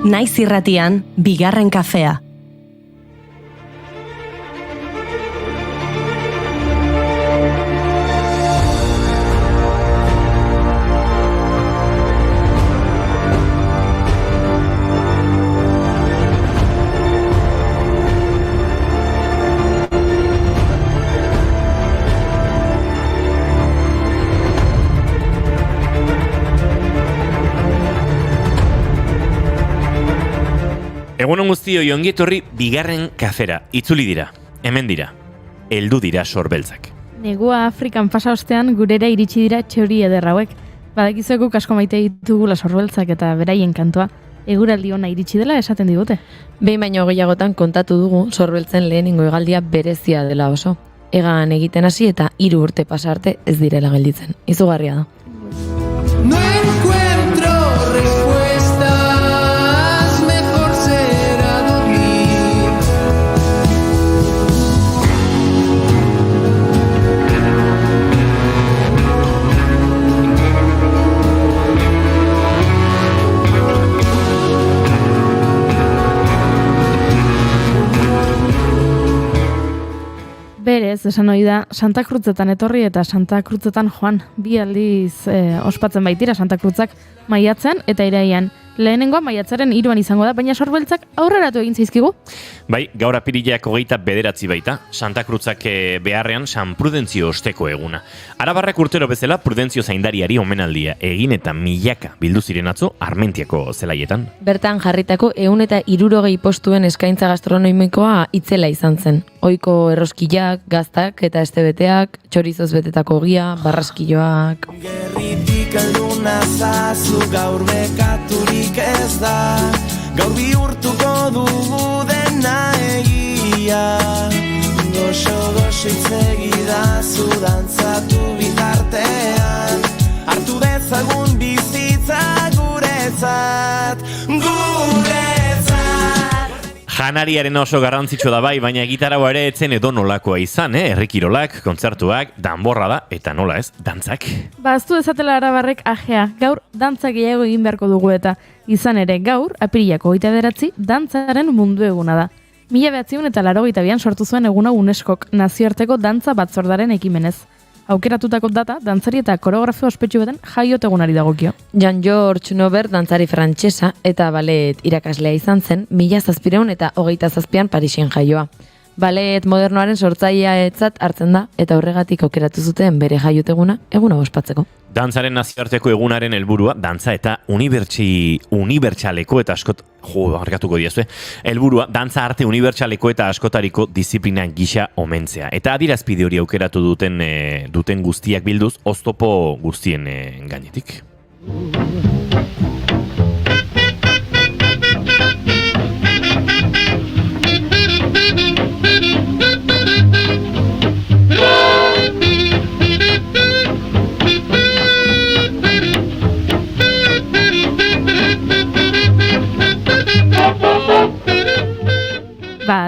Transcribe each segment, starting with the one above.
Naiz irratian, bigarren kafea. Egunon guztioi ongi etorri bigarren kafera. Itzuli dira, hemen dira, heldu dira sorbeltzak. Negua Afrikan pasa ostean gurera iritsi dira txori eder hauek. Badakizuegu asko maite ditugula sorbeltzak eta beraien kantua. Eguraldi ona iritsi dela esaten digute. Behin baino gehiagotan kontatu dugu sorbeltzen lehenengo hegaldia berezia dela oso. Egan egiten hasi eta 3 urte pasa arte ez direla gelditzen. Izugarria da. No encuentro respuestas, mejor será dormir. Berez, esan ohi da, Santa Cruzetan etorri eta Santa Cruzetan joan. Bi aldiz ospatzen baitira Santa Cruzak maiatzean eta iraian. Lehenengoa maiatzaren 3 izango da, baina sorbeltzak aurreratu egin zaizkigu. Bai, gaur apirilak 29 baita, Santa Cruzak beharrean San Prudentzio osteko eguna. Arabarrak urtero bezala Prudentzio zaindariari omenaldia egin eta milaka bildu ziren atzo Armentiako zelaietan. Bertan jarritako 160 postuen eskaintza gastronomikoa itzela izan zen. Ohiko erroskillak, gaztak eta estebeteak, txorizoz betetako ogia, barraskilloak. Gerritik elduna zazu gaur bekaturik ez da. Gaur bihurtuko dugu dena egia. Goxo itzegidazu dantzatu bitartean. Hartu dezagun bizitza guretzat, Janariaren oso garrantzitsua da bai, baina gitarau ere etzen edo nolakoa izan, herrikirolak, kontzertuak, danborra da, eta nola ez, dantzak. Baztu ezatela arabarrek ajea, gaur dantza gehiago egin beharko dugu eta izan ere gaur, apirilak 29, dantzaren mundu eguna da. 1982an sortu zuen eguna UNESCOk nazioarteko dantza batzordaren ekimenez. Aukeratutako data, dantzari eta koreografio ospetsu baten jaiot egunari dagokio. Jean-Georges Nobert dantzari frantsesa eta ballet irakaslea izan zen 1727an Parisen jaioa. Ballet modernoaren sortzaileatzat hartzen da eta horregatik aukeratu zuten bere jaioteguna eguna ospatzeko. Dantzaren nazioarteko egunaren helburua dantza eta unibertsaleko eta harkatuko diazue. Helburua dantza arte unibertsaleko eta askotariko disiplina gisa omentzea. Eta adierazpide hori aukeratu duten guztiak bilduz oztopo guztien gainetik.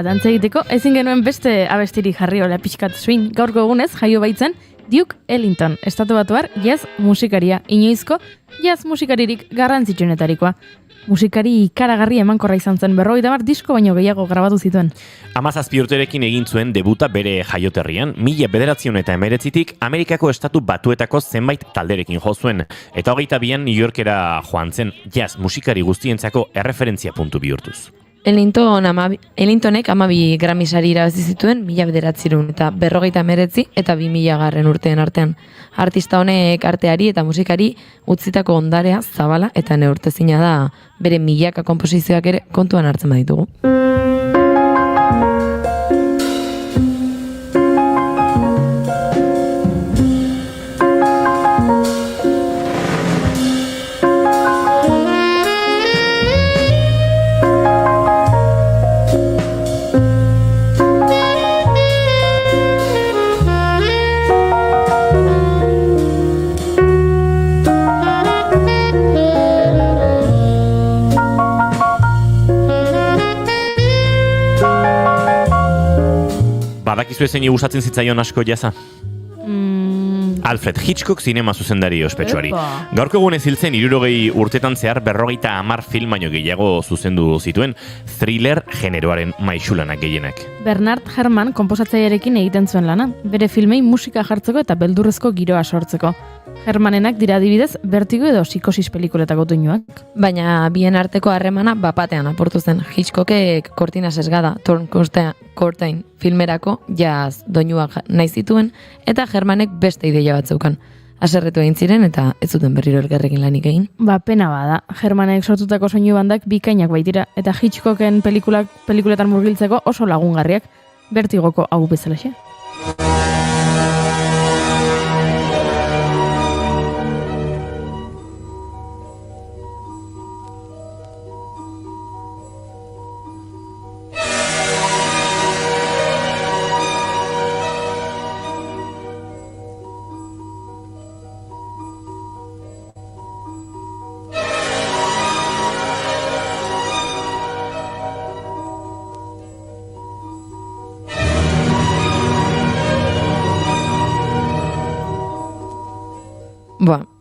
Dantza egiteko, ezin genuen beste abestirik jarri hola pixkat swing. Gaurko egunez, jaio baitzen Duke Ellington, estatubatuar jazz musikaria, inoizko jazz musikaririk garrantzitsuenetarikoa. Musikari ikaragarri emankorra izan zen, 50 disko baino gehiago grabatu zituen. 17 urterekin egin zuen debuta bere jaioterrian, 1919tik Amerikako Estatu Batuetako zenbait talderekin jo zuen, eta 22an New Yorkera joan zen jazz musikari guztientzako erreferentzia puntu bihurtuz. Ellingtonek 12 Grammy sari irabazi zituen 1949 eta 2000 urteen artean. Artista honek arteari eta musikari utzitako ondarea zabala eta neurtezina da bere milaka konposizioak ere kontuan hartzen baditugu. Badakizu zeini gustatzen zitzaion asko jaza? Alfred Hitchcock zinema zuzendari ospetsuari. Epa. Gaurko egunez hiltzen 60 urtetan zehar 50 film baino gehiago zuzendu zituen thriller generoaren maisulanak gehienak. Bernard Herrmann konposatzailearekin egiten zuen lana, bere filmei musika jartzeko eta beldurrezko giroa sortzeko. Hermannenak dira adibidez Vertigo edo Psikosis pelikuletako doinuak. Baina bien arteko harremana bapatean aportu zen. Hitchcockek Cortina Sesgada, Torn Curtain filmerako jazz doinuak nahi zituen eta Hermannek beste ideia bat zeukan. Haserretu egin ziren eta ez zuten berriro elkarrekin lanik egin. Pena bada, Hermannek sortutako soinu bandak bikainak baitira eta Hitchcocken pelikuletan murgiltzeko oso lagungarriak. Vertigoko hau bezalaxe.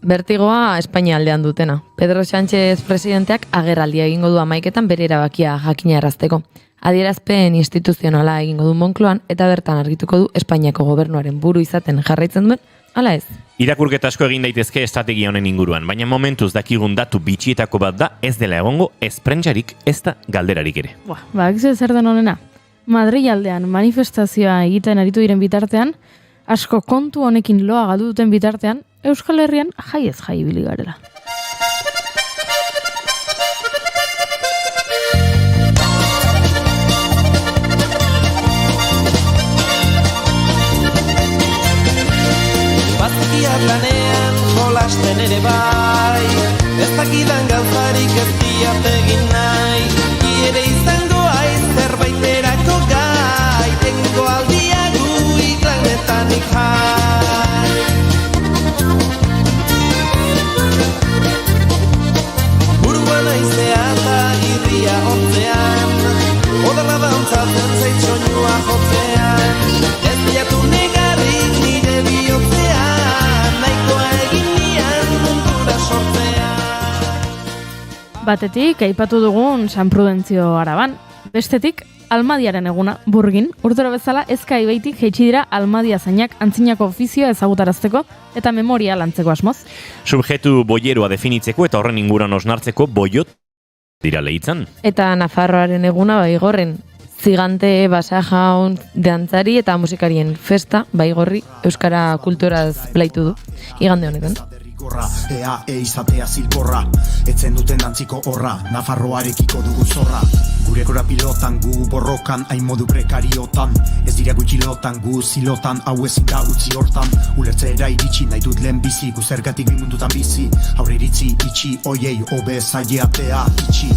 Vertigoa Espainia aldean dutena. Pedro Sánchez presidenteak agerraldia egingo du 11etan bere erabakia jakinarazteko. Adierazpen instituzionala egingo du Moncloan eta bertan argituko du Espainiako gobernuaren buru izaten jarraitzen duen, ala ez. Irakurketa asko egin daitezke estrategia honen inguruan, baina momentuz dakigun datu bitxietako bat da ez dela egongo ez prentsarik ez da galderarik ere. Bakizu zer den honena. Madrid aldean manifestazioa egiten aritu diren bitartean, asko kontu honekin loa galdu duten bitartean, Euskal Herrian jai ez jai ibili garela. Bazkia planean jolasten ere bai, ez dakidan gauzarik ez diat egin nahi, ere izango aiz zerbaiterako gai, tengo aldia gu iklangetanik jai. Burua naizea eta irria ontzean, odala dantzatzen zait soinua jotzean, ez diatu negarrik nire bihotzean, nahikoa egin nian mundura sortzean. Batetik, aipatu dugun San Prudentzio Araban. Bestetik, Almadiaren eguna, Burgin, urtero bezala ezka ibaitik jaitsi dira Almadia zainak antzinako ofizioa ezagutarazteko eta memoria lantzeko asmoz. Subjektu boieroa definitzeko eta horren inguruan osnartzeko boiot dira lehitzan. Eta Nafarroaren eguna Baigorren, zigante, basajaun, dantzari eta musikarien festa Baigorri euskara kulturaz blaitu du, igande honetan. Ea izatea zilborra, etzen duten dantziko horra, Nafarroarekiko dugu zorra. Gure gora pilotan, gu borrokan, hain modu prekariotan, ez dira gutxilotan, gu zilotan, hau ezin da utzi hortan. Ulertzera iritsi, nahi dut lehen bizi, gu zergatik bimundutan bizi, aurre iritzi, itxi, oiei, obe zaileatea, itxi.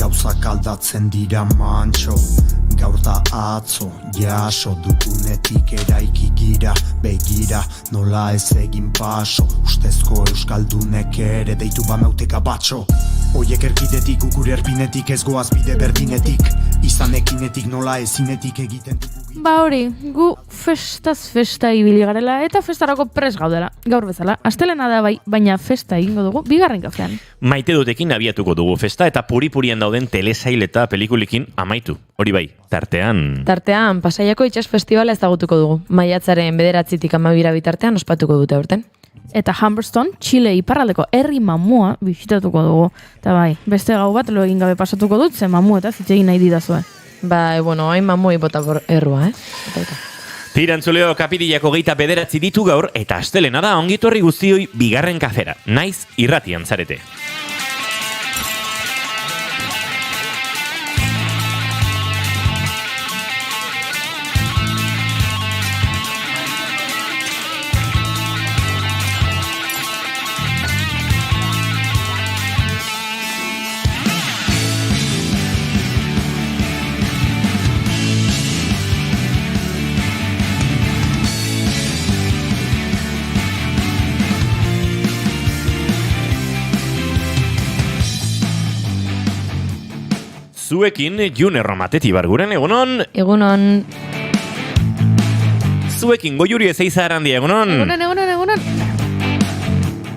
Gauzak aldatzen dira mantxo, gaur da atzo, jaso dugunetik eraiki gira, begira, nola ez egin paso, ustezko euskaldunek ere deitu bamauteka batxo. Oiek erkidetik, gure erpinetik, ez goaz bide berdinetik, izanekinetik nola ezinetik egiten dugu. Hori, gu festaz festa ibili garela eta festarako pres gaudela. Gaur bezala, astelena da bai, baina festa egingo dugu bigarren kafean. Maite dutekin abiatuko dugu festa eta puri-purian dauden telesail eta pelikulikin amaitu. Hori bai, tartean... Tartean, Pasaiako Itsas Festivala ezagutuko dugu. Maiatzaren 9-tik 12 bitartean ospatuko dute aurten. Eta Humberston, Chile iparraldeko herri mamua bisitatuko dugu. Eta bai, beste gau bat lo egin gabe pasatuko dut, ze mamu eta zitzegin nahi didazue. Hain mamuei bota errua, Tirantzuleo Kapirilako 29 ditu gaur eta astelena da ongitorri guztioi bigarren kafera. Naiz irratian zarete. Zuekin June Romateti barguren, egunon? Egunon. zuekin Goiuri Ezeizarandia, egunon? Egunon.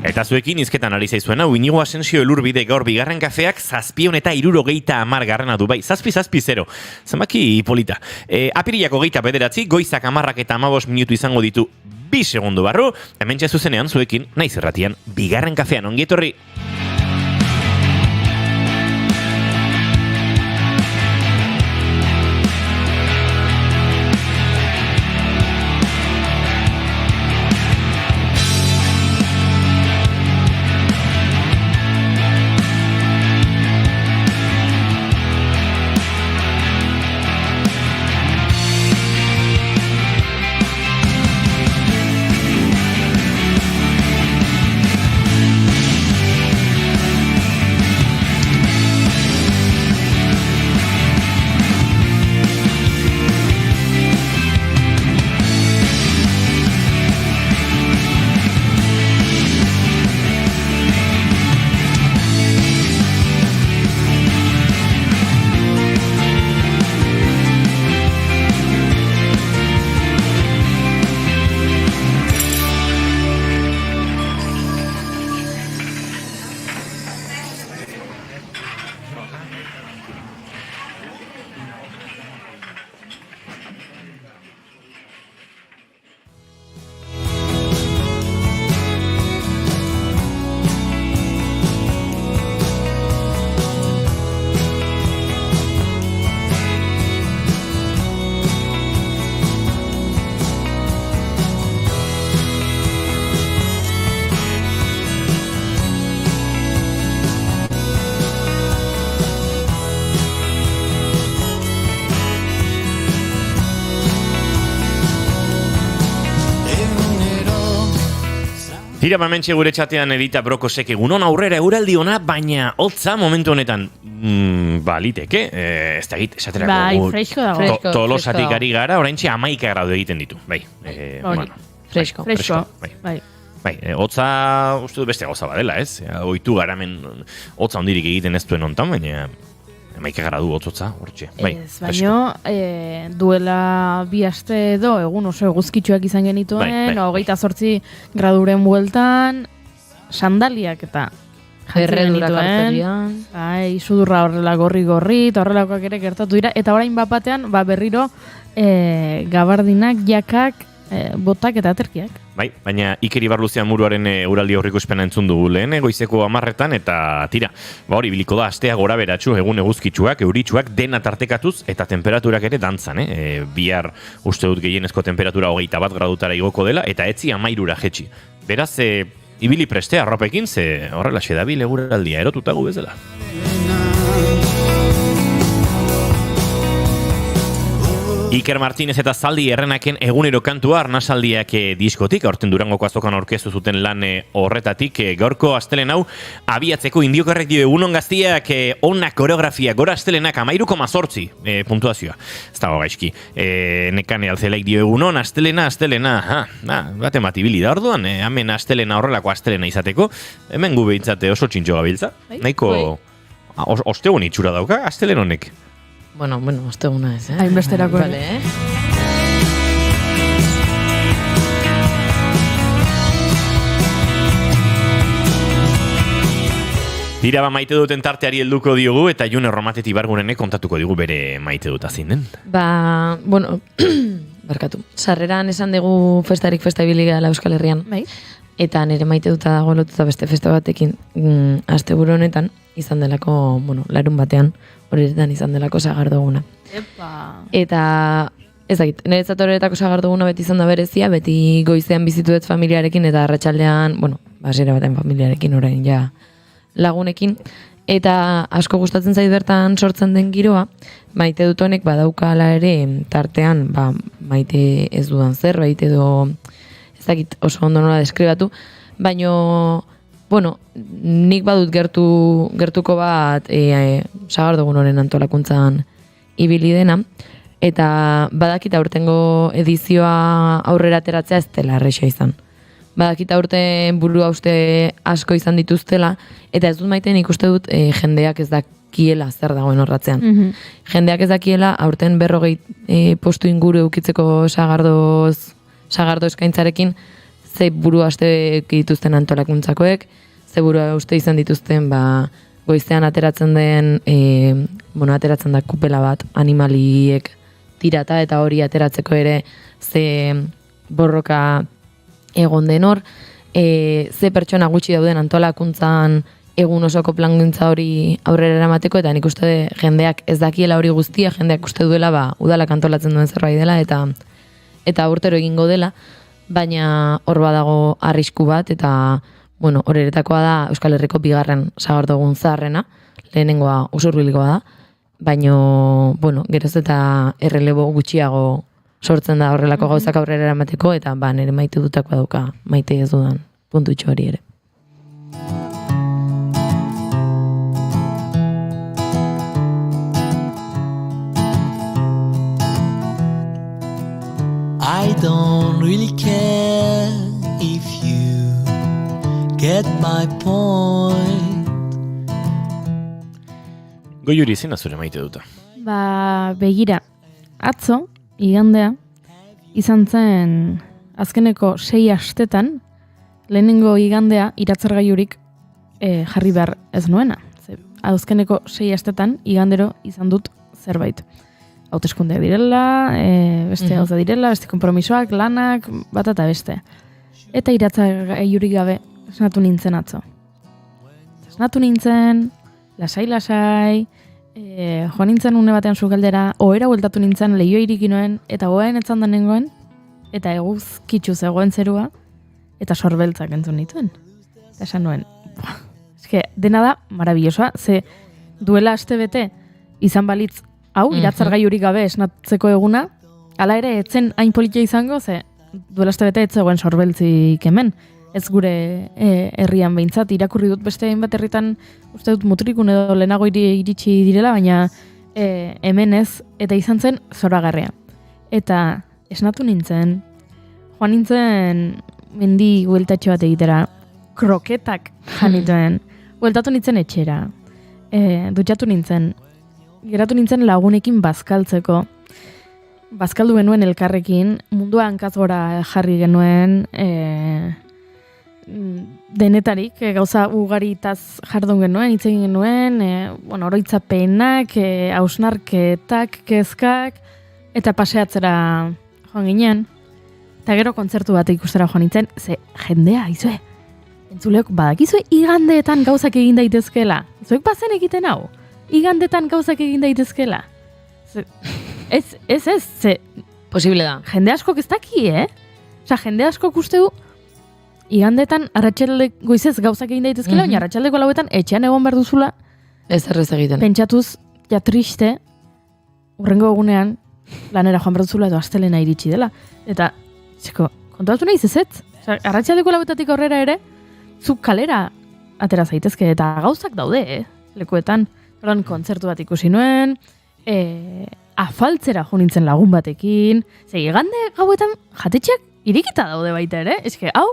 Eta zuekin izketan ari zaizuena, Inigo Asensio Elurbide gaur bigarren kafeak 770 du, bai, 770. Zenbaki polita. Apirilak 29, goizak 10 eta 15 minutu izango ditu 2 segundu barru, hementxe zuzenean zuekin, naiz erratian, bigarren kafean, ongi etorri. Tira bamentxe gure txatean Edita Brokosek egunon aurrera euraldi ona, baina hotza momentu honetan liteke, ez da egit, esaterako Bai, fresko dago. Tolosatik ari gara, oraintxe 11 gradu egiten ditu. Bai, Fresko. Bai. Bai, hotza, uste du beste gauza badela, ez? Oitu garamen hotza hondirik egiten ez duen hontan, baina 11 gradu hotzotza, hortxe. Bai, Ez, baino, duela 2 aste edo, egun oso eguzkitsuak izan genituen, 28 graduren bueltan, sandaliak eta Erredura karterian. Bai, sudurra horrela gorri, eta horrelakoak ere gertatu dira, eta orain batean, berriro, gabardinak, jakak, botak eta aterkiak. Bai, baina Iker Ibarluzean Muruaren euraldi aurreikuspena entzun dugu lehen, goizeko 10 eta tira. Hori biliko da astea gora beratsu, egun eguzkitsuak, euritsuak dena tartekatuz eta temperaturak ere dantzan, Bihar uste dut gehienezko temperatura 21 gradutara igoko dela eta etzi 13ra jetxi. Beraz, ibili preste arropekin, ze horrela xedabil eguraldia erotutagu bezala. Iker Martínez eta Zaldi Errenaken egunero kantua Arnasaldiak diskotik, aurten Durangoko azokan aurkeztu zuten lan horretatik, gaurko astelehen hau abiatzeko Indiokarrek dio egunon gaztiak ona koreografia, gora astelenak 13,8 puntuazioa. Ez dago gaizki. Nekane Alzelaik dio egunon, astelena, bate matibili da orduan, hemen astelena horrelako astelena izateko, hemen gu behintzate oso txintxo gabiltza. Nahiko ostegun itxura dauka, astelen honek. Bueno, osteguna ez, Hainbesterako. Vale, Tira maite duten tarteari helduko diogu eta June Romateti Ibargurenek kontatuko digu bere maite dut azin den. Barkatu. Sarreran esan dugu festarik festa ibili gala Euskal Herrian. Bai. Eta nire maite duta dago lotuta beste festa batekin asteburu honetan izan delako, larun batean, horretan izan delako sagardoguna. Eta ez dakit, niretzat horretako sagardoguna beti izan da berezia, beti goizean bizituet familiarekin eta arratsaldean, hasiera batean familiarekin orain ja lagunekin. Eta asko gustatzen zait bertan sortzen den giroa, maite dut honek badaukala ere tartean, maite ez dudan zerbait edo ez dakit oso ondo nola deskribatu, baino, nik badut gertuko bat sagardogun honen antolakuntzan ibili dena, eta badakita aurtengo edizioa aurrera ateratzea ez dela erresa izan. Badakita aurten burua uste asko izan dituztela, eta ez dut maiten ikuste dut jendeak ez dakiela zer dagoen horratzean. Jendeak ez dakiela aurten 40 postu inguru eukitzeko sagardoz sagardo eskaintzarekin, ze burua uste dituzten antolakuntzakoek, ze burua uste izan dituzten, goizean ateratzen den, ateratzen da kupela bat animaliek tirata, eta hori ateratzeko ere ze borroka egon den hor, ze pertsona gutxi dauden antolakuntzan egun osoko plangintza hori aurrera eramateko, eta nik uste jendeak ez dakiela hori guztia, jendeak uste duela udalak antolatzen duen zerbait dela, eta urtero egingo dela, baina hor badago arrisku bat, eta horretakoa da Euskal Herriko bigarren sagardogun zaharrena, lehenengoa usurbilgoa da, baina, geroz eta errelebo gutxiago sortzen da horrelako gauzak aurrera eramateko, eta nire maite dutakoa dauka, maite ez dudan puntutxo hori ere. I don't really care if you get my point. Goiuri zena zure maite duta. Begira, atzo, igandea, izan zen azkeneko 6 astetan, lehenengo igandea iratzargailurik jarri behar ez nuena. Azkeneko 6 astetan, igandero izan dut zerbait. Hauteskundeak direla, beste gauza direla, beste konpromisoak, lanak, bat eta beste. Eta iratzargailurik gabe esnatu nintzen atzo. Esnatu nintzen, lasai, joan nintzen une batean sukaldera, ohera bueltatu nintzen, lehio iriki noen, eta goaen etzan da nengoen, eta eguzkitzu zegoen zerua, eta sorbeltzak entzun nituen. Eta esan nuen, dena da marabillosoa, ze duela aste bete izan balitz, hau, iratzargailurik gabe esnatzeko eguna, hala ere, etzen hain politia izango, ze duela aste bete etzegoen sorbeltzik hemen. Ez gure herrian behintzat, irakurri dut beste hainbat herritan, uste dut mutrikun edo lehenago iritsi direla, baina hemen ez, eta izan zen zoragarria. Eta esnatu nintzen, joan nintzen mendi hueltatxo bat egitera, kroketak janituen, hueltatu nintzen etxera, dutxatu nintzen, geratu nintzen lagunekin bazkaltzeko, bazkaldu genuen elkarrekin, mundua hankaz gora jarri genuen, denetarik, gauza ugaritaz jardun genuen, hitz egin genuen, oroitzapenak, hausnarketak, kezkak, eta paseatzera joan ginen, eta gero kontzertu bat ikustera joan nintzen, ze jendea, izue, entzuleok badakizue igandeetan gauzak egin daitezkela. Zuek bazen egiten hau? Igandetan gauzak egin daitezkela? Ez, ze... Posible da. Jende askok ez daki, Osa, jende askok uste du, igandetan arratsalde goizez gauzak egin daitezkela, baina arratsaldeko lauetan etxean egon behar duzula. Ez errez egiten. Pentsatuz, ja triste, urrengo egunean, lanera joan behar duzula edo astelena iritsi dela. Eta, kontuatu nahiz ez? Osa, arratsaldeko lauetatik aurrera ere, zuk kalera atera zaitezke, eta gauzak daude, lekuetan. Horan, kontzertu bat ikusi nuen, afaltzera jo nintzen lagun batekin, igande gauetan jatetxeak irikita daude baita ere, hau,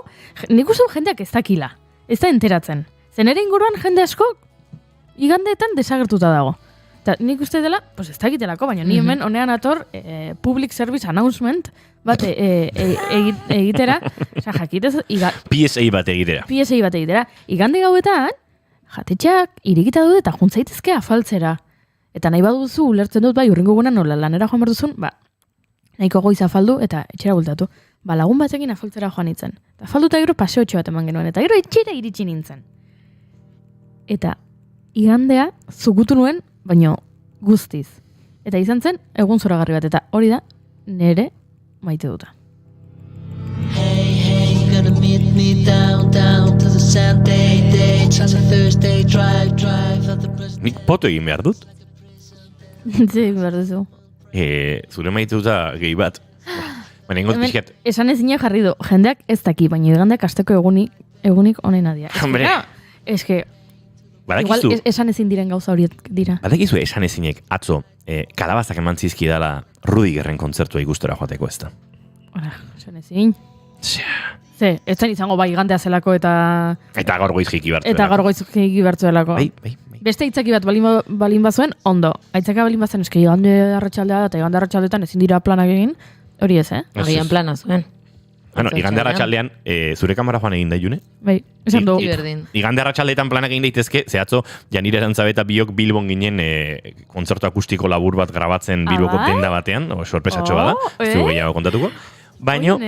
nik uste jendeak ez dakila, ez da enteratzen. Zen ere inguruan jende asko igandeetan desagertuta dago. Eta nik uste dela, ez dakitelako, baina ni hemen honean ator public service announcement bat egitera, jakitez... PSA bat egitera. PSA bat egitera. Igande gauetan, jatetxeak irikita daude eta juntzaitezke afaltzera. Eta nahi baduzu ulertzen dut urrengo egunean nola lanera joan behar duzun, nahiko goiz afaldu eta etxera bultatu. Lagun batekin afaltzera joan nintzen. Afaldu eta gero paseotxo bat eman genuen, eta gero etxera iritsi nintzen. Eta igandea zukutu nuen, baino guztiz. Eta izan zen, egun zoragarri bat, eta hori da, nere maite duta. Hey, gonna meet me down to the Sunday date, on a Thursday drive Nik poto egin behar dut. Zik, behar duzu. Zure maite duta gehi bat. Esan ezina jarri du, jendeak ez daki, baina igandeak asteko egunik onena dira. Hombre. Igual esan ezin diren gauza horiek dira. Badakizu esan ezinek atzo kalabazak eman zizki dela Rudigerren kontzertua ikustera joateko ez da. Hora, esan ezin. Ze, ez zen izango igandea zelako eta... Eta gaur goizkiki bertu delako. Eta gaur goizkiki bertu delako. Bai. Beste aitzaki bat balin bazuen, ondo. Aitzaka balin bazen, eski igande arratsaldea eta igande arratsaldetan ezin dira planak egin, hori ez, Agian plana zuen. Bueno, igande arratsaldean, zure kamara joan egin da, June? Bai, esan dugu. Berdin. Igande arratsaldetan planak egin daitezke, zehatzo, Janire Arantzabe eta biok Bilbon ginen kontzertu akustiko labur bat grabatzen Bilboko bai? denda batean, sorpresatxo bada, ez du gehiago kontatuko. Baino,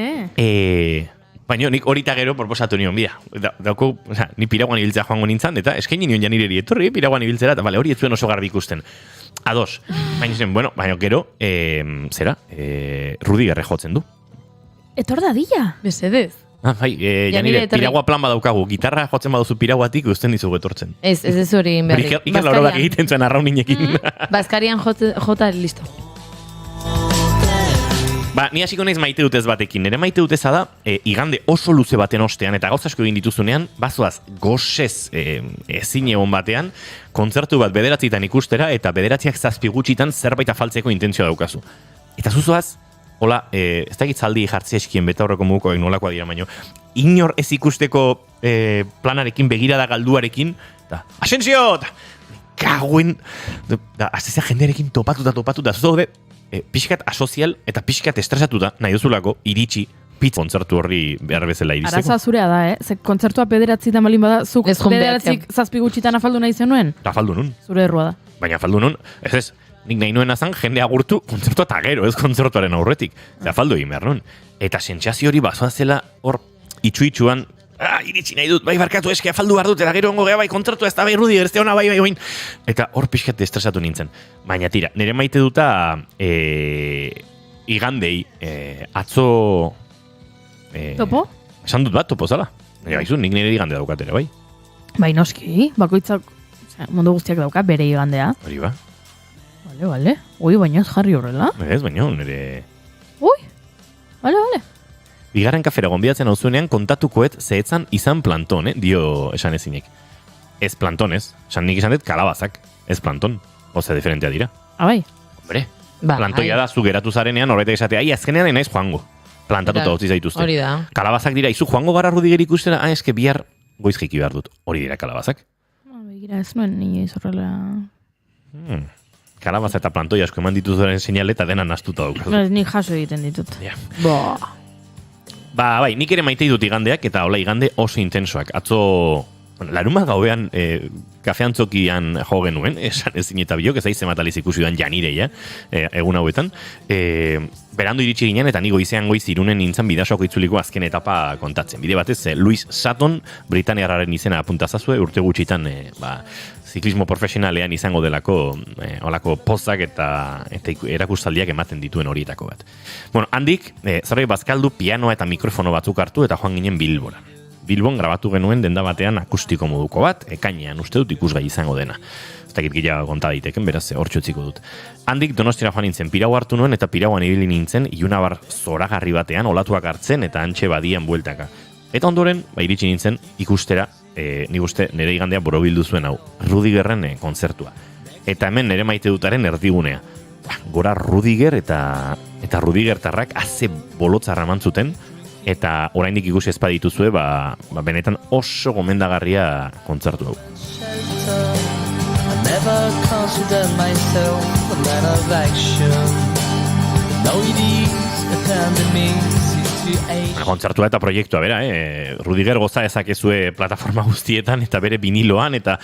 baina nik horita gero proposatu nion, bida. Dauko, ni Piraguan ibiltzea joango nintzen, eta eskaini nion Janireri, etorri Piraguan ibiltzera, eta hori ez zuen oso garbi ikusten. Ados. Baina zen, baina gero, Rudigerre jotzen du. Etor dadila. Mesedez. Bai, Janire, Piragua plan badaukagu. Gitarra jotzen baduzu Piraguatik, usten dizugu etortzen. Ez hori berri. Iker Laurorak egiten zuen arrauninekin. Baskarian jota listo. Ni hasiko naiz maite dutez batekin. Nere maite duteza da, igande oso luze baten ostean, eta gauza asko egin dituzunean, bazoaz gozez ezin egon batean, kontzertu bat 9 ikustera, eta 9 zazpi gutxitan zerbait afaltzeko intentzioa daukazu. Eta zuzoaz, hola, ez dakit zaldi jartzea eskien beta horreko mugukoak nolakoa dira, baino, inor ez ikusteko planarekin, begirada galduarekin, eta, Asensio! Kaguen! Aztezea jendearekin topatuta, zuzo daude, pixkat asozial eta pixkat estresatuta nahi duzulako iritsi pitz kontzertu horri behar bezala iristeko. Arazoa zurea da, Ze kontzertua 9 malin bada, zuk 9 zazpi gutxitan afaldu nahi zenuen? Afaldu nun. Zure errua da. Baina afaldu nun, ez, nik nahi nuen azan jende agurtu kontzertua eta gero, ez kontzertuaren aurretik. Afaldu egin behar nun. Eta sentsazio hori bazoa zela hor itxu-itxuan, iritsi nahi dut, bai barkatu eske afaldu behar dut, eta gero ongo geha bai kontzertu ez da bai Rudiger, ez da ona bai. Eta hor pixkat estresatu nintzen. Baina tira, nire maite duta igandei atzo... Topo? Esan dut bat, topo zala. Baizu, nik nire igande daukatere, bai. Bai, noski, bakoitzak mundu guztiak dauka, bere igandea. Hori ba. Vale. Ui, baina ez jarri horrela. Ez, baina nire... Ui, vale. Bigarren kafera gonbidatzen hauzunean kontatukoet zehetzan izan planton, dio esan ezinek. Ez plantonez, esan nik esan dut kalabazak, ez planton. Oze diferentea dira. Bai. Hombre, plantoia da zu geratu zarenean horretek esatea, azkenean naiz joango. Plantatuta utzi zaituzte. Hori da. Kalabazak dira, izu joango gara Rudiger ikustera, eske bihar goiz jiki behar dut. Hori dira kalabazak. Begira, ez nuen nire izorrela... Kalabaza eta plantoia asko eman dituzuaren seinale eta dena nastuta daukaz. Nik jaso egiten ditut. Ja. Bai, nik ere maitei dut igandeak, eta hola igande oso intensoak. Atzo, laruma gauean kafeantzokian jo genuen, esan ezin eta biok, ez aize mataliz ikusi duan Janireia, egun hauetan. Berandu iritsi ginen, eta ni goizean goiz Irunen nintzen bidasoako itzuliko azken etapa kontatzen. Bide batez, Luis Sutton, Britaniarraren izena apuntazazue, urte gutxitan, ziklismo profesionalean izango delako olako pozak eta erakustaldiak ematen dituen horietako bat. Bueno, handik, zerbait bazkaldu pianoa eta mikrofono batzuk hartu eta joan ginen Bilbora. Bilbon grabatu genuen denda batean akustiko moduko bat, ekainean uste dut ikusgai izango dena. Ez dakit gehiago konta daiteken, beraz, hortxo utziko dut. Handik Donostira joan nintzen, Pirau hartu nuen eta Pirauan ibili nintzen, ilunabar zoragarri batean, olatuak hartzen eta antxe badian bueltaka. Eta ondoren, iritsi nintzen, ikustera, nik uste nire igandea borobildu zuen hau, Rudigerren kontzertua. Eta hemen nire maite dutaren erdigunea. Gora Rudiger eta Rudigertarrak haze bolotzarra mantzuten, eta oraindik ikusi ezpa dituzue, benetan oso gomendagarria kontzertu hau. Never consider myself a man of action. No, it is a pandemic situation. Kontzertua eta proiektua, bera, Rudiger goza ezakezue plataforma guztietan, eta bere viniloan, eta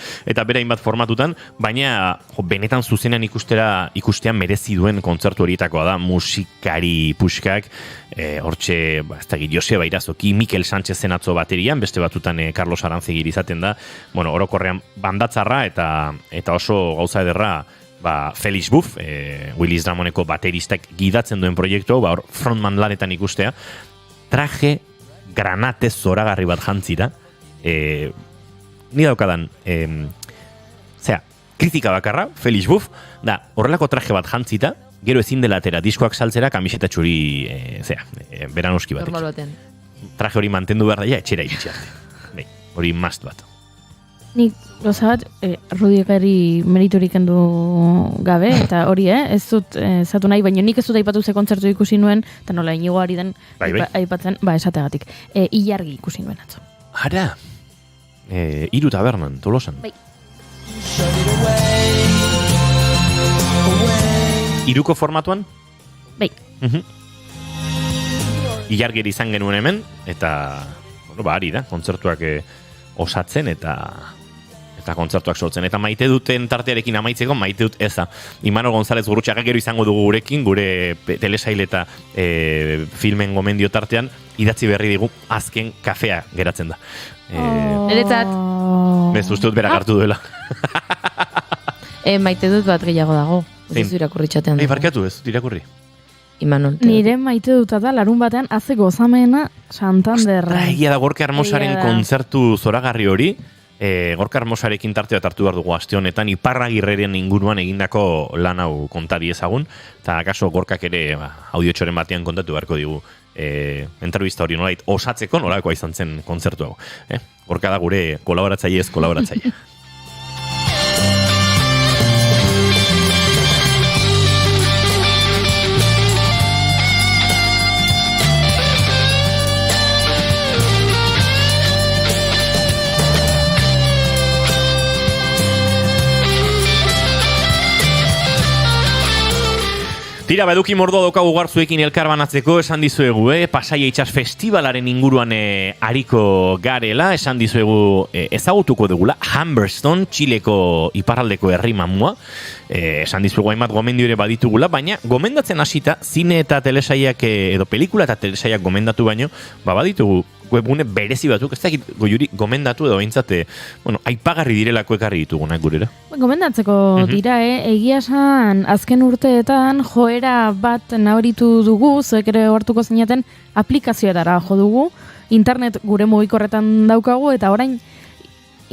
bere hainbat formatutan, baina benetan zuzenean ikustean merezi duen kontzertu horietakoa da, musikari puskak, hortxe, ez dakit, Joseba Irazoki, Mikel Sánchezen atzo baterian, beste batutan Carlos Arantzegir izaten da, bueno, orokorrean bandatzarra, eta oso gauza ederra, Felix Buff, Willis Dramoneko bateristak gidatzen duen proiektu, hor frontman lanetan ikustea, traje granate zoragarri bat jantzita, ni daukadan, kritika bakarra, Felix Buff, da, horrelako traje bat jantzita, gero ezin dela atera diskoak saltzera kamiseta txuri, beranoski batek. Normal baten. Traje hori mantendu behar daia, etxera iritsi arte. Hori must bat. Nik, goza bat, Rudigeri meriturik kendu gabe, eta hori, ez dut zatu nahi, baina nik ez dut aipatu ze kontzertu ikusi nuen, eta nola inigo ari den aipatzen, esategatik, ilargi ikusi nuen atzo. Ara, Iru Tabernan, Tolosan. Bai. Iruko formatuan? Bai. ilargeri izan genuen hemen, eta, bueno, ari da, kontzertuak osatzen eta kontzertuak sortzen. Eta maite duten tartearekin amaitzeko, maite dut eza. Imanol González Gurrutxaga gero izango dugu gurekin, gure telesail eta filmen gomendio tartean, idatzi berri digu azken kafea geratzen da. Eretzat. Bez, uste dut berak hartu duela. Maite dut bat gehiago dago. Ez du irakurri txatean dago. Barkatu ez, irakurri. Imanol. Nire maite duta da larun batean haze gozamena Santanderra. Egia da Gorka Hermosaren kontzertu zoragarri hori, Gorka Hermosarekin tartea hartu behar dugu aste honetan, Iparragirreren inguruan egindako lan hau kontari ezagun, eta akaso Gorkak ere audiotxoren batean kontatu beharko digu entrevista hori nolait osatzeko nolakoa izan zen kontzertu hau. Gorka da gure kolaboratzaile ez kolaboratzaile. Tira, baduki mordo daukagu garzuekin elkarbanatzeko, esan dizuegu, Pasaia Itsas Festivalaren inguruan ariko garela, esan dizuegu ezagutuko dugula, Humberstone, Txileko iparraldeko herri mamua, esan dizuegu hainbat gomendio ere baditugula, baina gomendatzen hasita, zine eta telesaiak edo pelikula eta telesaiak gomendatu baino, baditugu webgune berezi batzuk, ez dakit goiuri gomendatu edo behintzate, aipagarri direlako ekarri ditugunak gurera. Gomendatzeko dira, egia esan azken urteetan joera bat nahoritu dugu, zuek ere hartuko zinaten aplikazioetara jo dugu, internet gure mugikorretan daukagu, eta orain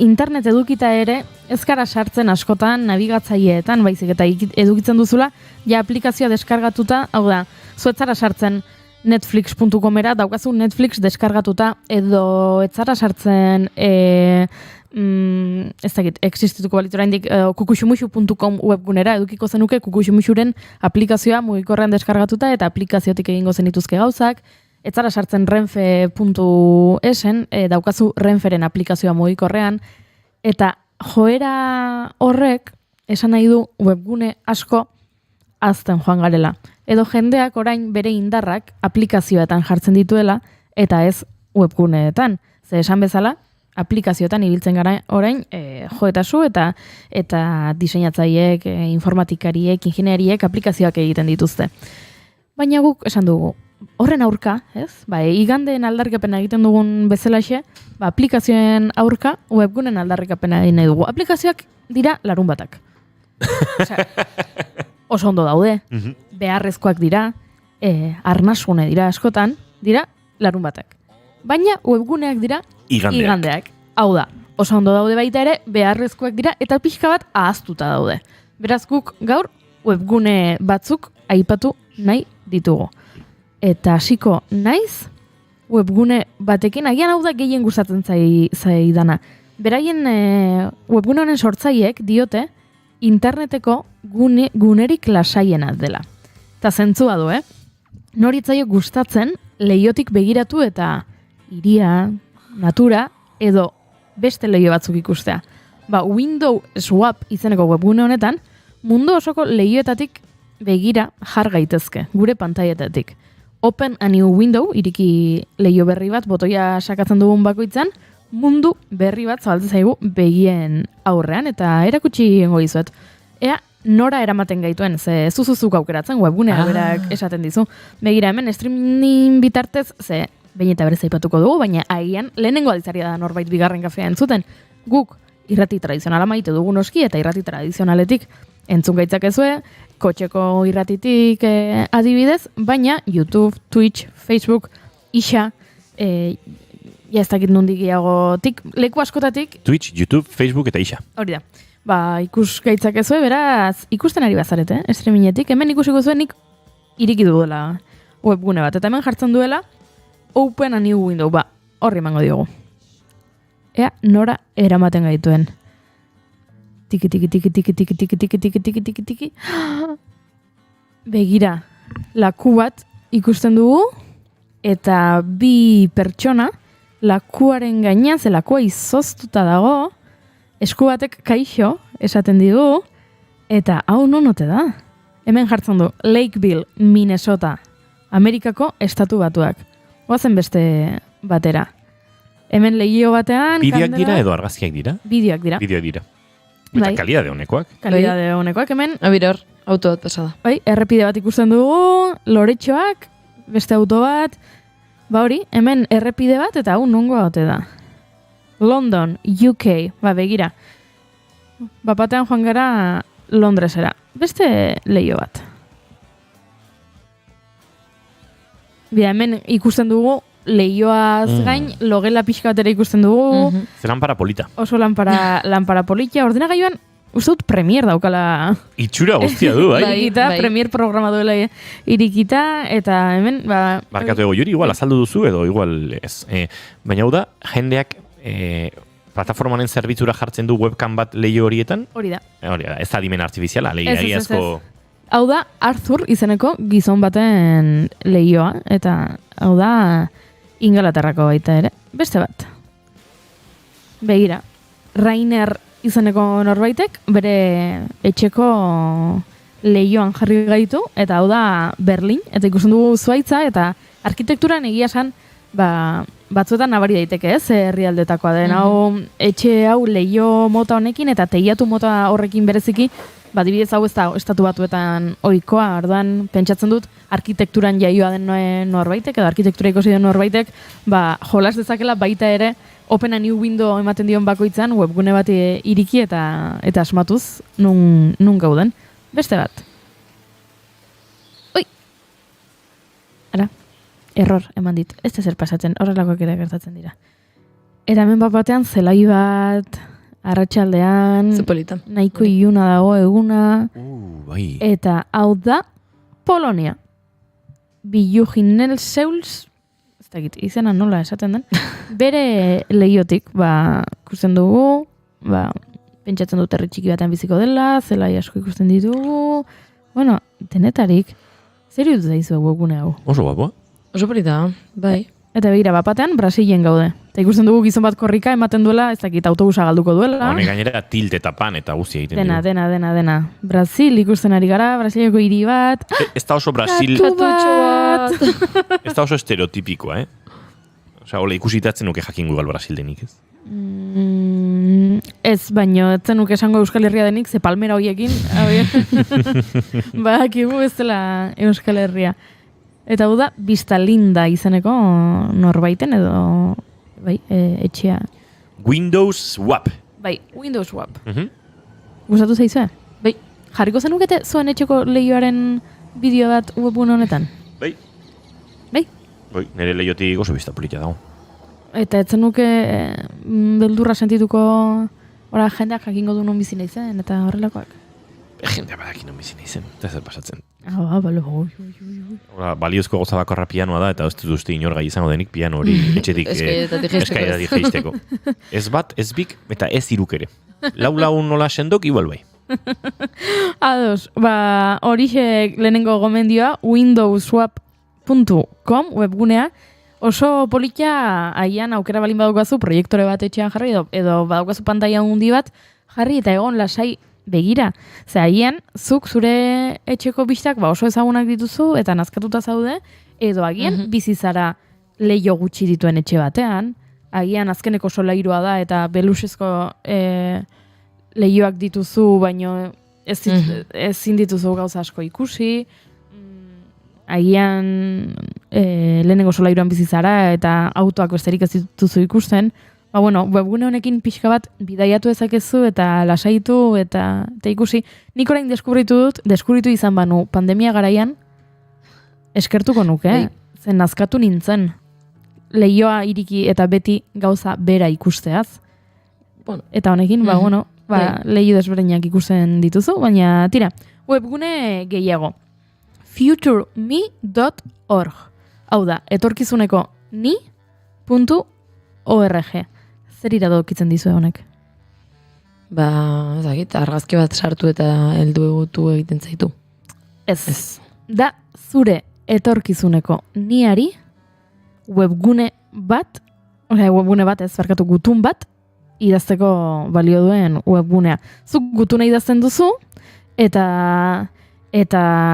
internet edukita ere ez gara sartzen askotan nabigatzaileetan, baizik eta edukitzen duzula, ja aplikazioa deskargatuta, hau da, zuetzara sartzen Netflix.comera, daukazu Netflix deskargatuta, edo etzara sartzen ez dakit, existituko balitu oraindik kukuxumuxu.com webgunera, edukiko zenuke kukuxumuxuren aplikazioa mugikorrean deskargatuta, eta aplikaziotik egingo zenituzke gauzak, etzara sartzen renfe.esen, daukazu Renferen aplikazioa mugikorrean, eta joera horrek esan nahi du webgune asko azten joan garela. Edo jendeak orain bere indarrak aplikazioetan jartzen dituela, eta ez webguneetan. Ze esan bezala, aplikazioetan ibiltzen gara orain joetasu eta diseinatzaileek, informatikariek, ingenieriek aplikazioak egiten dituzte. Baina guk esan dugu, horren aurka, ez? Igandeen aldarrikapena egiten dugun bezalaxe, aplikazioen aurka, webgunen aldarrikapena egin nahi dugu. Aplikazioak dira larun batak. Oso ondo daude, beharrezkoak dira, arnasune dira askotan, dira larun batak. Baina webguneak dira igandeak. Hau da, oso ondo daude baita ere, beharrezkoak dira, eta pixka bat ahaztuta daude. Beraz guk gaur webgune batzuk aipatu nahi ditugu. Eta hasiko naiz, webgune batekin, agian hau da gehien gustatzen zaidana. Beraien webgune honen sortzaileek diote, interneteko gunerik lasaiena dela. Ta zentzua du, Noritzaio gustatzen leiotik begiratu eta hiria, natura edo beste leio batzuk ikustea. Window Swap izeneko webgune honetan, mundu osoko leioetatik begira jar gaitezke, gure pantaietatik. Open a new window, iriki leio berri bat, botoia sakatzen dugun bakoitzan, mundu berri bat zabaltzen zaigu begien aurrean, eta erakutsi ingo dizuet. Ea, nora eramaten gaituen, ze zuzuzuk aukeratzen, webgunea berak esaten dizu. Begira, hemen streaming bitartez, ze behin eta berez aipatuko dugu, baina agian lehenengo aldizaria da norbait bigarren kafea entzuten. Guk irrati tradizionala maite dugu noski, eta irrati tradizionaletik entzun gaitzakezue, kotxeko irratitik adibidez, baina YouTube, Twitch, Facebook, Ixa, ja ez dakit nondik gehiagotik, leku askotatik. Twitch, YouTube, Facebook eta Ixa. Hori da. Ikus gaitzakezue, beraz, ikusten ari bazarete, streamingetik. Hemen ikusiko zuen nik iriki duela webgune bat. Eta hemen jartzen duela, open a new window. Horri emango diogu. Ea, nora eramaten gaituen. Tiki, tiki, tiki, tiki, tiki, tiki, tiki, tiki, tiki, tiki, tiki. Begira, laku bat ikusten dugu, eta bi pertsona, lakuaren gainean, ze lakua izoztuta dago, esku batek kaixo esaten digu, eta hau nonote da. Hemen jartzen du, Lakeville, Minnesota, Amerikako estatu batuak. Goazen beste batera. Hemen Leio batean... Bideoak dira edo argazkiak dira? Bideoak dira. Bideoak dira. Eta Bai. kalidade honekoak. Kalidade honekoak hemen. Abir hor, auto bat pasada. Bai, errepide bat ikusten dugu, loretxoak, beste auto bat, ba hori, hemen errepide bat eta hau nungo haute da. London, UK, ba begira. Bapatean joan gara Londresera. Beste Leio bat. Bida, hemen ikusten dugu Leioaz gain, logela pixka batera ikusten dugu, Ze lanpara polita. oso lanpara politia, ordenagailuan, uste dut Premier daukala Itxura guztia du, bai? irikita, bai. Premier programa duela irikita, eta hemen, ba... Barkatu ego, Juri, igual azaldu duzu edo igual ez. Baina hau da, jendeak plataformaren zerbitzura jartzen du webcam bat Leio horietan, Hori da. hori da, ez da adimen artifiziala, Ez, egiazko... Hau da, Arthur izeneko gizon baten Leioa, eta hau da Ingalaterrako baita ere. Beste bat. Begira, Rainer izeneko norbaitek bere etxeko Leioan jarri gaitu, eta hau da Berlin, eta ikusten dugu zuaitza, eta arkitekturan egia esan, batzuetan nabari daiteke, ez, herrialdetakoa den, hau etxe hau Leio mota honekin, eta teiatu mota horrekin bereziki, adibidez hau ez da estatu batuetan ohikoa, orduan pentsatzen dut arkitekturan jaioa den norbaitek edo arkitektura ikusi den norbaitek, jolas dezakela baita ere open a new window ematen dion bakoitzan webgune bat iriki eta asmatuz nun gauden. Beste bat. Ui. Ara, error eman dit. Ez da zer pasatzen, horrelakoak ere gertatzen dira. Eramen bat batean zelai bat, arratsaldean, Zupolita. nahiko iluna dago eguna, Bai. eta hau da Polonia. Biluginel Seuls, ez dakit, izena nola esaten den, bere Leiotik, ikusten dugu, pentsatzen dut herri txiki batean biziko dela, zelai asko ikusten ditugu, bueno, denetarik, zer dut daizu webgune hau? Oso guapoa. Oso polita, bai. Eta begira, bapatean Brasilen gaude. Eta ikusten dugu gizon bat korrika ematen duela, ez dakit autobusa galduko duela. Hone gainera tilt eta pan eta guztia egiten Dena. Brasil ikusten ari gara, Brasileko hiri bat. Ez da oso Brasil, Katu bat. ez da oso estereotipikoa, Osea, hola ikusitatzen nuke jakin igual Brasil denik, ez? Ez, baino, etzen nuke esango Euskal Herria denik, ze palmera hoiekin. Bakigu ez dela Euskal Herria. Eta hau da, Biztalinda izeneko norbaiten edo etxea. Windows Swap. Bai, Windows Swap. Mhm. Gustatu zaizue? Bai, jarriko zenukete zuen etxeko Leioaren bideo bat webgune honetan? Bai. Bai? Bai, nire Leiotik oso bizta polita dago. Eta etzen nuke beldurra sentituko jendeak jakingo du non bizi naizen eta horrelakoak. Jendea badakin non bizi naizen, eta zer pasatzen. Bale, Baliozko gauza bakarra pianoa da, eta ez dut uste inor gai izango denik piano hori etxetik eskairatik jeisteko. Ez bat, ez bik, eta ez iruk ere. Lau nola sendok, igual bai. Ados, horixe lehenengo gomendioa, windowswap.com webgunea, oso politia aian aukera balin badaukazu proiektore bat etxean jarri edo badaukazu pantaila handi bat jarri eta egon lasai begira. Ze aian, zuk zure etxeko bistak oso ezagunak dituzu eta nazkatuta zaude, edo agian bizizara Leio gutxi dituen etxe batean, agian azkeneko solairua da eta belusezko Leioak dituzu, baino ezin dituzu gauza asko ikusi, agian lehenengo solairuan bizizara eta autoak besterik ez dituzu ikusten, webgune honekin pixka bat bidaiatu ezakezu eta lasaitu eta ikusi. Nik orain deskubritu izan banu pandemia garaian, eskertuko nuke, zen nazkatu nintzen. Leioa iriki eta beti gauza bera ikusteaz. Eta honekin, Leio desberdinak ikusten dituzu, baina tira, webgune gehiago. futureme.org. Hau da, etorkizuneko ni.org. Zer iradokitzen dizu honek? Argazki bat sartu eta heldu egiten zaitu. Ez. Da zure etorkizuneko niari webgune bat, gutun bat, idazteko balio duen webgunea. Zuk gutuna idazten duzu, eta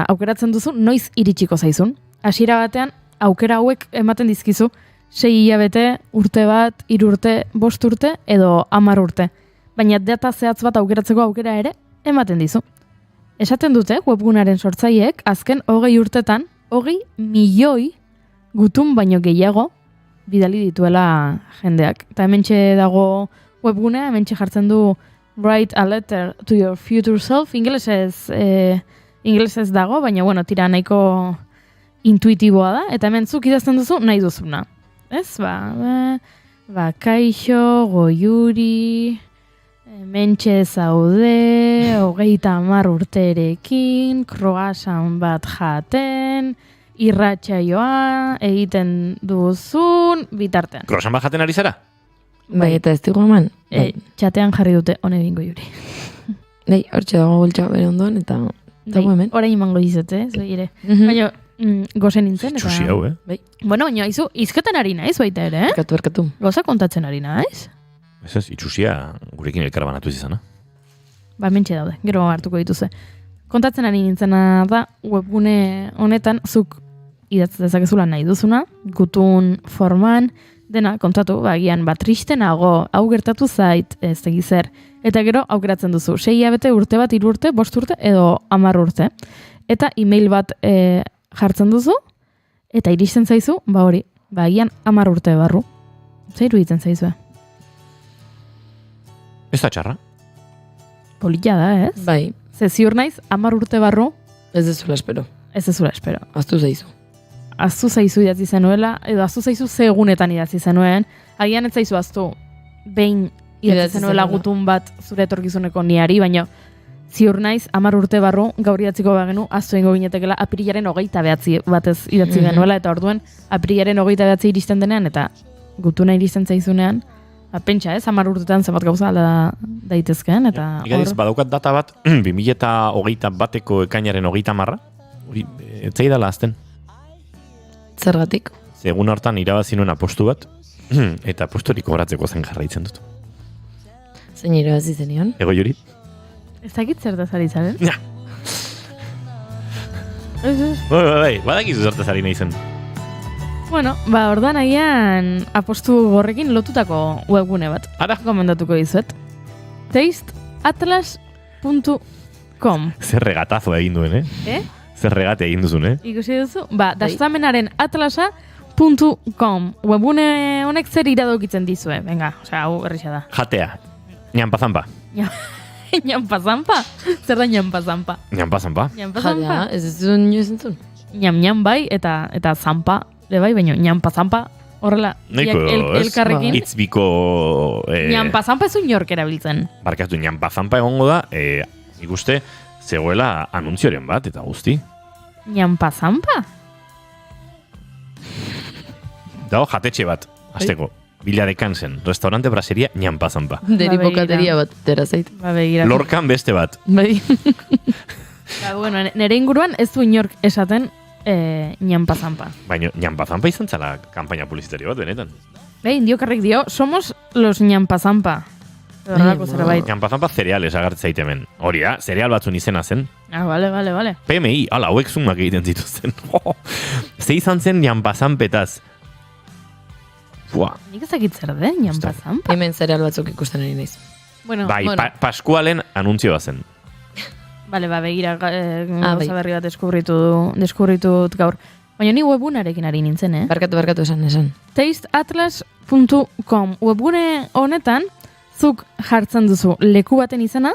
aukeratzen duzu noiz iritsiko zaizun. Hasiera batean, aukera hauek ematen dizkizu 6 hilabete, urte bat, 3 urte, 5 urte edo 10 urte. Baina data zehatz bat aukeratzeko aukera ere ematen dizu. Esaten dute webgunaren sortzaileek azken 20 urtetan 20 milioi gutun baino gehiago bidali dituela jendeak. Eta hementxe dago webgunea, hementxe jartzen du Write a letter to your future self. Ingelesez dago, baina bueno, tira nahiko intuitiboa da. Eta hemen zuk idazten duzu nahi duzuna. Ez, kaixo, goiuri, mentxe zaude, 30 urterekin, kroasan bat jaten, irratsaioa egiten duzun bitartean. Kroasan bat jaten ari zara? Bai, eta ez digu eman. Txatean jarri dute hone bingo juri. Bai, hortxe dago gultza bere ondoan, eta dago hemen. Orain imango dizute, zuire. Baina, gozen nintzen. Txusi hau, Bai. Bueno, baina, izketan ari naiz baita ere, Erkatu. Goza kontatzen ari naiz. Ez, itxusia gurekin elkar banatu izana. Ba, mentxe daude, gero hartuko dituze. Kontatzen ari nintzena da, webgune honetan, zuk idatz dezakezula nahi duzuna, gutun forman, dena kontatu, agian tristenago, hau gertatu zait, ez tegizer. Eta gero aukeratzen duzu, 6 hilabete, urte bat, 3 urte, 5 urte, edo 10 urte. Eta email bat jartzen duzu, eta iristen zaizu, hori, agian 10 urte barru. Zeiru egiten zaizue? Ez da txarra? Polilla da, ez? Bai. Ze ziur naiz, 10 urte barru, Ez dezula espero. ez dezula espero. Aztu zaizu. Aztu zaizu idatzi zenuela, edo aztu zaizu ze egunetan idatzi zenuen, agian ez zaizu aztu behin idatzi Idatzi zenuela zenuela. gutun bat zure etorkizuneko niari, baina ziur naiz, 10 urte barru gaur idatziko bagenu, aztu egingo ginetekela apirilaren 29 batez idatzi genuela, eta orduan apirilaren 29 iristen denean, eta gutuna iristen zaizunean, pentsa ez, 10 urtetan zenbat gauza alda daitezkeen, eta Igadiz, badaukat data bat, 2021 bateko ekainaren 30, hori, ez zaidala azten. Zergatik? Egun hortan irabazi nuen apostu bat, eta apostorik kobratzeko zen jarraitzen dut. Zein irabazi zenion? Ego juri? ez dakit zertaz ari zaren. Ja. Bai, badakizu zertaz ari nahi zen. Bueno, ordan agian apostu horrekin lotutako webgune bat. Ara. Gomendatuko dizuet. tasteatlas.com Zer regatazo egin duen, Zer regate egin duzun, Ikusi duzu? Dastamenaren atlasa.com webgune honek zer iradokitzen dizue. Venga, hau errisa da. Jatea. Ñanpazanpa. Ñanpazanpa? Zer da ñanpazanpa? Ñanpazanpa. Jadea, ez duzun nioz entzun. Ñam bai eta zampa le bai, baina ñanpazanpa horrela Nahiko, elkarrekin. Itzbiko... Ñanpazanpa ez inork erabiltzen. Barkatu, ñanpazanpa egongo da, nik uste, zegoela anuntzioren bat, eta guzti. Ñanpazanpa? Dago jatetxe bat, azteko. Villa de Cansen, restaurante braseria ñanpazanpa. Deribokateria bat, tera zait. Begira. Lorkan beste bat. Bai. Bueno, nire inguruan ez du inork esaten ñanpazanpa. Baina ñanpazanpa izan zala kampaina publizitario bat, benetan. Indiokarrik dio, somos los ñanpazanpa. Horrelako zerbait. Ñanpazanpa cereales agartzait hemen. Hori da, cereal batzun izena zen. Vale. PMI, ala, hauek zumak egiten zituzten. Ze izan zen ñanpazanpetaz. Buah. Nik ezakit zer den, ñanpazanpa. Hemen zereal batzuk ikusten ari naiz. Bueno, Bai, Paskualen anuntzioa zen. begira, bai. gauza berri bat deskubritut gaur. Baina ni webunarekin ari nintzen, Barkatu esan. tasteatlas.com webgune honetan, zuk jartzen duzu leku baten izena,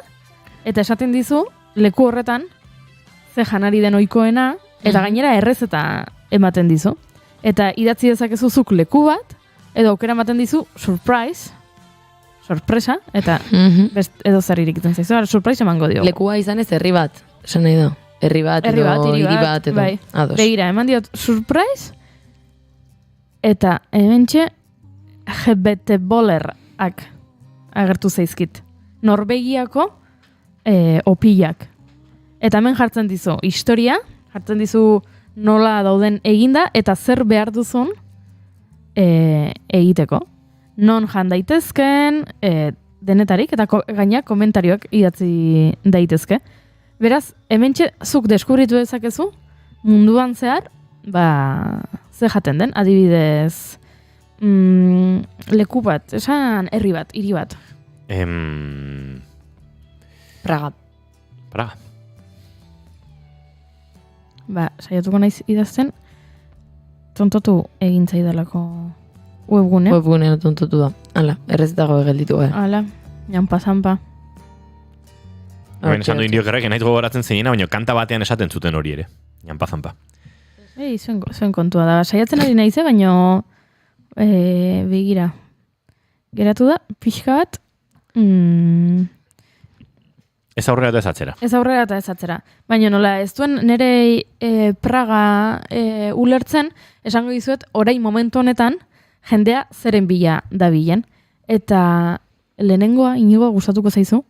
eta esaten dizu leku horretan ze janari den ohikoena, eta gainera errezeta ematen dizu. Eta idatzi dezakezu zuk leku bat, edo aukera ematen dizu sorpresa, eta edo zer irikitzen zaizu, surprise emango dio. Lekua izan ez herri bat, esan nahi da. Herri bat, Herri bat, edo hiri hiri bat, bat, edo bai. ados. Begira, eman diot surprise, eta hementxe Göteborgerak agertu zaizkit. Norvegiako opilak. Eta hemen jartzen dizu historia, jartzen dizu nola dauden eginda, eta zer behar duzun egiteko. Non jan daitezken, denetarik, eta gaina komentarioak idatzi daitezke. Beraz, hementxe zuk deskubritu dezakezu, munduan zehar, ze jaten den, adibidez, leku bat, esan herri bat, hiri bat. Praga. Praga. Ba, saiatuko naiz idazten, tontotu egin zaidalako webgune. Webgunean tontotu da. Hala, errezetago gelditu gara. Hala, janpa-zampa. Baina esan du indiokerrek, nahiz gogoratzen zeinena, baina kanta batean esaten zuten hori ere. Janpa-zampa. Zuen kontua da. Saiatzen ari naize, baina begira. Geratu da, pixka bat, Ez aurrera eta ez atzera. ez aurrera eta ez atzera. Baina nola, ez duen nire Praga ulertzen, esango dizuet, orain momentu honetan, jendea zeren bila dabilen. Eta lehenengoa, inigo gustatuko zaizu,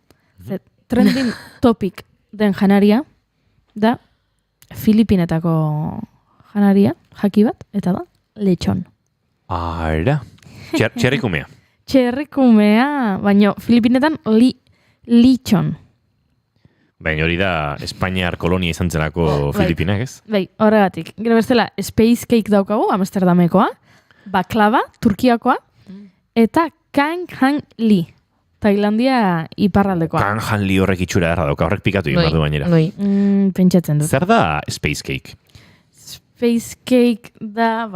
trending topic den janaria, da Filipinetako janaria, jaki bat, eta da, lechon. Ara. Txerrikumea. Txerrikumea, baina Filipinetan lichon. Baina hori da Espainiar kolonia izan zelako Filipinak, ez? Bai, horregatik. Gero bestela, space cake daukagu, Amsterdamekoa, baklava, Turkiakoa, eta Kang Li, Tailandia iparraldekoa. Kang Han Li horrek itxura erra dauka, horrek pikatu egin badu bainera. Noi. Pentsatzen dut. Zer da space cake? Space cake da,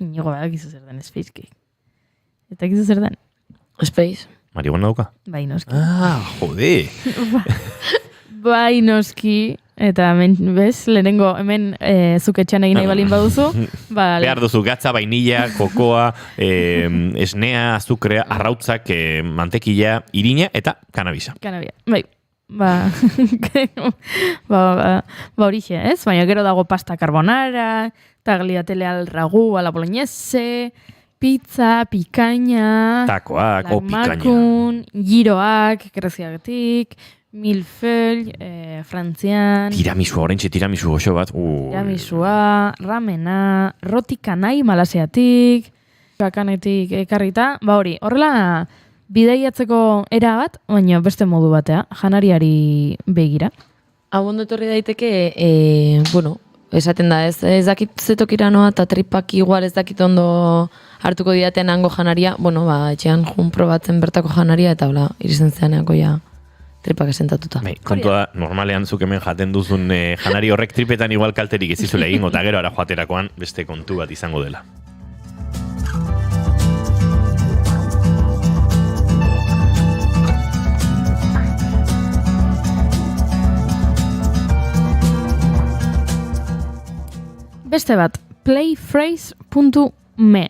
inigo badakizu zer den space cake. Eta gizu zer den? Space. Marihuana dauka? Bai, noski. Jode! Bai, noski. Eta bez, lehenengo hemen zuketxean egin nahi balin baduzu. Behar duzu gatza, vainilla, kokoa, esnea, azukrea, arrautzak, mantekila, irina eta kanabisa. Kanabia. Bai. Ba horixe, ez? Baina gero dago pasta carbonara, tagliatelle al ragú, a la bolognese, pizza, pikaina, Takoak, pikaina. larmakun, giroak, greziagatik, milfeuille, frantzian, Tiramisu, orentxe tiramisu goxo bat. tiramisua, ramena, roti kanai malasiatik, bakanetik ekarrita, ba hori, horrela bidaiatzeko era bat, baina beste modu batea, janariari begira. Hau ondo etorri daiteke, esaten da, ez dakit zetokira noa, eta tripak igual ez dakit ondo hartuko didaten hango janaria, etxean jun probatzen bertako janaria, eta hola, irizen zeaneako ja tripak esentatuta. Bai, kontua, normalean zuk hemen jaten duzun janari horrek tripetan igual kalterik ez izule egingo, eta gero ara joaterakoan beste kontu bat izango dela. Beste bat, playphrase.me.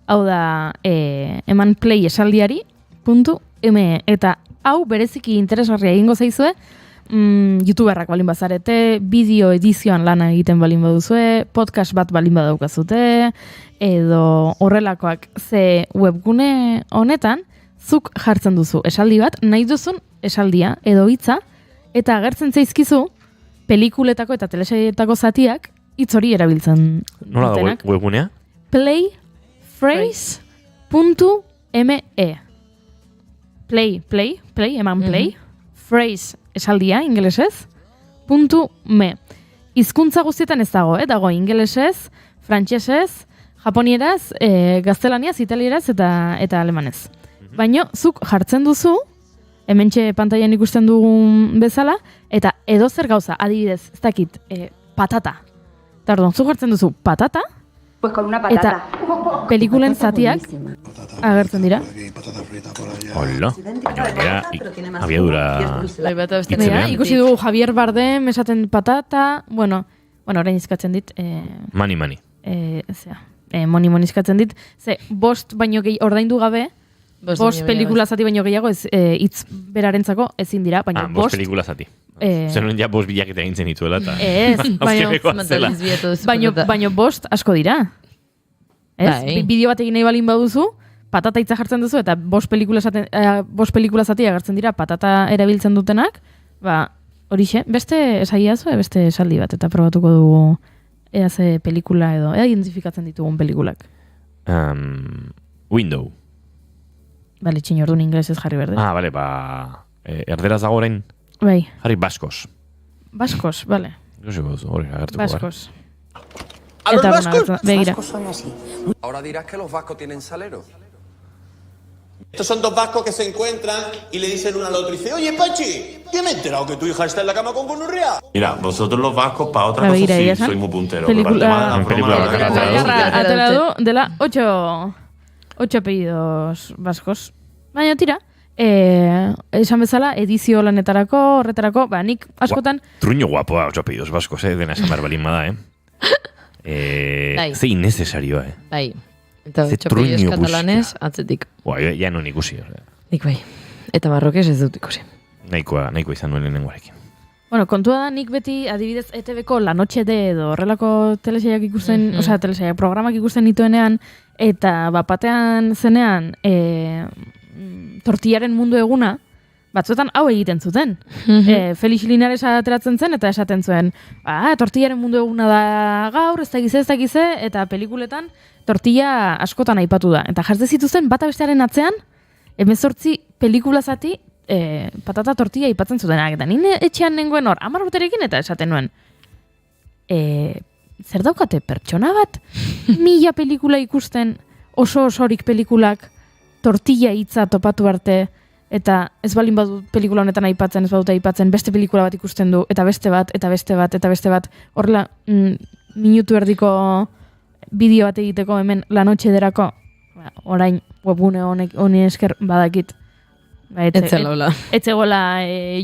Hau da, eman play esaldiari.me. Eta hau bereziki interesgarria egingo zaizue, youtuberrak balin bazarete, bideo edizioan lana egiten balin baduzue, podcast bat balin badaukazute, edo horrelakoak, ze webgune honetan, zuk jartzen duzu esaldi bat, nahi duzun esaldia edo hitza, eta agertzen zaizkizu pelikuletako eta telesailetako zatiak hitz hori erabiltzen Nola da dutenak. webgunea? Playphrase.me. Play, eman play, phrase esaldia, ingelesez, .me. Hizkuntza guztietan ez dago, dago ingelesez, frantsesez, japonieraz, gaztelaniaz, italieraz eta alemanez. Baina zuk jartzen duzu, hementxe pantailan ikusten dugun bezala, eta edozer gauza, adibidez, ez dakit, patata. Tardon, zuk jartzen duzu patata, Pues con una patata. eta pelikulen zatiak agertzen dira. Hola. Baina abiadura... Bai bat beste Itzenean. Mira, ikusi dugu Javier Bardem esaten patata, bueno, orain izkatzen dit, Mani. moni izkatzen dit, ze bost baino gehi ordaindu gabe, bost pelikula zati baino gehiago ez hitz berarentzako ezin dira, baina Bost pelikula zati. Zenuen ja bost bilaketa egin zen dituela eta... Ez, azkenekoa zela. baino bost asko dira. Ez? Bai. Bideo bat egin nahi balin baduzu, patata hitza jartzen duzu, eta bost pelikula zati agertzen dira patata erabiltzen dutenak, ba, horixe, beste esaiazu, beste esaldi bat, eta probatuko dugu ea ze pelikula edo, ea identifikatzen ditugun pelikulak. Window. Bale, txin orduan inglesez jarri berde. Bale, erderaz dago orain, Bai, jarri baskos. baskos, bale, Hori agertuko gara. baskos. ¿A los Eta vascos? bueno, begira. Ahora dirás que los vascos tienen salero. Estos son dos vascos que se encuentran y le dicen uno al otro y dice, oye, Pachi, ¿qué me he enterado que tu hija está en la cama con gonorrea? Mira, vosotros los vascos para otra La cosa begira, sí ya sabes. sois muy punteros. Película- Pero para el tema de la Película- broma, película- la Bakarra atera du dela 8 apellidos vascos. Baina tira, esan bezala, edizio lanetarako, horretarako, nik askotan, Truño guapoa, 8 apellidos vascos, dena esan behar balin bada, Bai. Ze innecesarioa, Bai. Eta Ze txopillos truño katalanez, atzetik. Ja non ikusi, Nik bai. Eta barrokez ez dut ikusi. nahikoa izan nuen lehenengoarekin. bueno, kontua da, nik beti adibidez ETV-ko La Noche de edo horrelako telesaiak ikusten, osea, telesaiak programak ikusten nituenean, eta bapatean zenean, tortillaren mundu eguna, batzuetan hau egiten zuten. Felix Linares ateratzen zen, eta esaten zuen, tortillaren mundu eguna da gaur, ez dakize, eta pelikuletan tortilla askotan aipatu da. Eta jartze zituzten, bata bestearen atzean, 18 pelikula zati, patata tortilla aipatzen zutenak. Eta nire etxean nengoen hor, 10 urterekin, eta esaten nuen, zer daukate pertsona bat? 1000 pelikula ikusten, osorik pelikulak, tortilla hitza topatu arte, eta ez balin badut pelikula honetan aipatzen, ez badut aipatzen, beste pelikula bat ikusten du, eta beste bat, eta beste bat, eta beste bat, horrela minutu erdiko bideo bat egiteko hemen La Noche derako, orain webgune honi esker badakit. Etzegoela. Etzegoela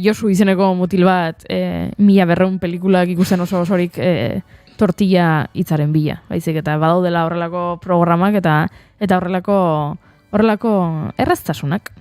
Josu izeneko mutil bat 1200 pelikulak ikusten osorik tortilla hitzaren bila. Baizik eta badaudela horrelako programak eta horrelako erraztasunak.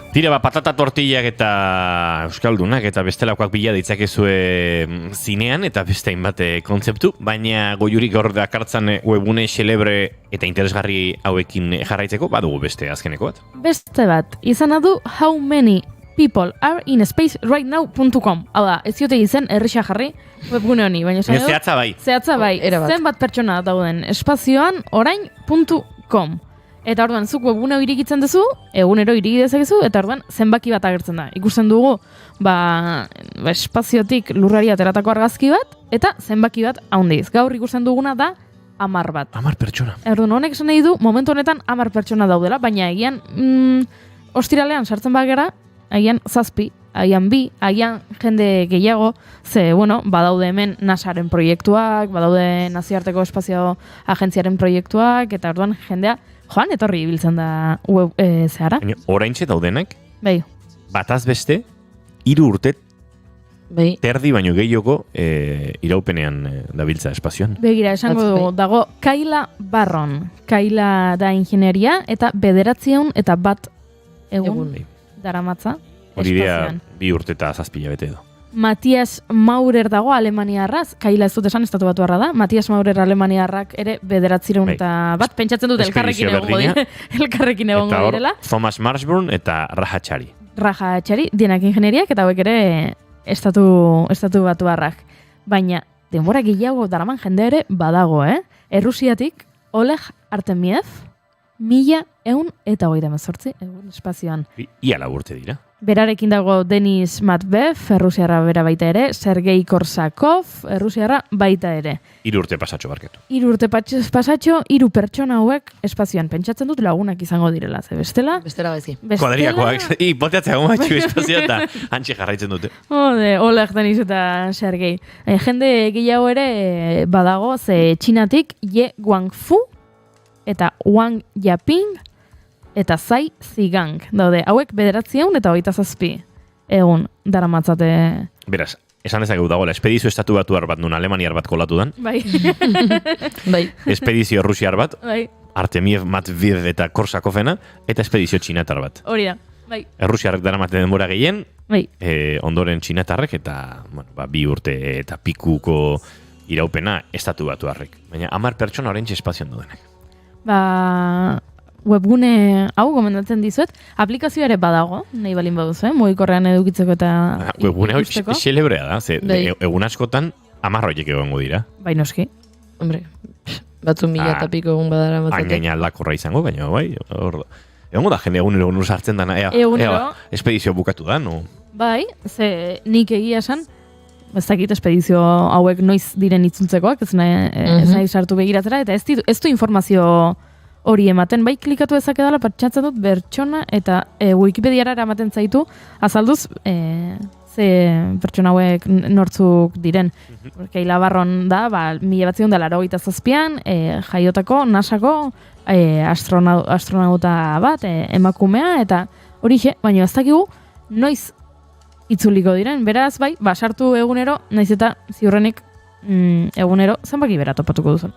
Tira, patata tortillak eta euskaldunak eta bestelakoak bila ditzakezue zinean eta beste hainbat kontzeptu, baina goiurik gaur dakartzan webgune xelebre eta interesgarri hauekin jarraitzeko, badugu beste azkeneko bat. Beste bat, izana du how many people are in space right now.com. Hau da, ez diote izen errisa jarri webgune honi, baina esan edo, Zehatza bai. zehatza bai, zenbat pertsona dauden espazioan orain.com. Eta orduan, zuk webgune irikitzen duzu, egunero iriki dezakezu, eta orduan zenbaki bat agertzen da. Ikusten dugu, espaziotik lurrari ateratako argazki bat, eta zenbaki bat haundiz. Gaur ikusten duguna da 10 bat. 10 pertsona. Orduan, honek esan nahi du, momentu honetan 10 pertsona daudela, baina agian ostiralean sartzen bagera, agian 7, agian 2, agian jende gehiago, ze, badaude hemen NASAren proiektuak, badaude nazioarteko espazio agentziaren proiektuak, eta orduan jendea joan etorri ibiltzen da zehara. Oraintxe daudenak, Bai. bataz beste, 3 urte Bai. terdi baino gehiago iraupenean dabiltza espazioan. Begira, esango dugu, dago Kaila Barron. Kaila da ingenieria, eta 901 egun daramatza Hori dira espazioan. 2 urte eta 7 hilabete edo. Matias Maurer dago Alemaniarraz, Kaila ez dut esan, estatu batuarra da. Matias Maurer Alemaniarrak ere 901 pentsatzen dut elkarrekin Espedizio egongo berdina. direla. Elkarrekin egongo Eta hor, direla. Thomas Marshburn eta Raja Txari. Raja Txari, dienak ingenieriak, eta hauek ere estatu batuarrak. Baina, denbora gehiago daraman jende ere badago, Errusiatik, Oleg Artemiev, 1128 egun espazioan. Ia 4 urte dira. Berarekin dago Denis Matvev, Errusiarra bera baita ere, Sergei Korsakov, Errusiarra baita ere. 3 urte pasatxo barketu. 3 urte pasatxo, 3 pertsona hauek espazioan. Pentsatzen dut lagunak izango direla, ze bestela? Bestela gaizki. Kuadriakoak, hipoteatzea gomatxu espazioa eta antxe jarraitzen dute. Oleg, Denis eta Sergei. Jende gehiago ere badago, ze Txinatik Ye Guangfu eta Wang Yaping eta Zai Zigang. Daude, hauek 927 egun daramatzate. Beraz, esan dezakegu dagoela, espedizio estatu batuar bat nun alemaniar bat kolatu dan, Bai. Bai. espedizio rusiar bat, Bai. Artemiev, Matveev eta Korsakofena, eta espedizio txinatar bat. Hori da, bai. Errusiarrek daramaten denbora gehien, Bai. Ondoren txinatarrek eta bueno, 2 urte eta pikuko iraupena estatu batuarrek. Baina 10 pertsona oraintxe espazioan daudenak. Webgune hau gomendatzen dizuet, aplikazioa ere badago, nahi balin baduzu, mugikorrean edukitzeko eta Webgune hau ikusteko. xelebrea da, ze Bai. egun askotan 10 horiek egongo dira. Bai, noski. Hombre, batzu 1000 eta piko egun badara matzate. Hain aldakorra izango, baina bai, egongo da jende egunero sartzen dana, Egunero. espedizio bukatu da, no? Bai, ze nik egia esan, ez dakit espedizio hauek noiz diren itzultzekoak, ez nahi sartu begiratzera, eta ez du informazio hori ematen, bai klikatu dezake dela, patxatzen dut bertsona, eta Wikipediara eramaten zaitu, azalduz, ze pertsona hauek nortzuk diren. Keila Barron da, 1987an, jaiotako, NASAko astronauta bat, emakumea, eta hori baina ez dakigu, noiz itzuliko diren, beraz, bai, sartu egunero, naiz eta ziurrenik egunero zenbaki bera topatuko duzun.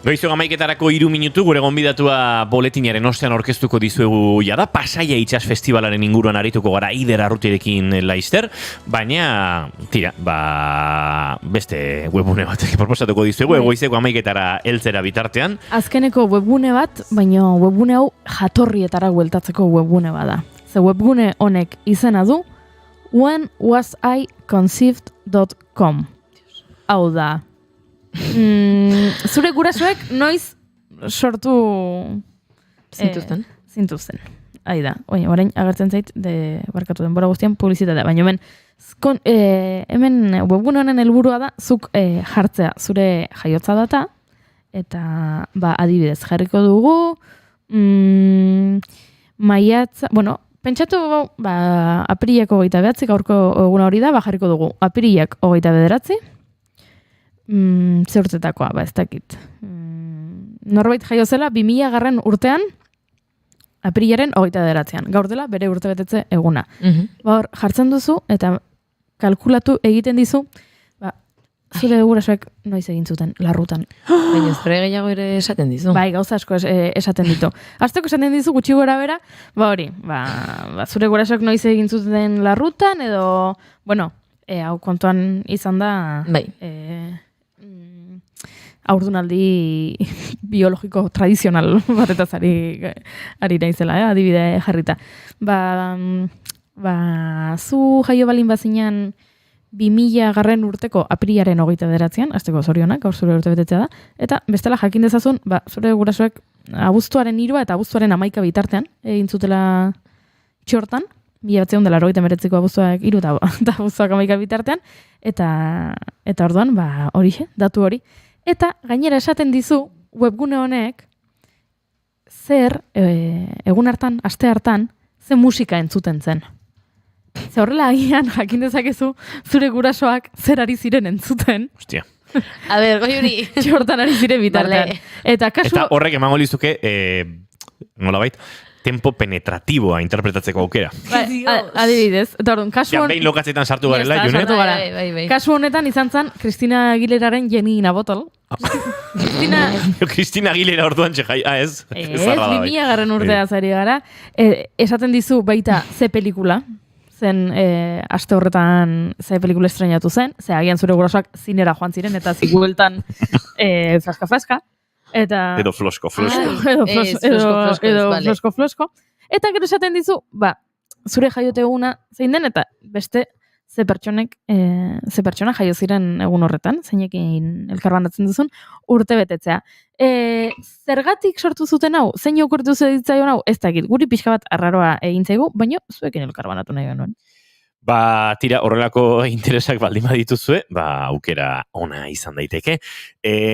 Goizo 11:00 3 minutu, gure gonbidatua boletinaren ostean orkestuko dizuegu jada, Pasaia Itsas Festivalaren inguruan arituko gara Ider Arrutirekin Laister, baina, tira, beste webgune batek proposatuko dizuegu, goizeko 11:00 heltzera bitartean. Azkeneko webgune bat, baina webgune hau jatorrietara bueltatzeko webgune bada. Ze webgune honek izena du whenwasiconceived.com. Hau da. Zure gurasoek noiz sortu zintuzten. Hai da. Orain agertzen zait barkatu denbora guztian publizitatea, baina hemen webgune honen helburua da zuk jartzea zure jaiotza data eta adibidez jarriko dugu maiatza, pentsatu apirilako 29, gaurko eguna hori da, jarriko dugu apirilak 29, zeurtzetakoa, ez dakit. Norbait jaio zela 2000 urtean, apirilaren 29an. Gaur dela bere urtebetetze eguna. Hor jartzen duzu eta kalkulatu egiten dizu, zure gurasoek noiz egin zuten larrutan. Baina zure gehiago ere esaten dizu. Bai, gauza asko esaten ditu. Azteko esaten dizu gutxi gora bera, zure gurasoek noiz egin zuten larrutan edo, hau kontuan izan da, aurdunaldi biologiko tradizional batetaz ari naizela, adibide jarrita. Zu jaio balin bazinan 2000 urteko apirilaren 29an, azteko zorionak, gaur zure urte betetzea da, eta bestela jakin dezazun, zure gurasoek abuztuaren 3 eta abuztuaren 11 bitartean, egin zutela txortan, 1989ko abuztuak 3 eta abuztuak 11 bitartean, eta orduan, hori, datu hori. Eta gainera esaten dizu, webgune honek, zer, egun hartan, aste hartan, ze musika entzuten zen. Ze horrela agian, jakin dezakezu, zure gurasoak zer ari ziren entzuten. Hostia. A ber, goi hori. Txortan ari ziren bitartean. Eta horrek emango lizuke, nolabait, tempo penetratiboa interpretatzeko aukera. Adibidez. Eta orduan, kasu honetan... behin lokatzetan sartu garela, Junet? Kasu honetan izan zen, Cristina Aguileraren Jenny in a Bottle. Cristina Aguilera orduan txejai, ez? Ez, 2000 urtea zari gara. Esaten dizu baita ze pelikula, zen aste horretan ze pelikula estrenatu zen, ze agian zure gurasoak zinera joan ziren, eta zigueltan flaska-flaska. Eta... Edo flosko. Edo flosko. Eta gero esaten dizu, zure jaiote eguna zein den, eta beste ze pertsona jaio ziren egun horretan, zeinekin elkarbanatzen duzun, urte betetzea. Zergatik sortu zuten hau? Zein okurtu zitzaion hau? Ez dakit, guri pixka bat arraroa egin zaigu, baina zuekin elkarbanatu nahi genuen. Tira, horrelako interesak baldin badituzue, aukera ona izan daiteke.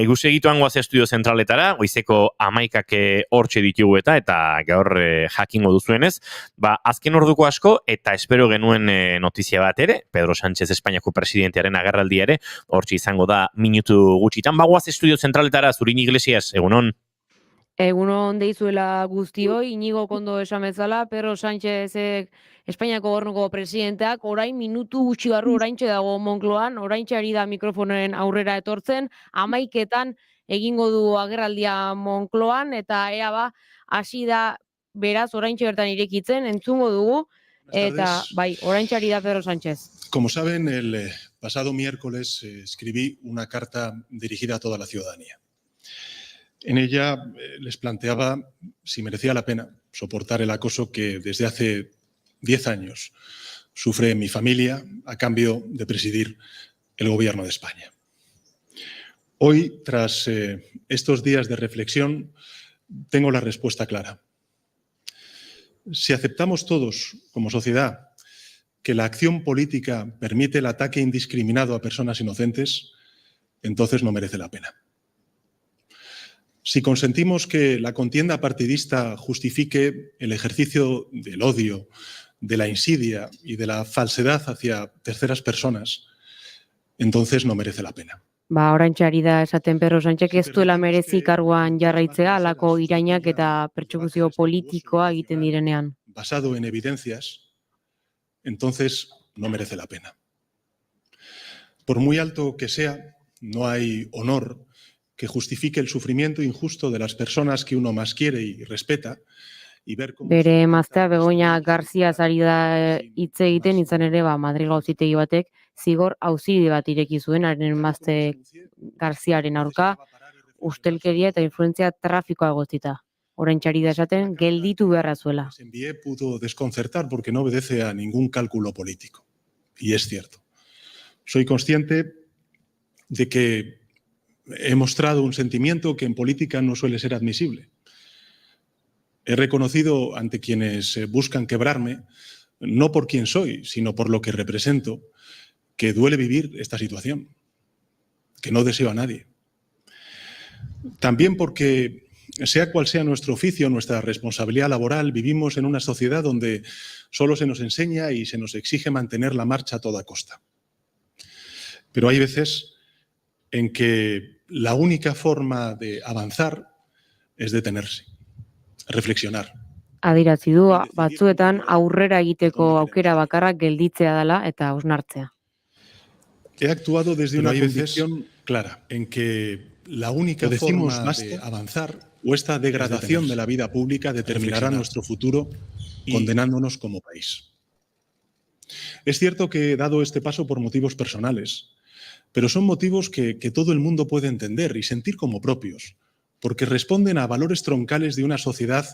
Guz egituan guaz estudio zentraletara, goizeko 11 hortxe ditugu eta gaur jakingo duzuenez, azken orduko asko, eta espero genuen notizia bat ere, Pedro Sánchez Espainiako presidentearen agerraldia ere, hortxe izango da minutu gutxitan. Guaz estudio zentraletara, Zurin Iglesias, egunon? Egunon deizuela guztioi, Inigo kondo esan bezala, Pedro Sánchez Espainiako gobernuko presidenteak orain minutu gutxi barru oraintxe dago Moncloan, oraintxe ari da mikrofonen aurrera etortzen, 11etan egingo du agerraldia Moncloan, eta hasi da beraz oraintxe bertan irekitzen, entzungo dugu, eta oraintxe ari da Pedro Sánchez. Como saben, el pasado miércoles escribí una carta dirigida a toda la ciudadanía. En ella les planteaba si merecía la pena soportar el acoso que desde hace 10 años sufre mi familia a cambio de presidir el gobierno de España. Hoy, tras estos días de reflexión, tengo la respuesta clara. Si aceptamos todos, como sociedad, que la acción política permite el ataque indiscriminado a personas inocentes, entonces no merece la pena. Si consentimos que la contienda partidista justifique el ejercicio del odio, de la insidia y de la falsedad hacia terceras personas, entonces no merece la pena. Oraintxe ari da esaten Pedro Sánchez ez duela merezi karguan jarraitzea, halako irainak eta pertsekuzio politikoa egiten direnean. Basado en evidencias, entonces no merece la pena. Por muy alto que sea, no hay honor que justifique el sufrimiento injusto de las personas que uno más quiere y respeta. Bere emaztea Begoña García ari da hitz egiten, izan ere Madrilgo auzitegi batek zigor auzide bat ireki zuen haren emazte Garziaren aurka, ustelkeria eta influentzia trafikoa egozita. Oraintxe ari da esaten gelditu beharra zuela. Envié pudo desconcertar porque no obedece a ningún cálculo político. Y es cierto. Soy consciente de que he mostrado un sentimiento que en política no suele ser admisible. He reconocido ante quienes buscan quebrarme, no por quién soy, sino por lo que represento, que duele vivir esta situación, que no deseo a nadie. También porque, sea cual sea nuestro oficio, nuestra responsabilidad laboral, vivimos en una sociedad donde solo se nos enseña y se nos exige mantener la marcha a toda costa. Pero hay veces en que la única forma de avanzar es detenerse, reflexionar. Adierazi du batzuetan aurrera egiteko aukera bakarra gelditzea dela eta hausnartzea. He actuado desde una convicción clara en que la única forma de avanzar o esta degradación de la vida pública determinará nuestro futuro, condenándonos como país. Es cierto que he dado este paso por motivos personales, pero son motivos que todo el mundo puede entender y sentir como propios, porque responden a valores troncales de una sociedad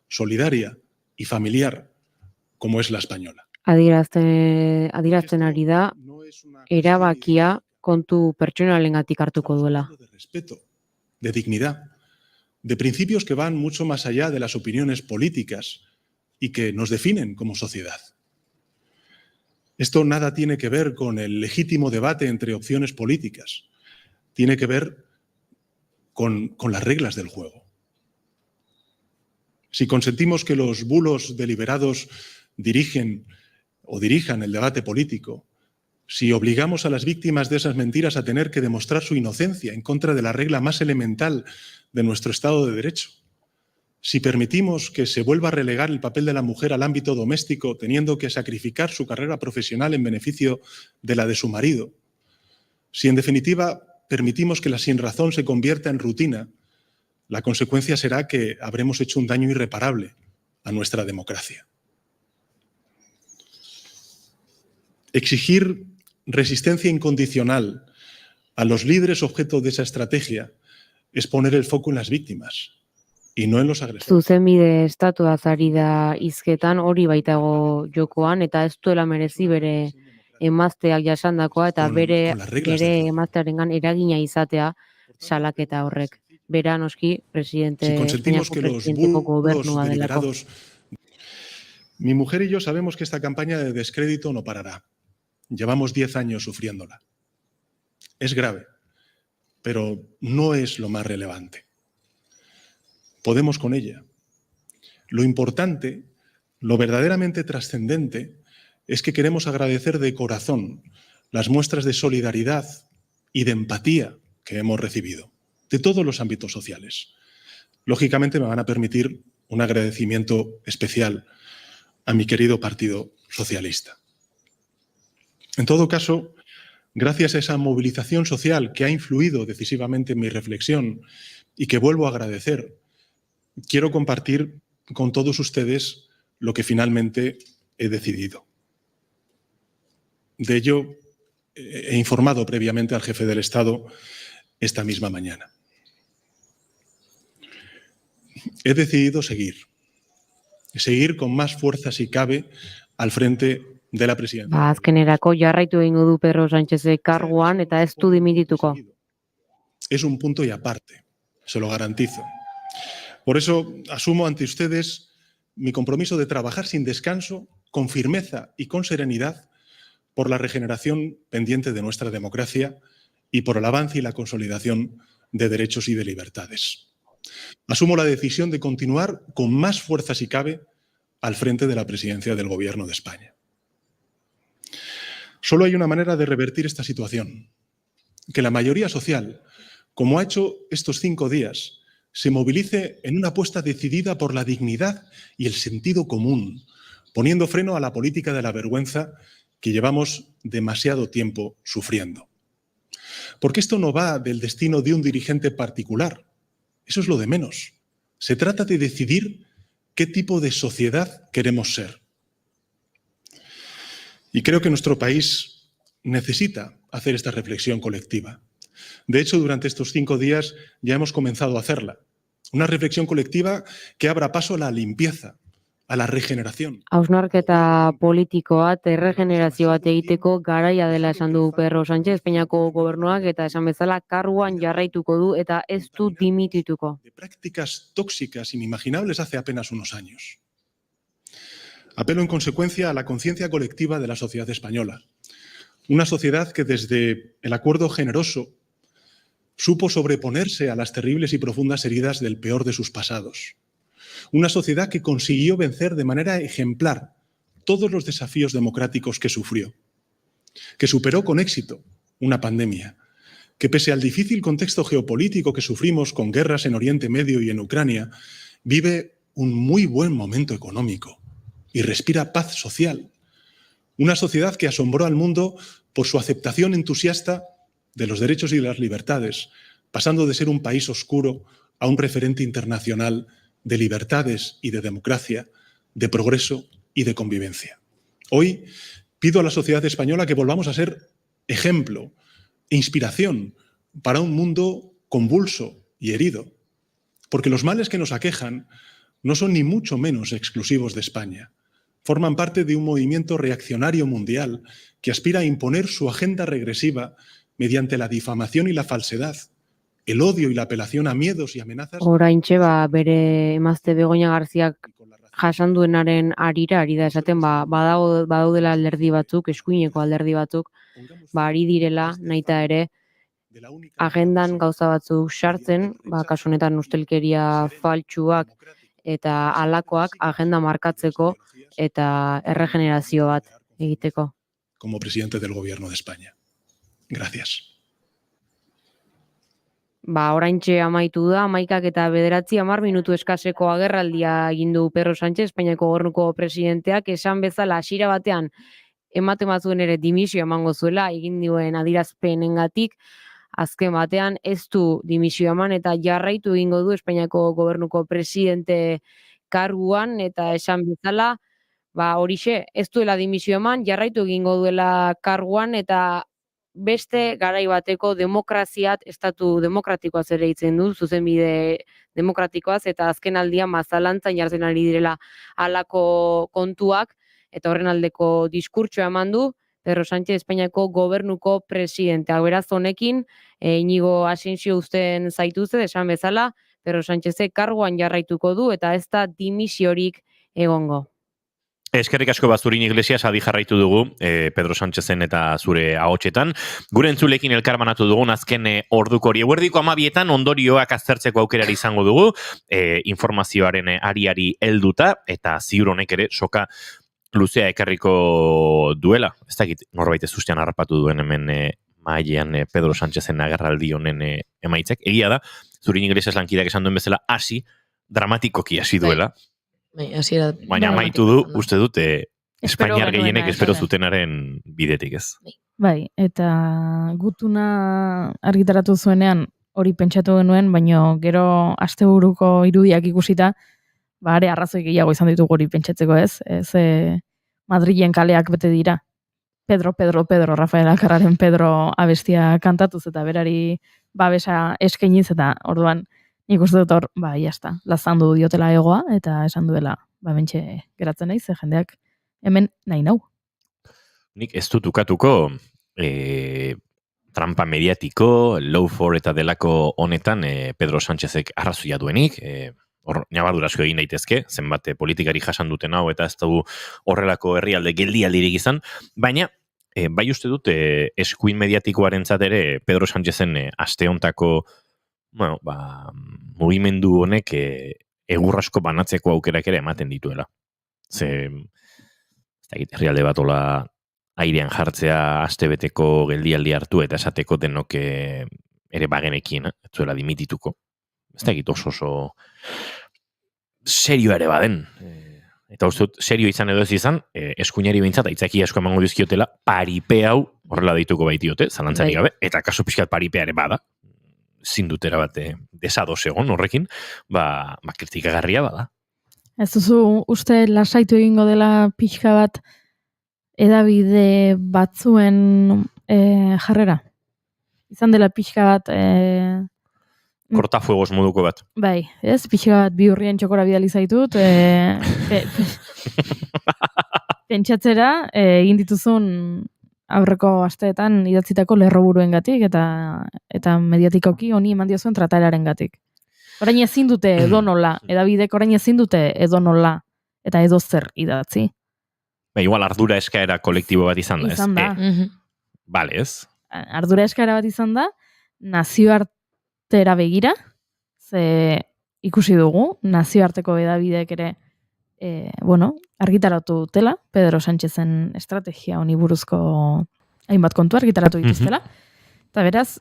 solidaria y familiar como es la española. Adierazten ari da, erabakia kontu pertsonalengatik hartuko duela. De respeto, de dignidad, de principios que van mucho más allá de las opiniones políticas y que nos definen como sociedad. Esto nada tiene que ver con el legítimo debate entre opciones políticas. Tiene que ver con las reglas del juego. Si consentimos que los bulos deliberados dirijan el debate político, si obligamos a las víctimas de esas mentiras a tener que demostrar su inocencia en contra de la regla más elemental de nuestro Estado de Derecho, si permitimos que se vuelva a relegar el papel de la mujer al ámbito doméstico teniendo que sacrificar su carrera profesional en beneficio de la de su marido, si en definitiva permitimos que la sinrazón se convierta en rutina, la consecuencia será que habremos hecho un daño irreparable a nuestra democracia. Exigir resistencia incondicional a los líderes objeto de esa estrategia es poner el foco en las víctimas y no en los agresores. Zuzenbide estatuaz ari da hizketan hori baitago jokoan, eta ez duela merezi bere emazteak jasandakoa eta bere emaztearengan eragina izatea salaketa horrek. Bera noski Si consentimos que los presidenteko bulos gobernua delako. deliberados... Mi mujer y yo sabemos que esta campaña de descrédito no parará. Llevamos 10 años sufriéndola. Es grave, pero no es lo más relevante. Podemos con ella. Lo importante, lo verdaderamente trascendente, es que queremos agradecer de corazón las muestras de solidaridad y de empatía que hemos recibido, de todos los ámbitos sociales. Lógicamente me van a permitir un agradecimiento especial a mi querido Partido Socialista. En todo caso, gracias a esa movilización social que ha influido decisivamente en mi reflexión y que vuelvo a agradecer, quiero compartir con todos ustedes lo que finalmente he decidido. De ello he informado previamente al jefe del Estado esta misma mañana. He decidido seguir con más fuerza si cabe al frente de la presidencia. Azkenerako jarraitu egingo du Pedro Sánchezek karguan eta ez du dimitituko. Es un punto y aparte, se lo garantizo. Por eso asumo ante ustedes mi compromiso de trabajar sin descanso, con firmeza y con serenidad por la regeneración pendiente de nuestra democracia y por el avance y la consolidación de derechos y de libertades. Asumo la decisión de continuar con más fuerza si cabe al frente de la presidencia del Gobierno de España. Solo hay una manera de revertir esta situación, que la mayoría social, como ha hecho estos 5 días, se movilice en una apuesta decidida por la dignidad y el sentido común, poniendo freno a la política de la vergüenza que llevamos demasiado tiempo sufriendo. Porque esto no va del destino de un dirigente particular, eso es lo de menos. Se trata de decidir qué tipo de sociedad queremos ser. Y creo que nuestro país necesita hacer esta reflexión colectiva. De hecho, durante estos 5 días ya hemos comenzado a hacerla. Una reflexión colectiva que abra paso a la limpieza, a la regeneración. Hausnarketa politikoa eta erregenerazio bat egiteko garaia dela esan du Pedro Sánchez, Espainiako gobernuak, eta esan bezala karguan jarraituko du eta ez du dimitituko. De prácticas tóxicas inimaginables hace apenas unos años. Apelo en consecuencia a la conciencia colectiva de la sociedad española. Una sociedad que desde el acuerdo generoso supo sobreponerse a las terribles y profundas heridas del peor de sus pasados. Una sociedad que consiguió vencer de manera ejemplar todos los desafíos democráticos que sufrió, que superó con éxito una pandemia, que pese al difícil contexto geopolítico que sufrimos con guerras en Oriente Medio y en Ucrania, vive un muy buen momento económico y respira paz social. Una sociedad que asombró al mundo por su aceptación entusiasta de los derechos y de las libertades, pasando de ser un país oscuro a un referente internacional de libertades y de democracia, de progreso y de convivencia. Hoy pido a la sociedad española que volvamos a ser ejemplo e inspiración para un mundo convulso y herido, porque los males que nos aquejan no son ni mucho menos exclusivos de España. Forman parte de un movimiento reaccionario mundial que aspira a imponer su agenda regresiva mediante la difamación y la falsedad, el odio y la apelación a miedos y amenazas. Oraintxe bere emazte Begoña Garziak jasan duenaren arira ari da esaten badaudela alderdi batzuk, eskuineko alderdi batzuk, ari direla naita ere agendan gauza batzuk sartzen, kasu honetan ustelkeria faltsuak eta halakoak agenda markatzeko eta erregenerazio bat egiteko. Como presidente del Gobierno de España. Gracias. Oraintxe amaitu da, 11:09, 10 minutu eskaseko agerraldia egin du Pedro Sánchez, Espainiako gobernuko presidenteak, esan bezala hasiera batean ematen bazuen ere dimisio emango zuela, egin duen adierazpenengatik, azken batean ez du dimisio eman eta jarraitu egingo du Espainiako gobernuko presidente karguan eta esan bezala horixe, ez duela dimisio eman, jarraitu egingo duela karguan eta beste garai bateko demokraziat, estatu demokratikoaz ere hitzen du, zuzenbide demokratikoaz, eta azken aldian mazalantzan jartzen ari direla halako kontuak, eta horren aldeko diskurtsoa eman du, Pedro Sánchez Espainiako gobernuko presidenteak. Beraz honekin, Iñigo Asensio uzten zaituzte, esan bezala, Pedro Sánchezek karguan jarraituko du, eta ez da dimisiorik egongo. Eskerrik asko Bazurin Iglesias, adi jarraitu dugu Pedro Sánchezen eta zure ahotsetan. Gure entzulekin elkarbanatu dugun azken orduko hori. Eguerdiko 12etan ondorioak aztertzeko aukerari izango dugu, informazioaren ariari helduta, eta ziur honek ere soka luzea ekarriko duela. Ez dakit norbait ez ustean harrapatu duen hemen mailean Pedro Sánchezen agerraldi honen emaitzek. Egia da, Zurin Iglesias lankideak esan duen bezala hasi, dramatikoki hasi duela. Baina amaitu du, uste dut, Espainiar gehienek espero zutenaren bidetik, ez? Bai, eta gutuna argitaratu zuenean hori pentsatu genuen, baino gero asteburuko irudiak ikusita, are arrazoi gehiago izan ditugu hori pentsatzeko, ez? Madrilen kaleak bete dira. Pedro, Rafael Alcarraren Pedro abestia kantatuz eta berari babesa eskainiz, eta orduan nik uste dut hor, jazta, lazandu diotela egoa, eta esan duela, bentxe geratzen naiz, jendeak hemen nahi nau. Nik ez dut ukatuko trampa mediatiko, lawfare eta delako honetan Pedro Sánchezek arrazoia duenik, hor nabardura asko egin daitezke, zenbat politikari jasan duten hau, eta ez dugu horrelako herrialde geldialdirik izan, baina bai uste dut eskuin mediatikoaren ere Pedro Sánchezen aste hontako mugimendu honek egurrasko banatzeko aukerak ere ematen dituela. Ze, herrialde bat ola airean jartzea astebeteko geldialdi hartu eta esateko denok ere bagenekin, ez zuela dimitituko. Ez dakit oso serio ere baden. Eta uste dut, serio izan edo ez izan, eskuinari behintzat, aitzaki asko emango dizkiotela, paripe hau horrela dituko baitiote, zalantzarik gabe, eta kasu pixkat paripea ere bada, zindutera bat desados egon horrekin, kritikagarria bada. Ez duzu uste lasaitu egingo dela pixka bat edabide batzuen jarrera? Izan dela pixka bat... Kortafuegos moduko bat. Bai, ez? Pixka bat bihurrien txokora bidali zaitut. Pentsatzera, egin dituzun aurreko asteetan idatzitako lerroburuengatik eta mediatikoki honi eman diozuen trataeraren gatik. Orain ezin dute edonola, edabidek orain ezin dute edonola eta edo zer idatzi. Igual ardura eskaera kolektibo bat izan da, ez? Izan da. Bale, ez? Ardura eskaera bat izan da, nazioartera begira, ze ikusi dugu, nazioarteko edabideek ere argitaratu dutela, Pedro Sánchezen estrategia honi buruzko hainbat kontu argitaratu dituztela. Eta beraz,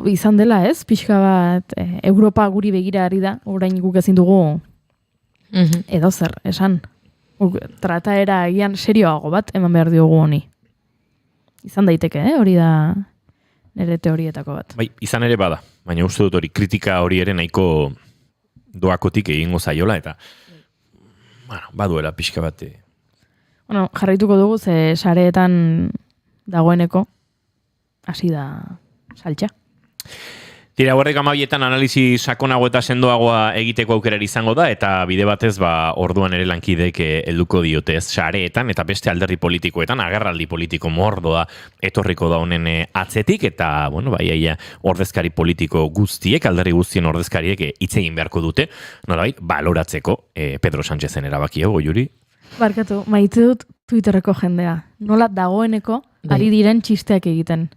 izan dela ez, pixka bat, Europa guri begira ari da, orain guk ezin dugu edo zer, esan. Trataera egian serioago bat, eman behar diogu honi. Izan daiteke, hori da nire teorietako bat. Bai, izan ere bada, baina uste dut hori kritika hori ere nahiko doakotik egingo zaiola, eta baduela pixka bat. Jarraituko dugu, ze sareetan dagoeneko hasi da saltxa. Tira, horrek 12etan analizi sakonago eta sendoagoa egiteko aukerari izango da, eta bide batez orduan ere lankideek helduko diotez sareetan, eta beste alderdi politikoetan, agerraldi politiko mordoa etorriko da honen atzetik, eta, ordezkari politiko guztiek, alderdi guztien ordezkariek hitz egin beharko dute, nolabait, baloratzeko Pedro Sánchezen erabakia, Juri? Barkatu, maite dut Twitterreko jendea. Nola dagoeneko ari diren txisteak egiten.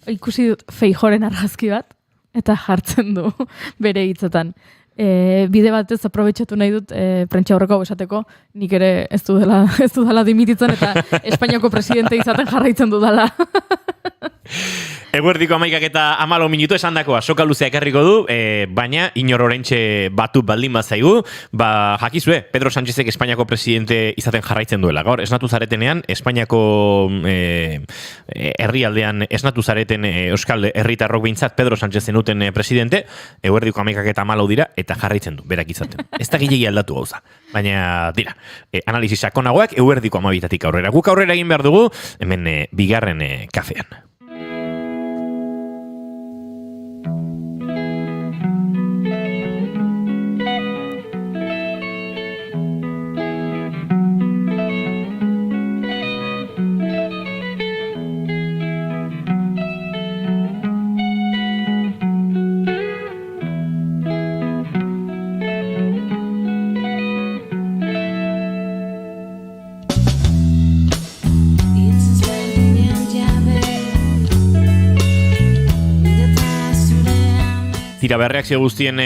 Ikusi dut Feijóoren argazki bat, eta jartzen du bere hitzetan. Bide batez aprobetxatu nahi dut prentsa horreko esateko, nik ere ez dudala dimititzen eta Espainiako presidente izaten jarraitzen dudala. Eguerdiko 11:14 minutu esandakoa soka luzea ekarriko du, baina inor oraintxe batu baldin bazaigu, jakizue, Pedro Sánchezek Espainiako presidente izaten jarraitzen duela. Gaur, esnatu zaretenean, Espainiako herrialdean esnatu zareten euskal herritarrok behintzat Pedro Sánchez zenuten presidente, eguerdiko 11:14 dira, eta jarraitzen du, berak izaten. Ez da gilegi aldatu gauza. Baina, dira, analisi sakonagoak eguerdiko 12:00 aurrera. Guk aurrera egin behar dugu, hemen bigarren kafean. Tira berreakzio guztien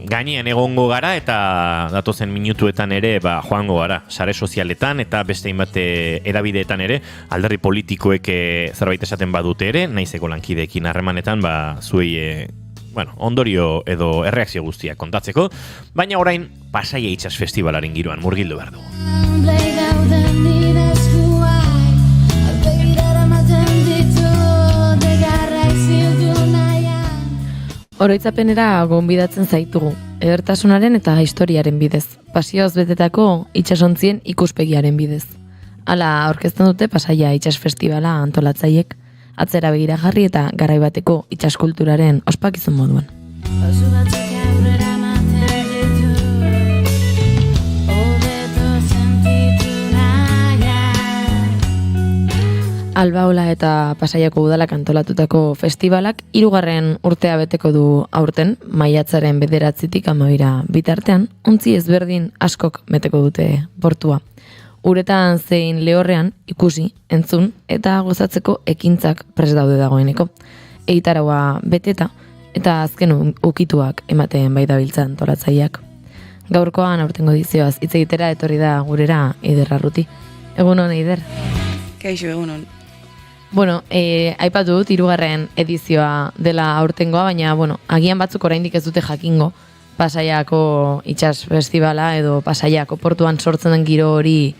gainean egongo gara eta datozen minutuetan ere joango gara sare sozialetan eta beste hainbat erabideetan ere alderdi politikoek zerbait esaten badute ere, naizeko lankideekin harremanetan zuei ondorio edo erreakzio guztiak kontatzeko, baina orain Pasaia Itsas Festivalaren giroan murgildu behar dugu. Oroitzapenera gonbidatzen zaitugu, edertasunaren eta historiaren bidez, pasioz betetako itsasontzien ikuspegiaren bidez. Hala aurkezten dute Pasaia Itsas Festivala antolatzaiek, atzera begira jarri eta garai bateko itsaskulturaren ospakizun moduan. Albaola eta Pasaiako udalak antolatutako festivalak 3. urtea beteko du aurten, maiatzaren 9-tik 12 bitartean, ontzi ezberdin askok beteko dute portua. Uretan zein lehorrean ikusi, entzun eta gozatzeko ekintzak prest daude dagoeneko. Egitaragua beteta eta azken ukituak ematen bai dabiltza antolatzaileak. Gaurkoan aurtengo edizioaz hitz egitera etorri da gurera Eider Arruti. Egunon, Eider. Kaixo, egunon. Bueno, aipatu dut 3. edizioa dela aurtengoa, baina agian batzuk oraindik ez dute jakingo Pasaiako Itsas Festivala edo Pasaiako portuan sortzen den giro hori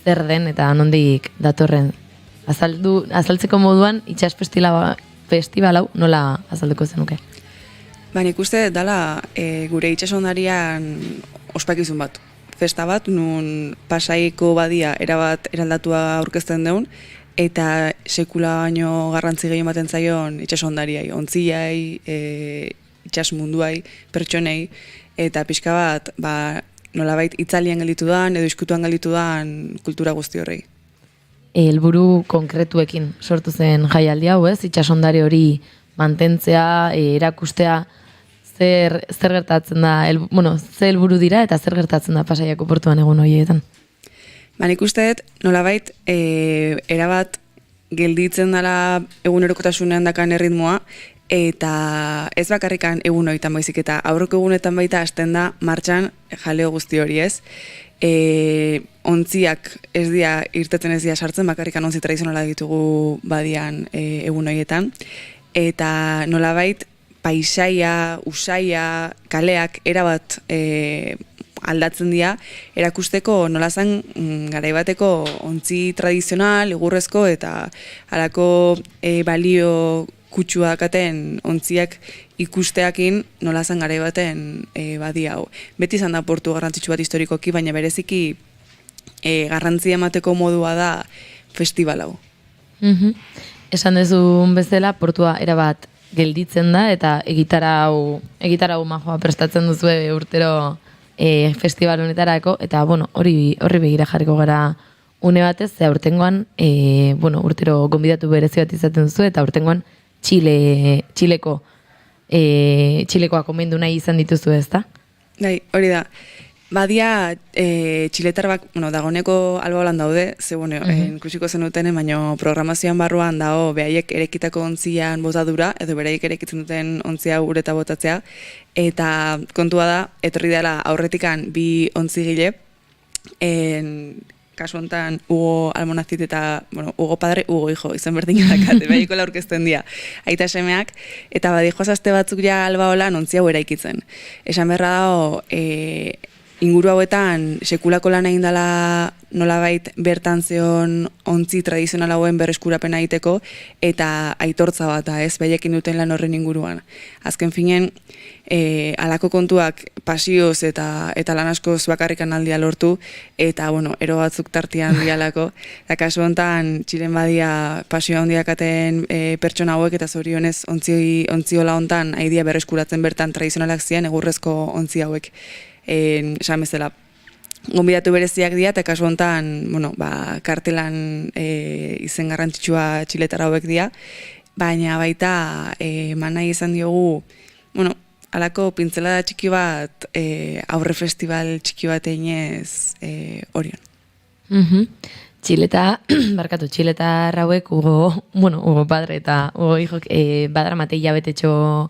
zer den eta nondik datorren. Azaltzeko moduan Itsas Festival hau nola azalduko zenuke? Nik uste dela gure itsasondarian ospakizun bat. Festa bat, nun Pasaiko badia erabat eraldatua aurkezten deun, eta sekula baino garrantzi gehien baten zaion itsasondariai, ontziai, itsas munduai, pertsonei, eta pixka bat, nolabait itzalian gelditu dan, edo iskutuan gelditu dan kultura guzti horrei. Helburu konkretuekin sortu zen jaialdi hau, ez? Itsasondari hori mantentzea, erakustea, zer gertatzen da, ze helburu dira eta zer gertatzen da Pasaiako portuan egun horietan? Nik uste dut, nolabait, erabat gelditzen dela egunerokotasunean dakan erritmoa, eta ez bakarrikan egun horietan baizik, eta aurreko egunetan baita hasten da martxan jaleo guzti hori, ez? Ontziak ez dira, irteten ez dira sartzen, bakarrikan ontzi tradizionala ditugu badian egun horietan, eta nolabait, paisaia, usaia, kaleak erabat aldatzen dira, erakusteko nolazan garaibateko ontzi tradizional, egurrezko eta halako balio kutsua dakaten ontziak ikusteakin nolazan garaibaten badia hau. Beti izan da portu garrantzitsu bat historikoki, baina bereziki garrantzia emateko modua da festival hau. Esan dezun bezala, portua erabat gelditzen da eta egitarau majoa prestatzen duzue urtero festival honetarako, eta hori begira jarriko gara une batez, ze aurtengoan urtero gonbidatu berezi bat izaten duzu, eta aurtengoan Txilekoak omendu nahi izan dituzu, ezta? Bai, hori da. Badia txiletarbak, dagoneko Albaolan daude, ze ikusiko zenuten, baina programazioan barruan dago behaiek erekitako ontzian botadura, edo beraiek erekitzen duten ontzia ureta botatzea, eta kontua da, etorri dela aurretikan 2 ontzigile, kasu honetan Hugo Almonazit eta, bueno, Hugo padre, Hugo hijo, izan berdina dakate, behiko aurkezten dira aita semeak, eta badijoaz aste batzuk ja Albaola ontzia hau eraikitzen. Esan berra dago, inguru hauetan sekulako lan egin dela nolabait bertan zeon ontzi tradizional hauen berreskurapena egiteko eta aitortza bat da, ez, behaiekin duten lan horren inguruan. Azken finen, alako kontuak pasioz eta lan askoz bakarrikan aldia lortu, eta, bueno, ero batzuk tartian dialako. Eta kasu honetan, Txilen badia pasioa hondiakaten pertsona hauek, eta zorionez ontziola hontan aidia berreskuratzen bertan tradizionalak ziren egurrezko ontzi hauek. Esan bezala, gonbidatu bereziak dira, eta kasu honetan, bueno, kartelan izen garrantzitsua txiletara hauek dira, baina baita manai izan diogu, bueno, alako pintzelada txiki bat, aurre festival txiki bat eginez Orion. Txileta hauek Hugo padre eta Hugo hijok badaramate hilabetetxo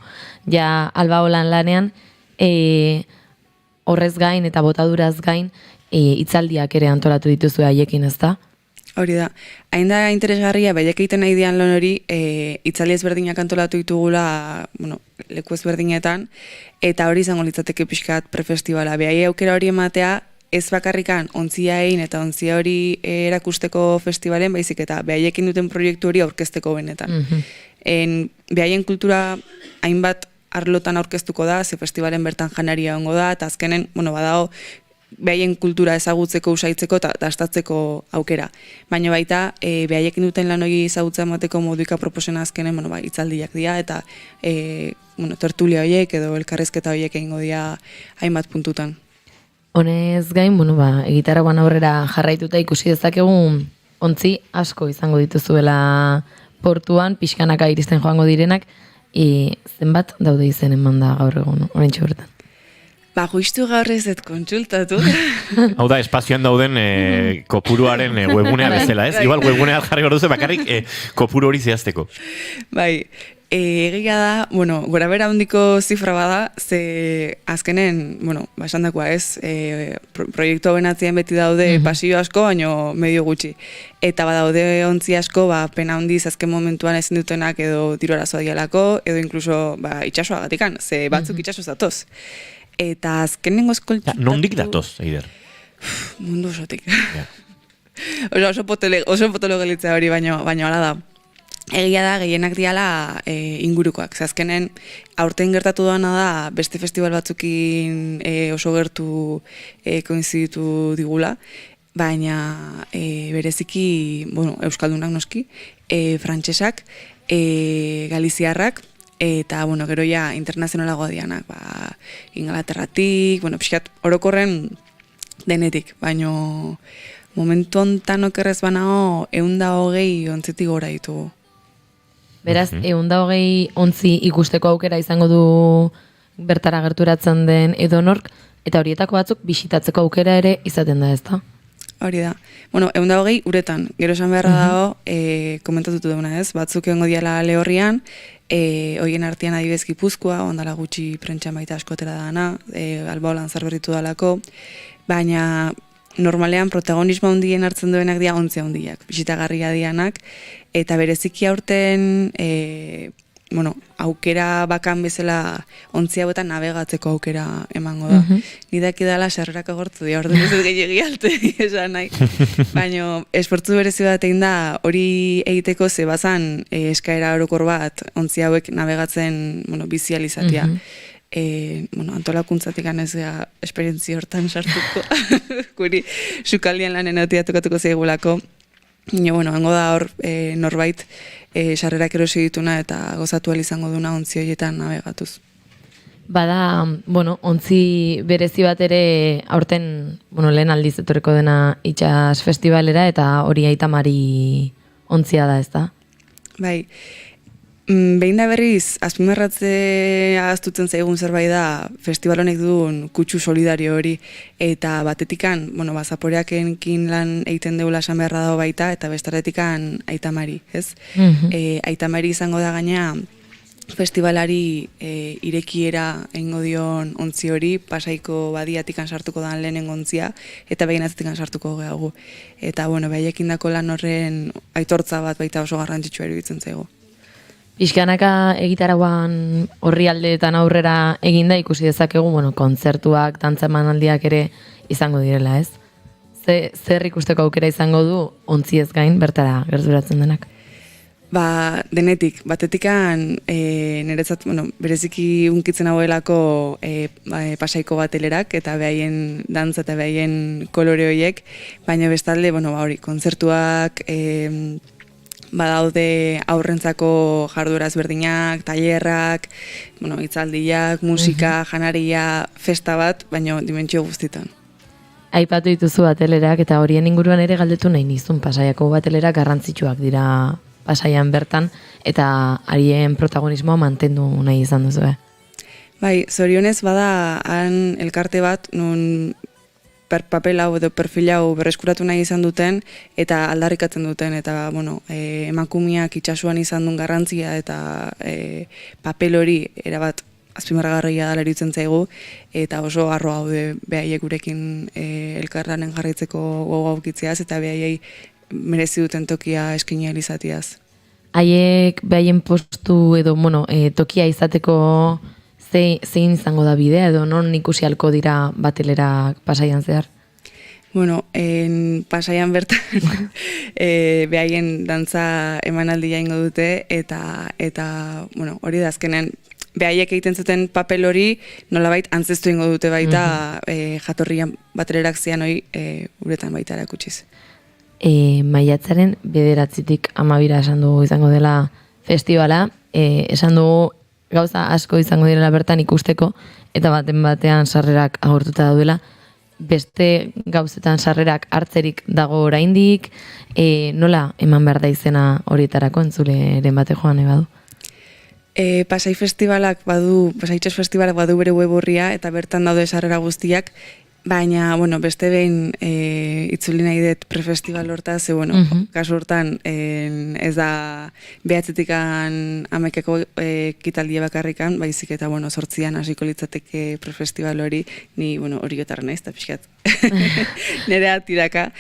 ja Albaolan lanean, horrez gain eta botaduraz gain hitzaldiak ere antolatu dituzu haiekin, ezta? Hori da. Hain da interesgarria, baiak egiten nahi dian lan hori, hitzaldi ezberdinak antolatu ditugula, bueno, leku ezberdinetan, eta hori izango litzateke pixkat prefestivala. Behai aukera hori ematea, ez bakarrikan ontzia egin eta ontzia hori erakusteko festivalen, baizik eta behaiekin duten proiektu hori aurkezteko benetan. Behaien kultura hainbat arlotan aurkeztuko da, ze festivalen bertan janaria ongo da, eta azkenen, bueno, badago, behaien kultura ezagutzeko, usaitzeko eta dastatzeko aukera. Baina baita, behaiekin duten lan hori ezagutza emateko moduika proposena azkenen, bueno, hitzaldiak dira, eta tertulia horiek edo elkarrezketa horiek egingo dira hainbat puntutan. Honez gain, egitarauan aurrera jarraituta ikusi dezakegu ontzi asko izango dituzuela portuan, pixkanaka iristen joango direnak, zenbat daude izen eman da gaur egun, oraintxe horretan? Justu gaur ez dut kontsultatu. Hau da, espazioan dauden kopuruaren webgunea bezala, ez? Igual webgunea jarri gorduzu, bakarrik kopuru hori zehazteko. Bai, egia da, bueno, gora bera handiko zifra bada, ze azkenen, bueno, esan dakoa ez, proiektu hauen atzien beti daude pasio asko, baino medio gutxi. Eta badaude ontzi asko, pena handiz azken momentuan ezin dutenak edo tiro arazoa dialako, edo inkluso itxasoagatikan, ze batzuk itxasoz datoz. Eta azkenengo eskoltatu... Nondik datoz, Eider? Mundu osotik. Oso potolo gelitzea hori, baino hala da. Egia da, gehienak diala ingurukoak. Azkenen, aurten gertatu doana da, beste festival batzukin oso gertu koinziditu digula, baina bereziki, bueno, euskaldunak noski, frantsesak, galiziarrak, eta, bueno, gero ja internazionalagoa dianak, Ingalaterratik, bueno, pixkat orokorren denetik, baino momentu ontan okerrez banao 120 ontzitik gora ditugu. Beraz, 120 ontzi ikusteko aukera izango du bertara gerturatzen den edonork, eta horietako batzuk bisitatzeko aukera ere izaten da, ezta? Hori da. Bueno, 120 uretan, gero esan beharra dago, komentatutu duguna ez, batzuk egongo diala Lehorrian, hoien artean adibidez Gipuzkoa, ondala gutxi prentxan baita askotera dana, Albaolan zarberritu dalako, baina normalean protagonismo handien hartzen duenak dira ontzia handiak, bisitagarria dianak, eta bereziki aurten aukera bakan bezala ontzi hauetan navegatzeko aukera emango da. Nidak idala sarrerak agortu dira, orduan ez dut gehiagi alte esan nahi. Baina esfortzu berezi bat egin da hori egiteko zebazan eskaera orokor bat ontzi hauek navegatzen bizializatia. Antolakuntzatik ganez esperientzia hortan sartuko. Guri sukaldian lanen eutia tokatuko zeigulako. Hango da hor norbait sarrerak erosi dituna eta gozatu izango duna ontzi horietan navegatuz. Bada, ontzi berezi bat ere aurten, lehen aldiz etorreko dena itxas festivalera eta hori Aitamari ontzia da, ezta? Bai. Behin da berriz, azpimarratzea aztutzen zaigun zerbait da festival honek duen kutsu solidario hori, eta batetikan, Zaporeakenkin lan egiten deula esan beharra dago baita, eta bestaretikan Aitamari, ez? Aitamari izango da gaina festivalari irekiera egingo dion ontzi hori, Pasaiko badiatikan sartuko dan lehenengo ontzia, eta begin atzetikan sartuko gehiago. Eta, bueno, behaiekin dako lan horren aitortza bat baita oso garrantzitsua iruditzen zaigu. Pixkanaka egitarauan horri aldeetan aurrera eginda ikusi dezakegu, bueno, kontzertuak, dantza emanaldiak ere izango direla, ez? Zer ikusteko aukera izango du ontziez gain bertara gerturatzen denak? Denetik, batetikan niretzat, bereziki unkitzen hauelako Pasaiko batelerak eta behaien dantza eta behaien kolore horiek, baina bestalde, hori, kontzertuak, badaude aurrentzako jarduera ezberdinak, tailerrak, hitzaldiak, musika, janaria, festa bat, baina dimentsio guztitan. Aipatu dituzu batelerak eta horien inguruan ere galdetu nahi nizun, Pasaiako batelerak garrantzitsuak dira Pasaian bertan, eta harien protagonismoa mantendu nahi izan duzu, Bai, zorionez bada han elkarte bat, nun papel hau edo perfil hau berreskuratu nahi izan duten, eta aldarrikatzen duten, eta, emakumeak itxasuan izan duen garrantzia, eta papel hori erabat azpimarragarria dela iruditzen zaigu, eta oso harro gaude behaiek gurekin elkarlanen jarraitzeko gogo aukitzeaz, eta behaiei merezi duten tokia eskinia izatiaz. Haiek behaien postu edo, tokia izateko zein izango da bidea edo non ikusi halko dira batelerak Pasaian zehar? Pasaian bertan behaien dantza emanaldia ingo dute eta hori da azkenean behaiek egiten zuten papel hori nolabait antzestu ingo dute baita jatorrian batelerak zian hori uretan baita erakutsiz. Maiatzaren 9-tik 12 esan dugu izango dela festivala, esan dugu gauza asko izango direla bertan ikusteko, eta batean sarrerak agortuta daudela, beste gauzetan sarrerak hartzerik dago oraindik, nola eman behar da izena horietarako entzuleren bate joan badu? Pasai festivalak Pasaitxos festivalak badu bere web orria, eta bertan daude sarrera guztiak, baina, beste behin itzuli nahi dut prefestival hortaz, kasu hortan ez da 9-tikan 11 ekitaldia bakarrikan, baizik eta 8an hasiko litzateke prefestival hori, ni oriotarra naiz, eta pixkat nire tiraka.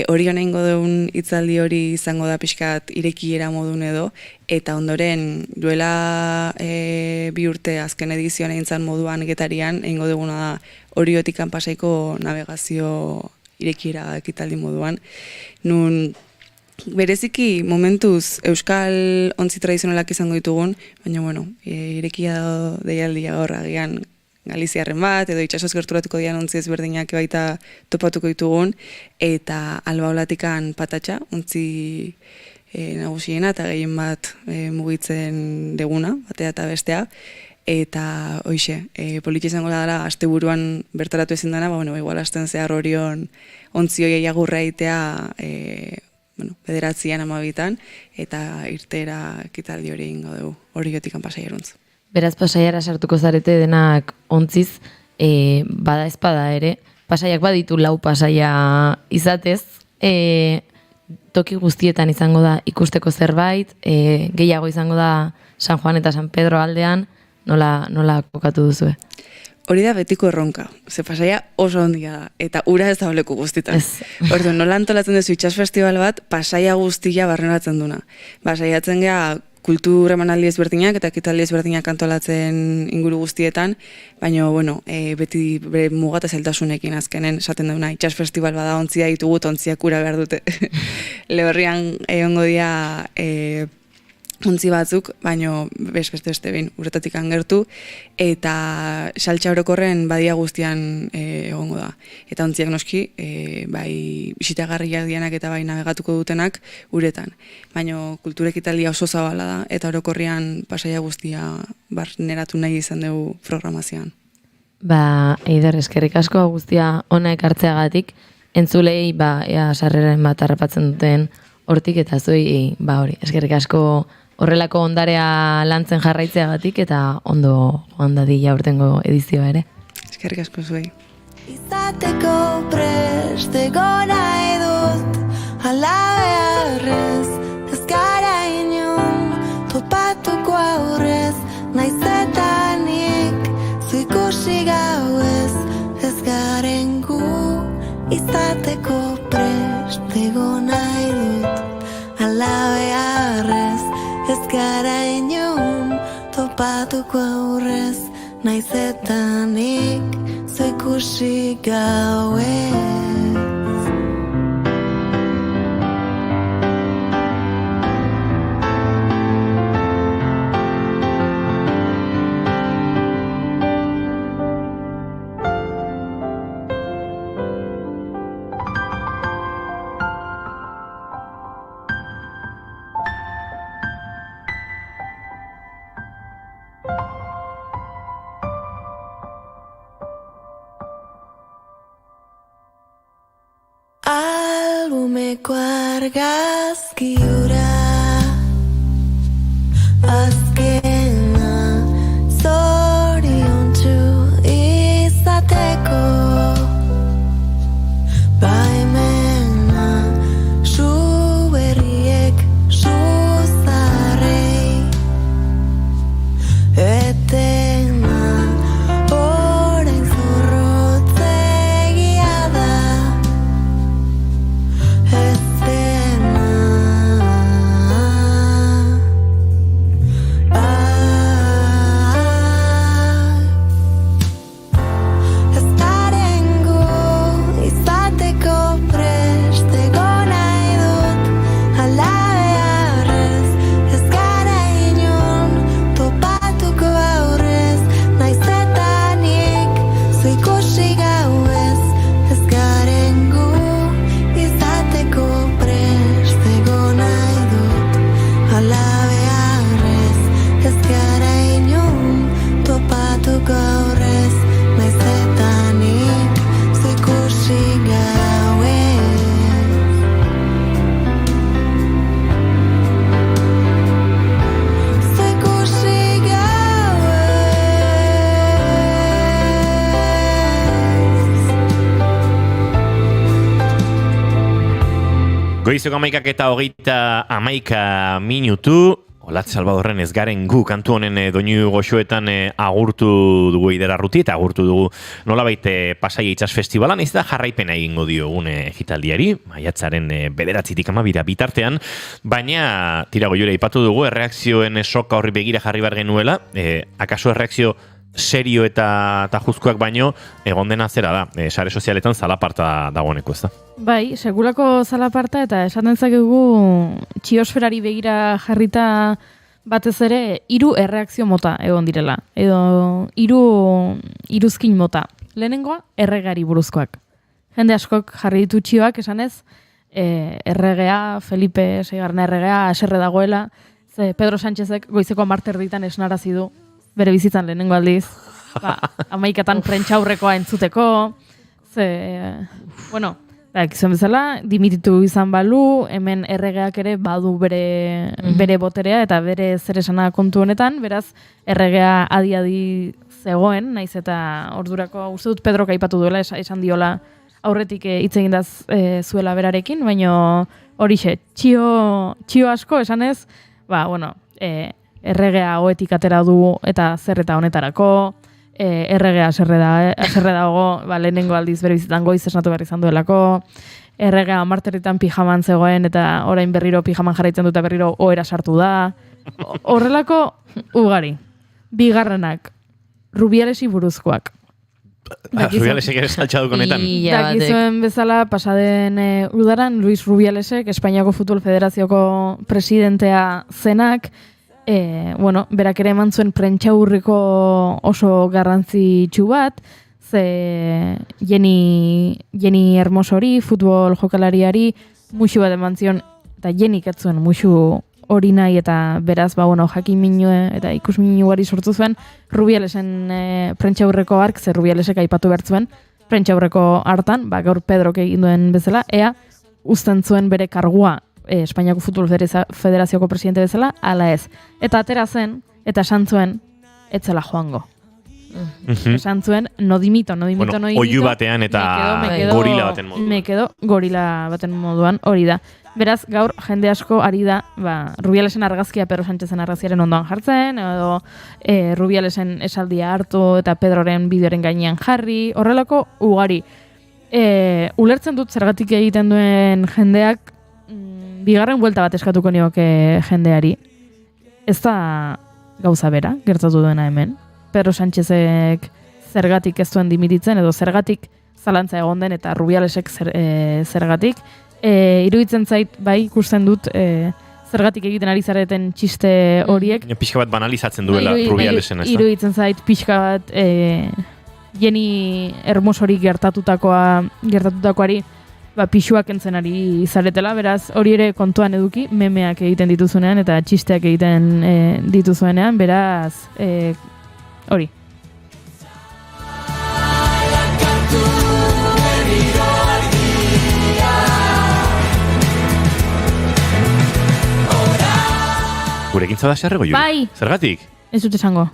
Orion egingo duen hitzaldi hori izango da pixkat irekiera modun edo, eta ondoren duela 2 urte azken edizioan egin zan moduan Getarian, egingo duguna da Oriotikan Pasaiko navegazio irekiera ekitaldi moduan. Nun bereziki momentuz euskal ontzi tradizionalak izango ditugun, baina irekia deialdia hor agian Galiziarren bat, edo itxasoz gerturatuko dian ontzi ezberdinak baita topatuko ditugun, eta Albaolatikan Patatxa, ontzi nagusiena eta gehien bat mugitzen deguna, batea eta bestea, eta hoixe, politxe izango da asteburuan bertaratu ezin dena, igual asten zehar Orion ontzi hori agurra egitea 9an 12an, eta irtera ekitaldi hori egingo dugu, Oriotikan Pasaieruntz. Beraz, Pasaiara sartuko zarete denak ontziz, bada ezpada ere, Pasaiak baditu 4 pasaia izatez, toki guztietan izango da ikusteko zerbait, gehiago izango da San Juan eta San Pedro aldean, nola kokatu duzu? Hori da betiko erronka, ze Pasaia oso ondia da, eta ura ez da oleku guztietan. Orduan, nola antolatzen duzu itxas festival bat, Pasaia guztia barrenatzen duna. Saiatzen gea kultur emanaldi ezberdinak eta ekitaldi ezberdinak antolatzen inguru guztietan, baina, beti bere mugata zailtasunekin azkenen esaten duna itxas festival bada ontzia ditugu, ontziak ura behar dute. Lehorrian egongo dira ontzi batzuk, baina beste behin uretatik angertu, eta saltxa orokorren badia guztian egongo da. Eta ontziak noski, bai bisitagarriak dianak eta bai navegatuko dutenak uretan. Baina kulturekitalia oso zabala da, eta orokorrian Pasaia guztia barneratu nahi izan dugu programazioan. Eider, eskerrik asko guztia ona ekartzeagatik, entzulei ea sarreren bat harrapatzen duten hortik, eta zuei, hori, eskerrik asko horrelako ondarea lantzen jarraitzeagatik, eta ondo joan dadila urtengo edizioa ere. Eskerrik asko zuei. Izateko preste gora edut, ala beharrez, ez gara inon, topatuko aurrez, izateko prest egon nahi dut. Ala beharrez ez gara inon topatuko aurrez, naiz eta nik zu ikusi gauez. Albumeko argazki hura azkena zoriontsu izateko baimena su berriek suzarrei etena orain zorrotzegia da. Goizeko 11:11 minutu, Olatz Salvadorren ez garen gu kantu honen doinu goxoetan agurtu dugu Iderarruti eta agurtu dugu nolabait Pasaia Itsas Festivalan, ez da jarraipena egingo diogun ekitaldiari, maiatzaren 9-tik 12 bitartean, baina tira goiora aipatu dugu, erreakzioen soka horri begira jarri behar genuela, akaso erreakzio serio eta juzkoak baino egon dena zera da, sare sozialetan zalaparta dagoeneko, ez da? Bai, sekulako zalaparta eta esaten zakegu txiosferari begira jarrita batez ere 3 erreakzio mota egon direla, edo 3 iruzkin mota. Lehenengoa, erregari buruzkoak. Jende askok jarri ditu txioak, esanez, erregea, Felipe Seigarren erregea, aserre dagoela, ze Pedro Sánchezek goizeko 10 ditan esnarazi du, bere bizitzan lehenengo aldiz, 11 prentxaurrekoa entzuteko, bueno, izan bezala, dimititu izan balu, hemen erregeak ere badu bere boterea eta bere zer esana kontu honetan, beraz, erregea adi zegoen, naiz eta ordurako, uste dut Pedrok aipatu duela, esan diola aurretik hitz egin zuela berarekin, baina horixe, txio asko esanez, erregea oetik atera du eta zer eta honetarako, erregea aserre dago, lehenengo aldiz bere bizitan goiz esnatu behar izan duelako, erregea 10 pijaman zegoen eta orain berriro pijaman jarraitzen dut eta berriro ohera sartu da. Horrelako ugari. Bigarrenak, Rubialesi buruzkoak. Rubialesek ere saltxadu konetan. Dakizuen bezala, pasaden udaran, Luis Rubialesek, Espainiako Futbol Federazioko presidentea zenak, berak ere eman zuen prentxaurreko oso garrantzitsu bat, ze Jenni Hermosori, futbol jokalariari, muxu bat eman zion, eta Jennik ez zuen muxu hori nahi, eta beraz, jakin minu eta ikus minu gari sortu zuen, Rubialesen prentxaurreko ark, ze Rubialesek aipatu behar zuen, prentxaurreko hartan, gaur Pedrok egin duen bezala, ea, uzten zuen bere kargua Espainiako Futbol Federazioko presidente bezala, ala ez. Eta atera zen, eta esan zuen, etzela joango. Esan zuen, no dimito. Oiu batean eta gorila baten moduan. Mekedo gorila baten moduan, hori da. Beraz, gaur, jende asko ari da, Rubialesen argazkia Pedro Sánchezen argazkiaren ondoan jartzen, edo Rubialesen esaldia hartu eta Pedroren bideoren gainean jarri, horrelako ugari. Ulertzen dut zergatik egiten duen jendeak bigarren buelta bat eskatuko nioke jendeari. Ez da gauza bera, gertatu duena hemen. Pedro Sánchezek zergatik ez duen dimititzen, edo zergatik zalantza egon den, eta Rubialesek zergatik. Iruditzen zait, bai, ikusten dut, zergatik egiten ari zareten txiste horiek. Pixka bat banalizatzen duela Rubialesen, ez da? Iruditzen zait, pixka bat Jenny Hermosori gertatutakoari pixuak entzen ari zaretela, beraz hori ere kontuan eduki, memeak egiten dituzunean eta txisteak egiten dituzuenean, beraz hori. Gurekin zada xarrego, Juli? Bai! Zergatik? Ez dut esango.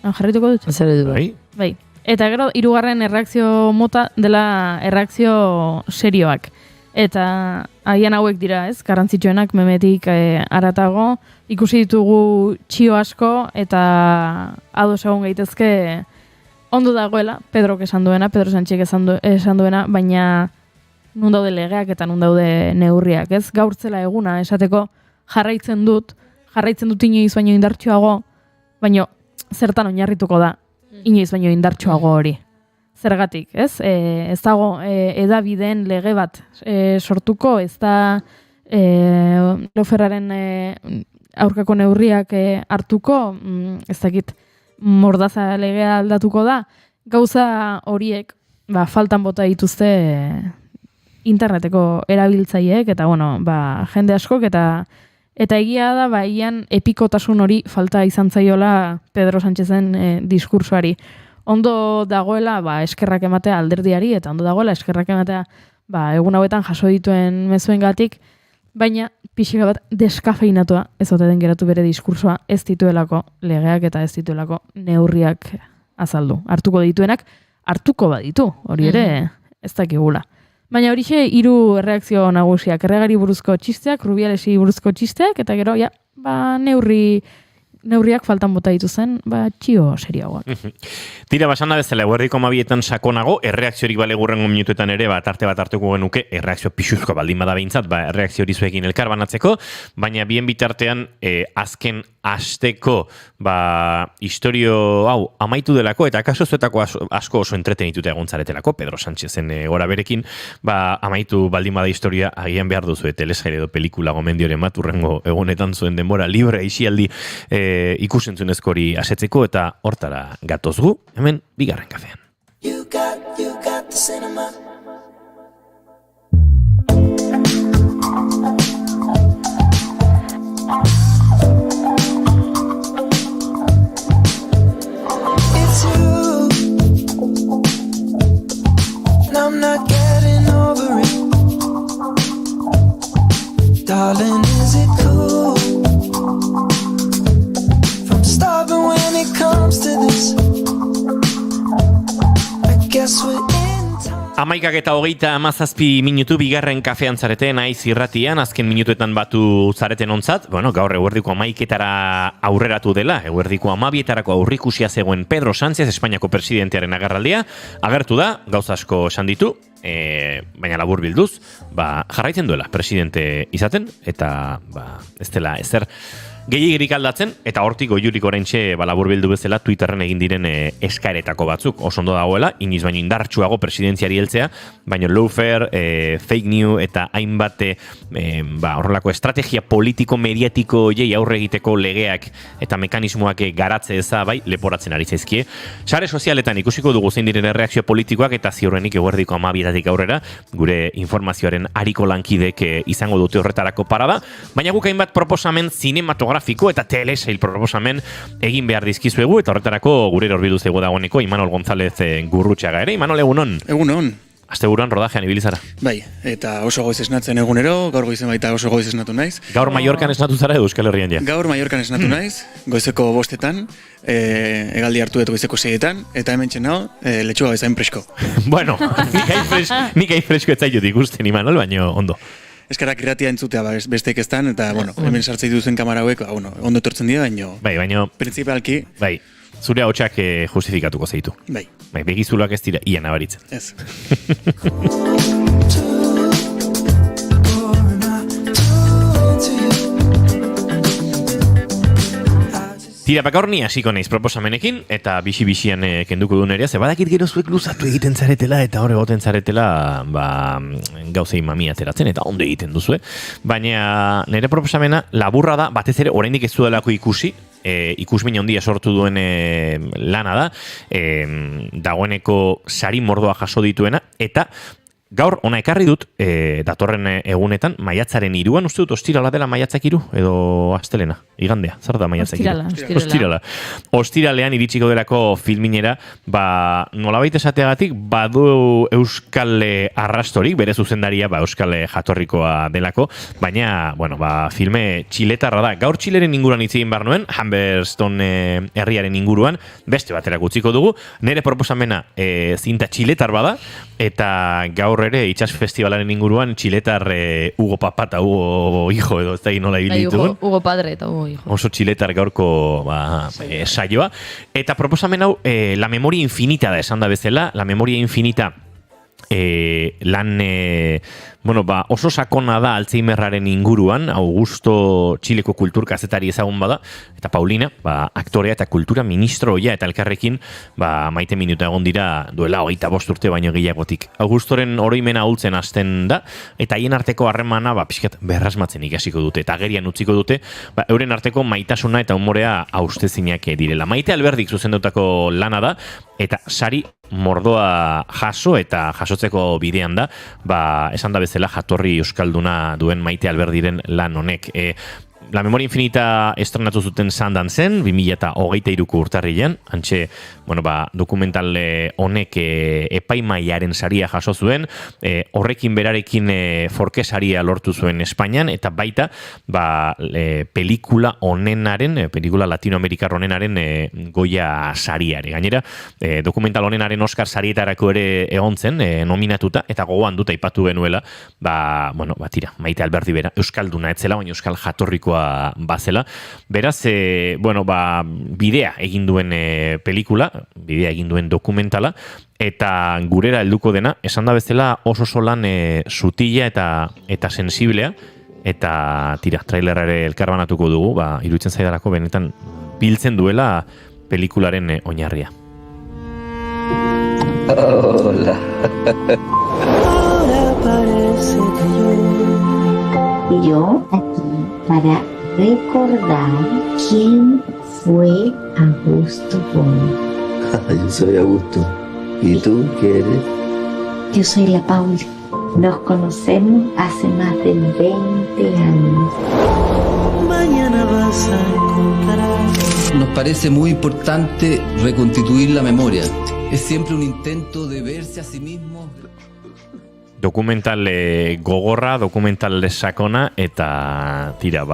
Jarrituko dut? Zer edu. Bai. Eta gero, hirugarren erreakzio mota dela erreakzio serioak. Eta agian hauek dira, ez? Garrantzitsuenak memetik aratago. Ikusi ditugu txio asko eta ados egon gaitezke ondo dagoela, Pedro Sánchez esan duena, baina nun daude legeak eta nun daude neurriak, ez? Gaurtzela eguna, esateko jarraitzen dut inoiz baino indartsuago, baino zertan oinarrituko da inoiz baino indartsuago hori. Zergatik, ez? Ez dago edabideen lege bat sortuko, ez da Loferraren aurkako neurriak hartuko, ez dakit mordaza legea aldatuko da, gauza horiek faltan bota dituzte interneteko erabiltzaileek, eta jende askok, eta egia da, ian epikotasun hori falta izan zaiola Pedro Sánchezen diskursoari. Ondo dagoela eskerrak ematea alderdiari, eta ondo dagoela eskerrak ematea egun hauetan jaso dituen mezuengatik, baina pixika bat deskafeinatua ez ote den geratu bere diskursoa, ez dituelako legeak eta ez dituelako neurriak azaldu. Hartuko dituenak, hartuko baditu, hori ere ez dakigula. Baina horixe 3 erreakzio nagusiak, erregari buruzko txisteak, Rubialesi buruzko txisteak, eta gero, neurriak faltan bota dituzen, txio serioagoak. Tira, basana bezala, eguerdiko 12etan sakonago, erreakziorik balegurrengo minutuetan ere, tarte bat hartuko genuke, erreakzio pixuzko baldin bada behintzat, erreakzio hori zuekin elkar banatzeko, baina bien bitartean, azken asteko, historio hau amaitu delako, eta kaso zuetako asko oso entretenituta egontzaretelako, Pedro Sánchezen gora berekin, amaitu baldin bada historia, agian behar duzu, telesaire edo pelikula gomendioren bat, urrengo egunetan zuen denbora libre isialdi ikusentzunezko hori asetzeko, eta hortara gatozgu, hemen bigarren kafean. You got the cinema. It's you, and I'm not getting over it. Darling, is it cool? From starving when it comes to this. Amaikak eta 37 minutu bigarren kafean zarete naiz irratian, azken minutuetan batu zareten ontzat, gaur eguerdiko 11etara aurreratu dela, eguerdiko 12etarako aurrikusia zegoen Pedro Sánchez, Espainiako presidentearen agerraldia, agertu da, gauza asko esan ditu, baina labur bilduz, jarraitzen duela presidente izaten, eta ez dela ezer gehiagirik aldatzen, eta hortik goiurik oraintxe labur bildu bezala Twitterren egin diren eskaeretako batzuk, oso ondo dagoela, iniz baino indartsuago presidentziari heltzea, baina lawfare, fake news eta hainbat horrelako estrategia politiko-mediatiko jei aurre egiteko legeak eta mekanismoak garatze eza, leporatzen ari zaizkie. Sare sozialetan ikusiko dugu zein diren erreakzio politikoak, eta ziurrenik eguerdiko 12etatik aurrera, gure informazioaren ariko lankidek izango dute horretarako parada, baina guk hainbat proposamen zinematografiko eta telesail proposamen egin behar dizkizuegu, eta horretarako gure horbildu zego dagoeneko Imanol González Gurrutxaga ere. Imanol, egunon? Egunon. Asteburuan rodajean ibilizara. Bai, eta oso goiz esnatzen egunero, gaur goizen baita oso goiz esnatu naiz. Gaur Mallorcan esnatu zara edo Euskal Herrian ja? Gaur Mallorcan esnatu naiz, goizeko 5etan, egaldi hartu dut goizeko 6etan, eta hemen txenao, letxuga bezain presko. Bueno, nik hain fresko ez zaitut ikusten, Imanol, baino ondo. Eskerrak irratia entzutea besteik eztan, eta hemen sartzei duzen kamara hauek, ondo etortzen dira, baino... Bai, baino... Printzipalki... Bai, zure hautsak justifikatuko zeitu. Bai. begizuloak ez dira ia nabaritzen. Ez. Tira, gaur ni hasiko naiz proposamenekin, eta bixi-bixian kenduko du nerea, ze badakit gero zuek luzatu egiten zaretela, eta hor egoten zaretela, gauzei mamia ateratzen, eta ondo egiten duzue. Baina nire proposamena laburra da, batez ere, oraindik ez duelako ikusi, ikusmin handia sortu duen lana da, dagoeneko sari mordoa jaso dituena, eta gaur ona ekarri dut, datorren egunetan, maiatzaren 3, uste dut, ostirala dela maiatzak 3, edo astelena, igandea, zer da maiatzak 3? Ostirala. Ostiralean iritsiko delako filminera, nolabait esateagatik, badu euskal arrastorik, bere zuzendaria, euskal jatorrikoa delako, baina, filme txiletarra da. Gaur Txileren inguruan hitz egin behar nuen, Humberston herriaren inguruan, beste baterak utziko dugu, nire proposamena zinta txiletar bada, eta gaur ere itxas festivalaren inguruan txiletar Hugo Papata, Hugo Hijo edo ez da nola ibili ditugun. Hugo Padre eta Hugo Hijo. Oso txiletar gaurko saioa. Eta proposamen hau La Memoria Infinita da esan da bezala. La Memoria Infinita lan oso sakona da Alzheimerraren inguruan, Augusto Txileko kultur kazetari ezagun bada, eta Paulina, aktorea eta kultura ministroia eta elkarrekin maite minuta egon dira duela 25 urte baino gehiagotik. Augustoren oroimena ahultzen hasten da, eta haien arteko harremana pixkat berrasmatzen ikasiko dute, eta agerian utziko dute, euren arteko maitasuna eta humorea haustezinak direla. Maite Alberdik zuzendutako lana da, eta sari mordoa jaso eta jasotzeko bidean da, esan da bezala jatorri euskalduna duen Maite Alberdiren lan honek. La Memoria Infinita estrenatu zuten Sundancen 2023ko urtarrilean, hantxe, dokumental honek epaimaiaren saria jaso zuen, horrekin berarekin forke saria lortu zuen Espainian, eta baita, pelikula honenaren, pelikula latinoamerikar honenaren Goya sariare. Gainera, dokumental honenaren Oscar sarietarako ere egon zen, nominatuta, eta gogoan dut aipatu genuela, tira, Maite Alberdi bera, euskalduna etzela, baina euskal jatorrikoa bazela. Beraz, bidea egin duen pelikula, bidea egin duen dokumentala, eta gurera helduko dena, esan da bezala oso solan sutila eta sensiblea, eta tira, trailerare elkarbanatuko dugu, iruditzen zaidalako benetan biltzen duela pelikularen oinarria. Hola. Ahora parece que yo aquí para recordar quién fue Augusto Bono. Yo soy Augusto. ¿Y tú qué eres? Yo soy la Pauli. Nos conocemos hace más de 20 años. Mañana vas a encontrar. Nos parece muy importante reconstituir la memoria. Es siempre un intento de verse a sí mismo. Dokumental gogorra, dokumental sakona, eta tira,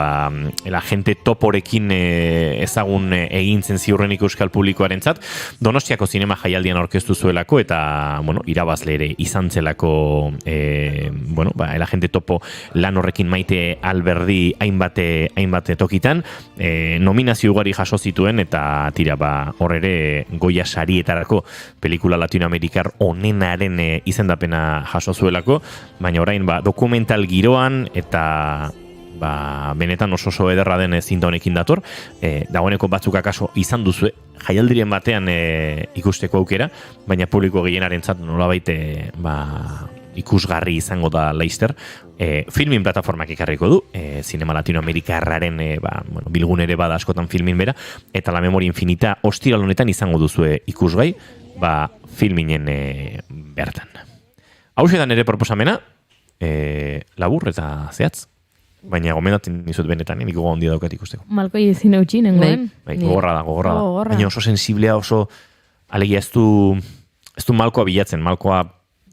el agente toporekin ezagun egin zen ziurrenik euskal publikoarentzat, Donostiako zinema jaialdian aurkeztu zuelako, eta, irabazle ere izan zelako, el agente topo lan horrekin Maite Alberdi hainbate tokitan, nominazio ugari jaso zituen, eta tira, hor ere Goya sarietarako pelikula latinoamerikar onenaren izendapena jaso zuelako, baina orain dokumental giroan eta benetan oso ederra den zinta honekin dator, dagoeneko batzuk akaso izan duzue jaialdiren batean ikusteko aukera, baina publiko gehienarentzat nolabait ikusgarri izango da laster. Filmin plataformak ekarriko du, Zinema Latinoamerikarraren bilgunere bada askotan filmin bera, eta La Memoria Infinita ostiral honetan izango duzue ikusgai, filminen bertan. Hau da nire proposamena, labur eta zehatz, baina gomendatzen dizut benetan, nik gogo handia daukat ikusteko. Malkoi ezin eutxi, nengoen. Gogorra da. Baina oso sensiblea, oso alegia ez du malkoa bilatzen, malkoa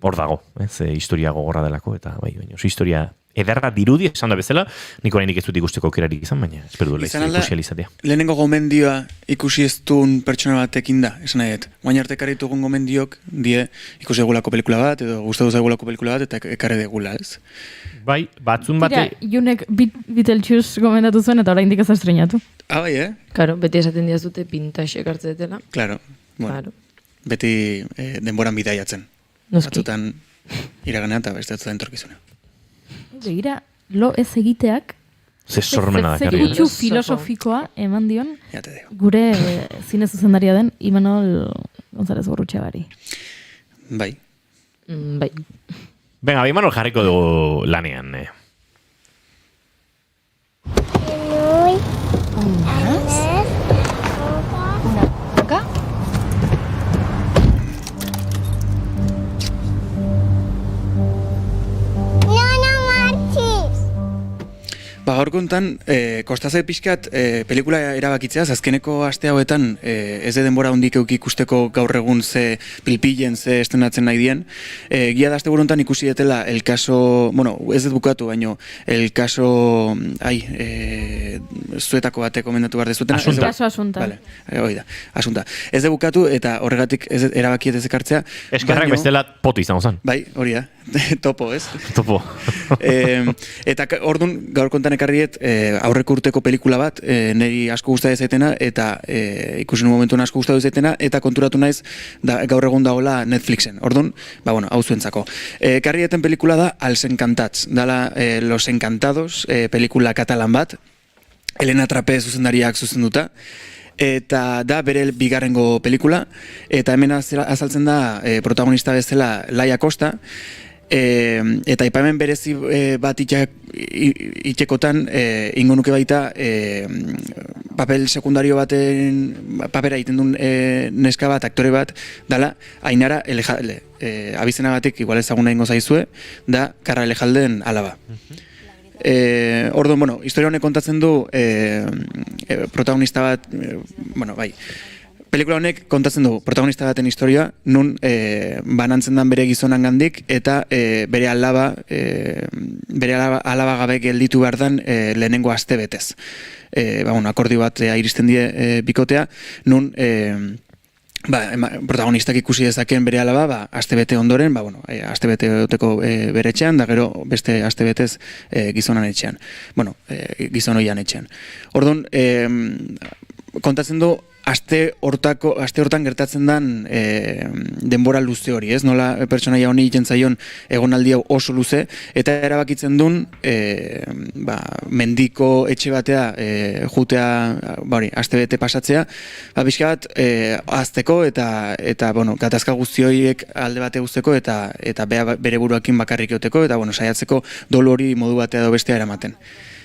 hor dago, historia gogorra delako, eta baina oso historia ederra dirudi, esan da bezala, nik orainik ez dut ikusteko aukerarik izan, baina espero duela ikusi alizatea. Lehenengo gomendioa ikusi ez duen pertsona batekin da, esan nahi dut. Baina arte ekarri dugun gomendiok, ikusi egulako pelikula bat, edo gustatu egulako pelikula bat, eta ekarri degula, ez? Bai, batzun bate... Tira, Junek Beetlejuice gomendatu zuen, eta oraindik ez estrenatu. Bai, Claro, beti esaten diazute pintaxek hartzetela. Claro, bueno. beti denboran bidaiatzen. Batzutan iragana eta beste batzutan entorkizuna. Begira, lo ez egiteak Ze sormena Ze dakarri. kutsu filosofikoa eman dion gure zine zuzendaria den Imanol González Gorrutxagari. Bai. Bai. Venga, Imanol jarriko dugu lanean. Acá. Gaur kontan, kostazait pixkat pelikula erabakitzeaz, azkeneko aste hauetan ez de denbora hondik euk ikusteko gaur egun ze pilpilen, ze estrenatzen nahi dien. Gia da aste burontan ikusi detela el caso, bueno, ez dut bukatu, baino el caso, zuetako batek komendatu behar dezutena. Asunta. Caso Asunta. Vale, hoi da, Asunta. Ez dut bukatu eta horregatik erabakiet ez ekartzea. Eskerrak bestela poto izan zen. Bai, hori da. Topo, ez? Topo. Eta orduan gaur kontan ekarriet aurreko urteko pelikula bat, niri asko gustatu zaitena eta ikusi momentuan asko gustatu zaitena eta konturatu naiz gaur egun dagoela Netflixen. Orduan, hau zuentzako. Ekarrieten pelikula da Els Encantats, dala Los Encantados, pelikula katalan bat, Elena Trapé zuzendariak zuzenduta. Eta da bere bigarrengo pelikula, eta hemen azaltzen da protagonista bezala Laia Costa, eta aipamen berezi bat itxekotan ingo nuke baita papel sekundario baten papera egiten duen neska bat, aktore bat, dala Ainara Elejalde. Abizenagatik igual ezaguna ingo zaizue, da Karra Elejalden alaba. Orduan, bueno, historia honek kontatzen du protagonista bat, pelikula honek kontatzen du protagonista baten historia, nun banantzen dan bere gizonan gandik, eta bere alaba gabe gelditu behar dan lehenengo aste betez. Akordio bat iristen die bikotea, nun protagonistak ikusi dezaken bere alaba, astebete ondoren, astebete duteko bere etxean, da gero beste astebetez gizonan etxean. Gizon hoian etxean. Orduan, kontatzen du, aste hortan gertatzen den denbora luze hori, ez? Nola pertsonaia honi egiten zaion egonaldi hau oso luze, eta erabakitzen duen mendiko etxe batea jutea, astebete pasatzea, pixka bat azteko eta gatazka guzti horiek alde bate guzteko eta bere buruakin bakarrik euteko, eta saiatzeko dolu hori modu batea edo bestea eramaten.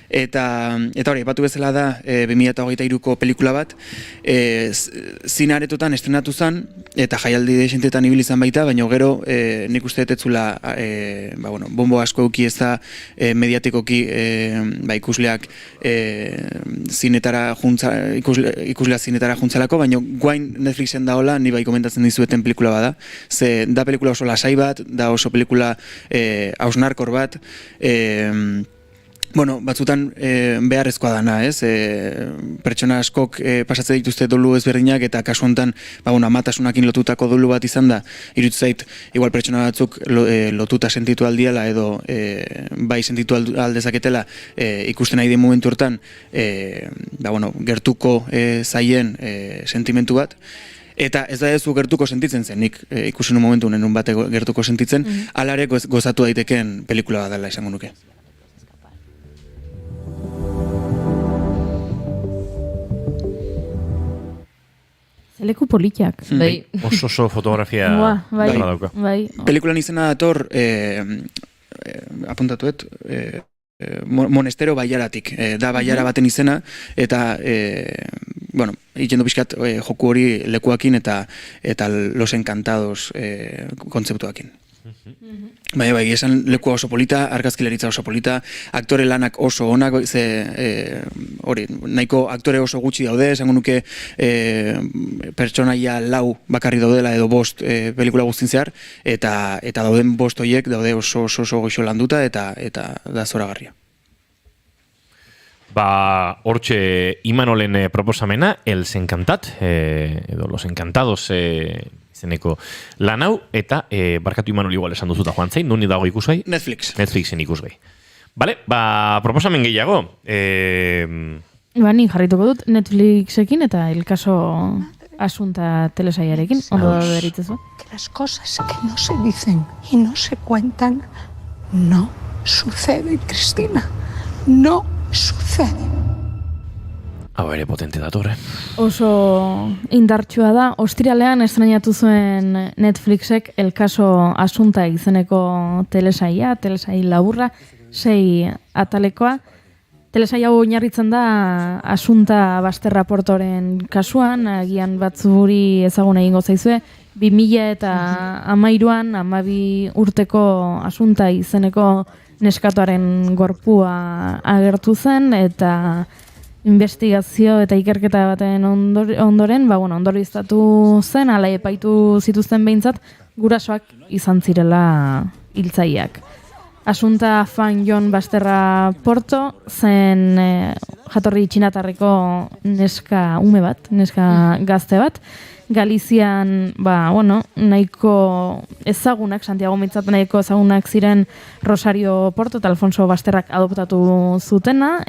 Eta hori, batu bezala da 2023ko pelikula bat, zine-aretotan estrenatu zen, eta jaialdi desentetan ibili izan baita, baina gero nik uste detetzula bombo asko euki ez da mediatikoki ikusleak ikusleak zinetara juntzalako, baina guain Netflixen daola, ni bai komentatzen dizueten pelikula bada, ze da pelikula oso lasai bat, da oso pelikula hausnarkor bat, batzutan beharrezkoa dana, ez? Pertsona askok pasatzen dituzte dolu ezberdinak eta kasu honetan amatasunakin lotutako dolu bat izan da, iruditzen zait, igual pertsona batzuk lotuta sentitu aldiala edo bai sentitu aldezaketela ikusten nahi den momentu hortan gertuko zaien sentimentu bat. Eta ez da ez gertuko sentitzen zen, nik ikusi nun momentu nenun bate gertuko sentitzen, alare gozatu daiteken pelikula bat dela esango nuke. Zeleku politiak. Oso fotografia dauka. Pelikulan izena dator, apuntatuet, Monestero Baiaratik. Da Baiara baten izena, eta, egiten du pixkat joku hori lekuakin eta Los Encantados kontzeptuakin. Bai, esan lekua oso polita, argazkilaritza oso polita, aktore lanak oso onak, hori, nahiko aktore oso gutxi daude, esango nuke pertsonaia 4 bakarri daudela edo 5 pelikula guztin zehar, eta dauden 5 horiek daude oso goxo landuta eta da zoragarria. Hortxe Imanolen proposamena, Els Encantat, edo Los Encantados izeneko lan hau, eta barkatu Imanol igual esan duzuta joan zain, nuni dago ikusgai? Netflixen ikusgai. Bale, proposamen gehiago. Nik jarrituko dut Netflixekin eta el caso Asunta telesaiarekin, ondo da deritzezu. Que las cosas que no se dicen y no se cuentan no suceden, Cristina. No suceden. Hau ere potente dator, Oso indartsua da, ostiralean estrenatu zuen Netflixek El caso Asunta izeneko telesai laburra, 6 atalekoa. Telesai hau oinarritzen da Asunta Basterraportoren kasuan, agian batzuri ezagun egingo zaizue, 2013an 12 urteko Asunta izeneko neskatoaren gorpua agertu zen, eta investigazio eta ikerketa baten ondoren, ondorioztatu zen, ala epaitu zituzten behintzat, gurasoak izan zirela hiltzaileak. Asunta Fan-Jon Basterraporto zen jatorri txinatarreko neska ume bat, neska gazte bat. Galizian, nahiko ezagunak, Santiago Mitzat nahiko ezagunak ziren Rosario Porto eta Alfonso Basterrak adoptatu zutena.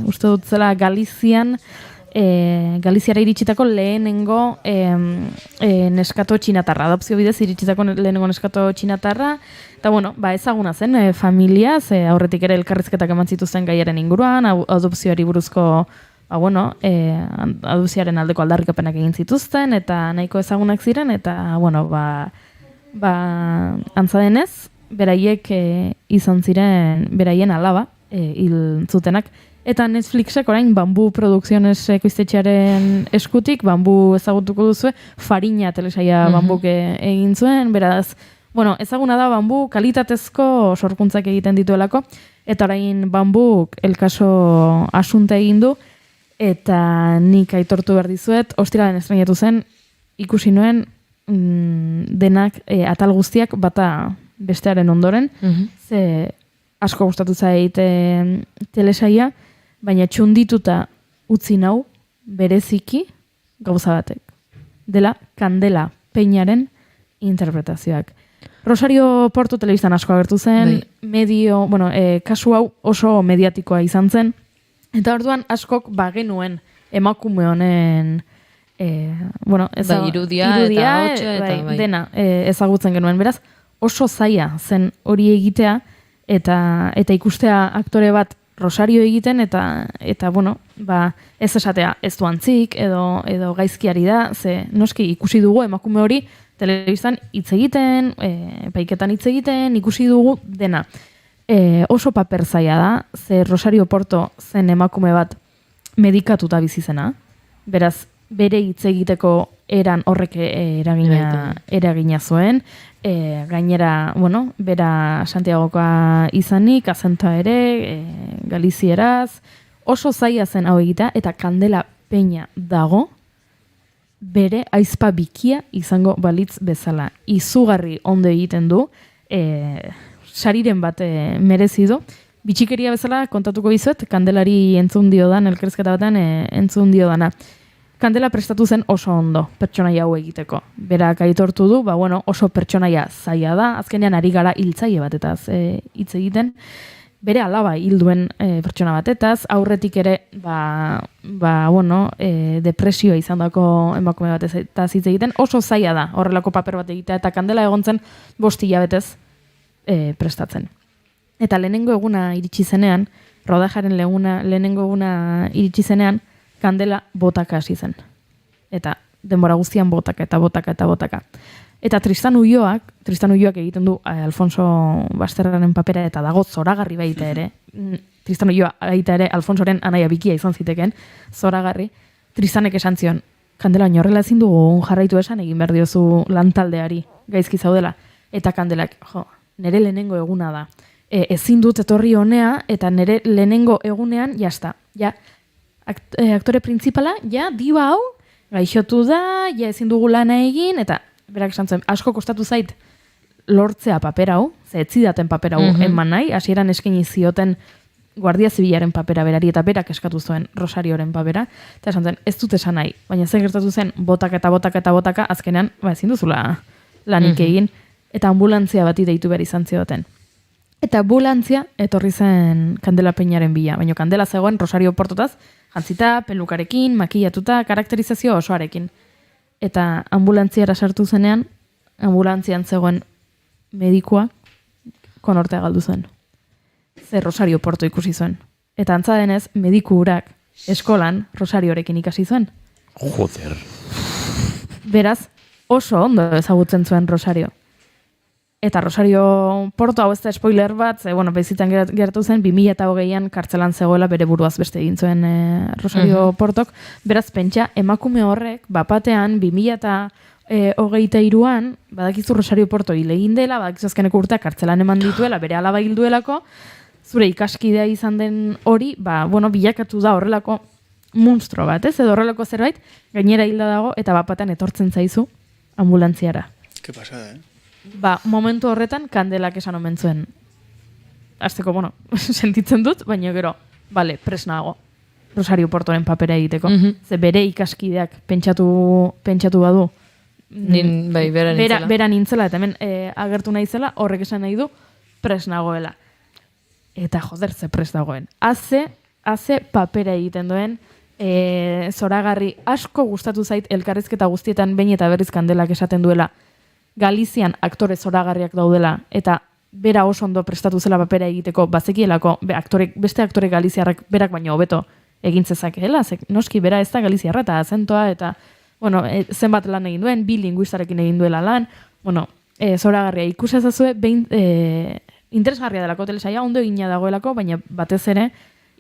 Uste dut zela Galiziara iritsitako lehenengo neskato txinatarra, adopzio bidez iritsitako lehenengo neskato txinatarra, eta ezaguna zen familia, aurretik ere elkarrizketak eman zituzten gaiaren inguruan, adopzioari buruzko adopzioaren aldeko aldarrikapenak egin zituzten, eta nahiko ezagunak ziren, eta antza denez, beraiek izan ziren beraien alaba hil zutenak. Eta Netflixek orain Bambu Producciones ekoiztetxearen eskutik, Bambu ezagutuko duzue, Farina telesaia Bambuk egin zuen, beraz, ezaguna da Bambu kalitatezko sorkuntzak egiten dituelako, eta orain Bambuk El caso Asunta egin du, eta nik aitortu behar dizuet, ostiralen estrenatu zen, ikusi nuen denak atal guztiak bata bestearen ondoren, ze asko gustatu zait telesaia, baina txundituta utzi nau bereziki gauza batek. Dela Kandela Peñaren interpretazioak. Rosario Porto telebistan asko agertu zen, kasu hau oso mediatikoa izan zen, eta orduan askok bagenuen emakume honen irudia eta hotxa, dena ezagutzen genuen. Beraz, oso zaila zen hori egitea, eta ikustea aktore bat Rosario egiten, eta ez esatea ez du antzik, edo gaizkiari da, ze noski ikusi dugu emakume hori telebistan hitz egiten, epaiketan hitz egiten, ikusi dugu dena. Oso paper zaila da, ze Rosario Porto zen emakume bat medikatuta bizi zena, beraz, bere hitz egiteko eran horrek eragina zuen, gainera, bera Santiagokoa izanik, azentoa ere, galizieraz, oso zaila zen hau egitea, eta Kandela Peña dago, bere aizpa bikia izango balitz bezala. Izugarri ondo egiten du, sariren bat merezi du. Bitxikeria bezala kontatuko dizuet, Kandelari entzun diodan, elkarrizketa batean entzun diodana. Kandela prestatu zen oso ondo pertsonaia hau egiteko. Berak aitortu du, oso pertsonaia zaila da, azkenean ari gara hiltzaile batetaz hitz egiten. Bere alaba hilduen pertsona batetaz, aurretik ere depresioa izan dako emakume batetaz hitz egiten, oso zaila da horrelako paper bat egitea, eta Kandela egon zen 5 hilabetez prestatzen. Eta lehenengo eguna iritsi zenean, rodajaren lehenengo eguna iritsi zenean, Kandela botaka hasi zen. Eta denbora guztian botaka. Eta Tristan Ulloak egiten du Alfonso Basterraren papera, eta dago zoragarri baita ere. Tristan Ulloa baita ere Alfonsoren anaia bikia izan ziteken, zoragarri. Tristanek esan zion, Kandela horrela ezin dugu jarraitu esan, egin behar diozu lantaldeari, gaizki zaudela. Eta Kandelak, nire lehenengo eguna da. Ezin dut etorri honea, eta nire lehenengo egunean, jazta, aktore principala, diba hau, gaixotu da, ezin dugu lana egin, eta berak esan zuen, asko kostatu zait lortzea paper hau, ze etzidaten paper hau eman nahi, hasieran eskaini zioten Guardia Zibilaren papera berari, eta berak eskatu zuen Rosarioren papera, eta esan zuen, ez dut esan nahi, baina ze gertatu zen botaka, azkenean, ezin duzula lanik egin, eta ambulantzia bati deitu behar izan zioten. Eta ambulantzia etorri zen Kandela Peñaren bila, baina Kandela zegoen Rosario Portotaz, jantzita, pelukarekin, makillatuta, karakterizazio osoarekin. eta ambulantziara sartu zenean, ambulantzian zegoen medikua konortea galdu zen. Ze Rosario Porto ikusi zuen. Eta antza denez, mediku hurak eskolan Rosariorekin ikasi zuen. Joder. Beraz, oso ondo ezagutzen zuen Rosario. Eta Rosario Porto, hau ez da spoiler bat, bezitan geratu zen, 2008an kartzelan zegoela bere buruaz beste egin zuen Rosario Portok. Beraz, pentsa, emakume horrek, bapatean, 2023an, badakizu Rosario Porto hil egin dela, badakizu azkeneko urteak kartzelan eman dituela, bere alaba hil duelako, zure ikaskidea izan den hori, bilakatu da horrelako monstro bat, ez? Edo horrelako zerbait, gainera hilda dago, eta bapatean etortzen zaizu ambulantziara. Ke pasada, Momentu horretan kandelak esan omen zuen. Azteko, sentitzen dut, baina gero, presnago. Rosario Portoren papera egiteko. Ze bere ikaskideak pentsatu badu. Bera nintzela, eta hemen agertu naizela, horrek esan nahi du, presnagoela. Eta joder, ze prest dagoen. Haze papera egiten duen, zoragarri asko gustatu zait elkarrizketa guztietan behin eta berriz kandelak esaten duela Galizian aktore zoragarriak daudela eta bera oso ondo prestatu zela papera egiteko bazekielako beste aktore galiziarrak berak baino hobeto egin zezakeela, noski bera ez da galiziarra eta azentoa eta zenbat lan egin duen, bi linguistarekin egin duela lan, zoragarria ikusezazue interesgarria delako telesaia, ondo egina dagoelako, baina batez ere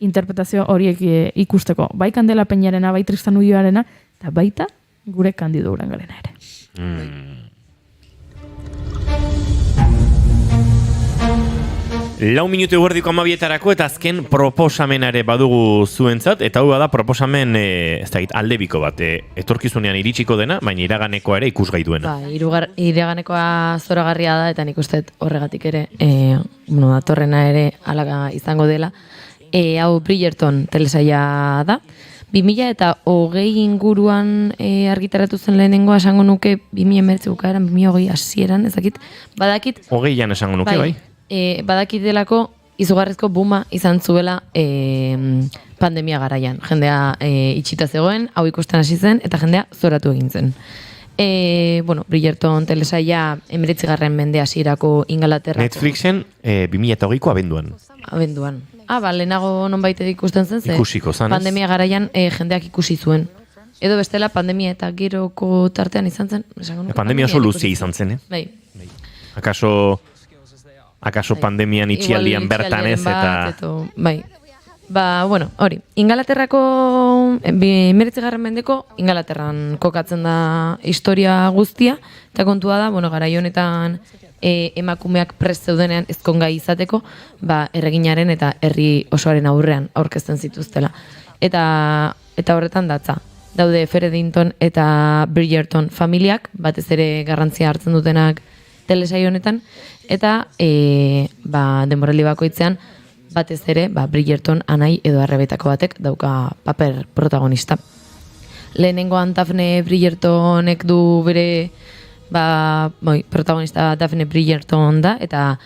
interpretazio horiek ikusteko. Bai Kandela Peñarena, bai Tristan Ulloarena, eta baita gure Kandido Urangarena ere. Lau minutu eguerdiko 12etarako eta azken proposamenare badugu zuentzat, eta hau da proposamen aldebiko bat, etorkizunean iritsiko dena, baina iraganeko ere ikusgai duena. Iraganekoa zoragarria da, eta nik uste horregatik ere, datorrena ere alaga izango dela. Hau Bridgerton telesaia da. 2020 inguruan argitaratu zen lehenengoa esango nuke 2019 bukaeran, 2020 hasieran, ezakit, badakit. 20an esango nuke, bai. Badakitelako izugarrizko buma izan zuela pandemia garaian. Jendea itxita zegoen, hau ikusten hasi zen, eta jendea zoratu egin zen. Bridgerton telesaia 19. mende hasierako Ingalaterrako. Netflixen 2020ko abenduan. Abenduan. Lehenago nonbait ikusten zen, ikusiko zanez. Pandemia garaian jendeak ikusi zuen. Edo bestela pandemia eta geroko tartean izan zen. Pandemia oso luzea izan zen, Bai. Akaso pandemian itxialdian bertan ez eta... Bai. Hori. Ingalaterrako, 19. mendeko, Ingalaterran kokatzen da historia guztia, eta kontua da, garai honetan emakumeak prest zeudenean ezkongai izateko, erreginaren eta herri osoaren aurrean aurkezten zituztela. Eta horretan datza. Daude Featherington eta Bridgerton familiak, batez ere garrantzia hartzen dutenak telesaio honetan, eta denboraldi bakoitzean batez ere Bridgerton anai edo arrebetako batek dauka paper protagonista. Lehenengoan Daphne Bridgertonek du bere protagonista Daphne Bridgerton da, eta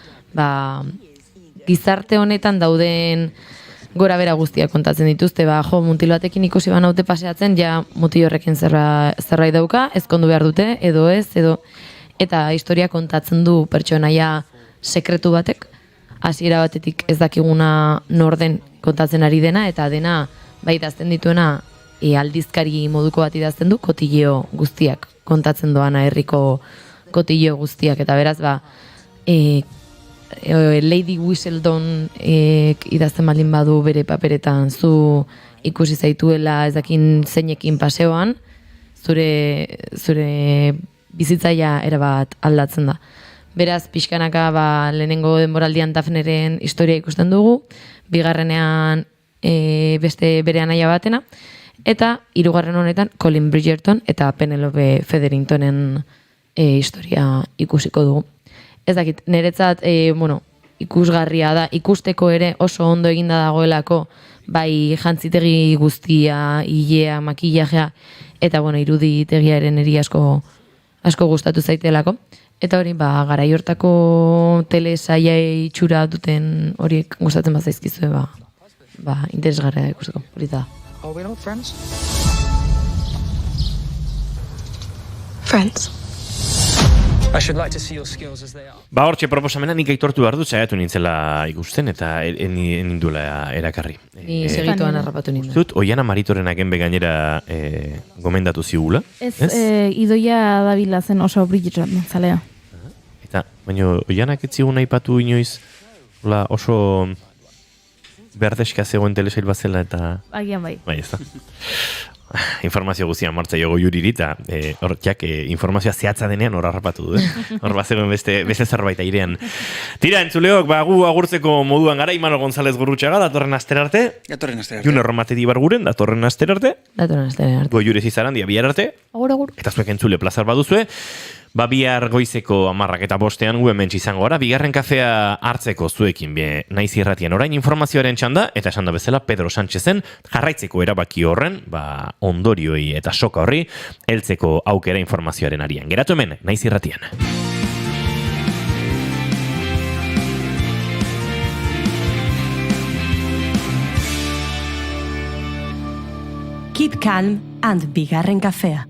gizarte honetan dauden gora bera guztiak kontatzen dituzte, mutil batekin ikusi banaute paseatzen, mutil horrekin zerbait dauka, ezkondu behar dute, edo ez, eta historia kontatzen du pertsonaia sekretu batek, hasiera batetik ez dakiguna norden kontatzen ari dena, eta dena idazten dituena aldizkari moduko bat idazten du, kotilleo guztiak kontatzen doana, herriko kotilleo guztiak, eta beraz Lady Whistledown idazten baldin badu bere paperetan zu ikusi zaituela ez dakin zeinekin paseoan, zure bizitzaia erabat aldatzen da. Beraz, pixkanaka lehenengo denboraldian Daphneren historia ikusten dugu, bigarrenean beste bere anaia batena, eta hirugarren honetan Colin Bridgerton eta Penelope Featheringtonen historia ikusiko dugu. Ez dakit, niretzat ikusgarria da, ikusteko ere oso ondo eginda dagoelako, bai jantzitegi guztia, ilea, makillajea, eta iruditegiaren eri asko gustatu zaitelako. Eta hori, garai hortako telesaia itxura duten horiek gustatzen bazaizkizue, interesgarria ikusteko, hori da. Are we not friends? Friends. I should like to see your skills as they are. Ba, hortxe proposamena nik aitortu behar dut, saiatu nintzela ikusten, eta eninduela erakarri. Ni segituan harrapatu nintzen. Zut, Oiana Maritorenak enbe gainera gomendatu zigula. Ez, idoia dabila zen oso Bridgerton zalea. Eta, baina Oianak ez zigun aipatu inoiz oso berdeska zegoen telesail bat zela eta... Agian bai. Bai, ez da. Informazio guztian martza jogo juriri eta hor informazioa zehatza denean hor harrapatu du. Hor bazegoen beste zerbait airean. Tira, entzuleok, gu agurtzeko moduan gara, Imanol González Gurrutxaga, datorren asterarte. June Romatedi Barguren, datorren asterarte. Goiurez Izarandia, bihar arte. Agur. Eta zuek entzule plazar baduzue. Bihar goizeko 10:05 gu hemen izango gara, bigarren kafea hartzeko zuekin naiz irratian orain informazioaren txanda, eta esan da bezala Pedro Sánchezen jarraitzeko erabaki horren, ondorioi eta soka horri, heltzeko aukera informazioaren arian. Geratu hemen, naiz irratian. Keep calm and bigarren kafea.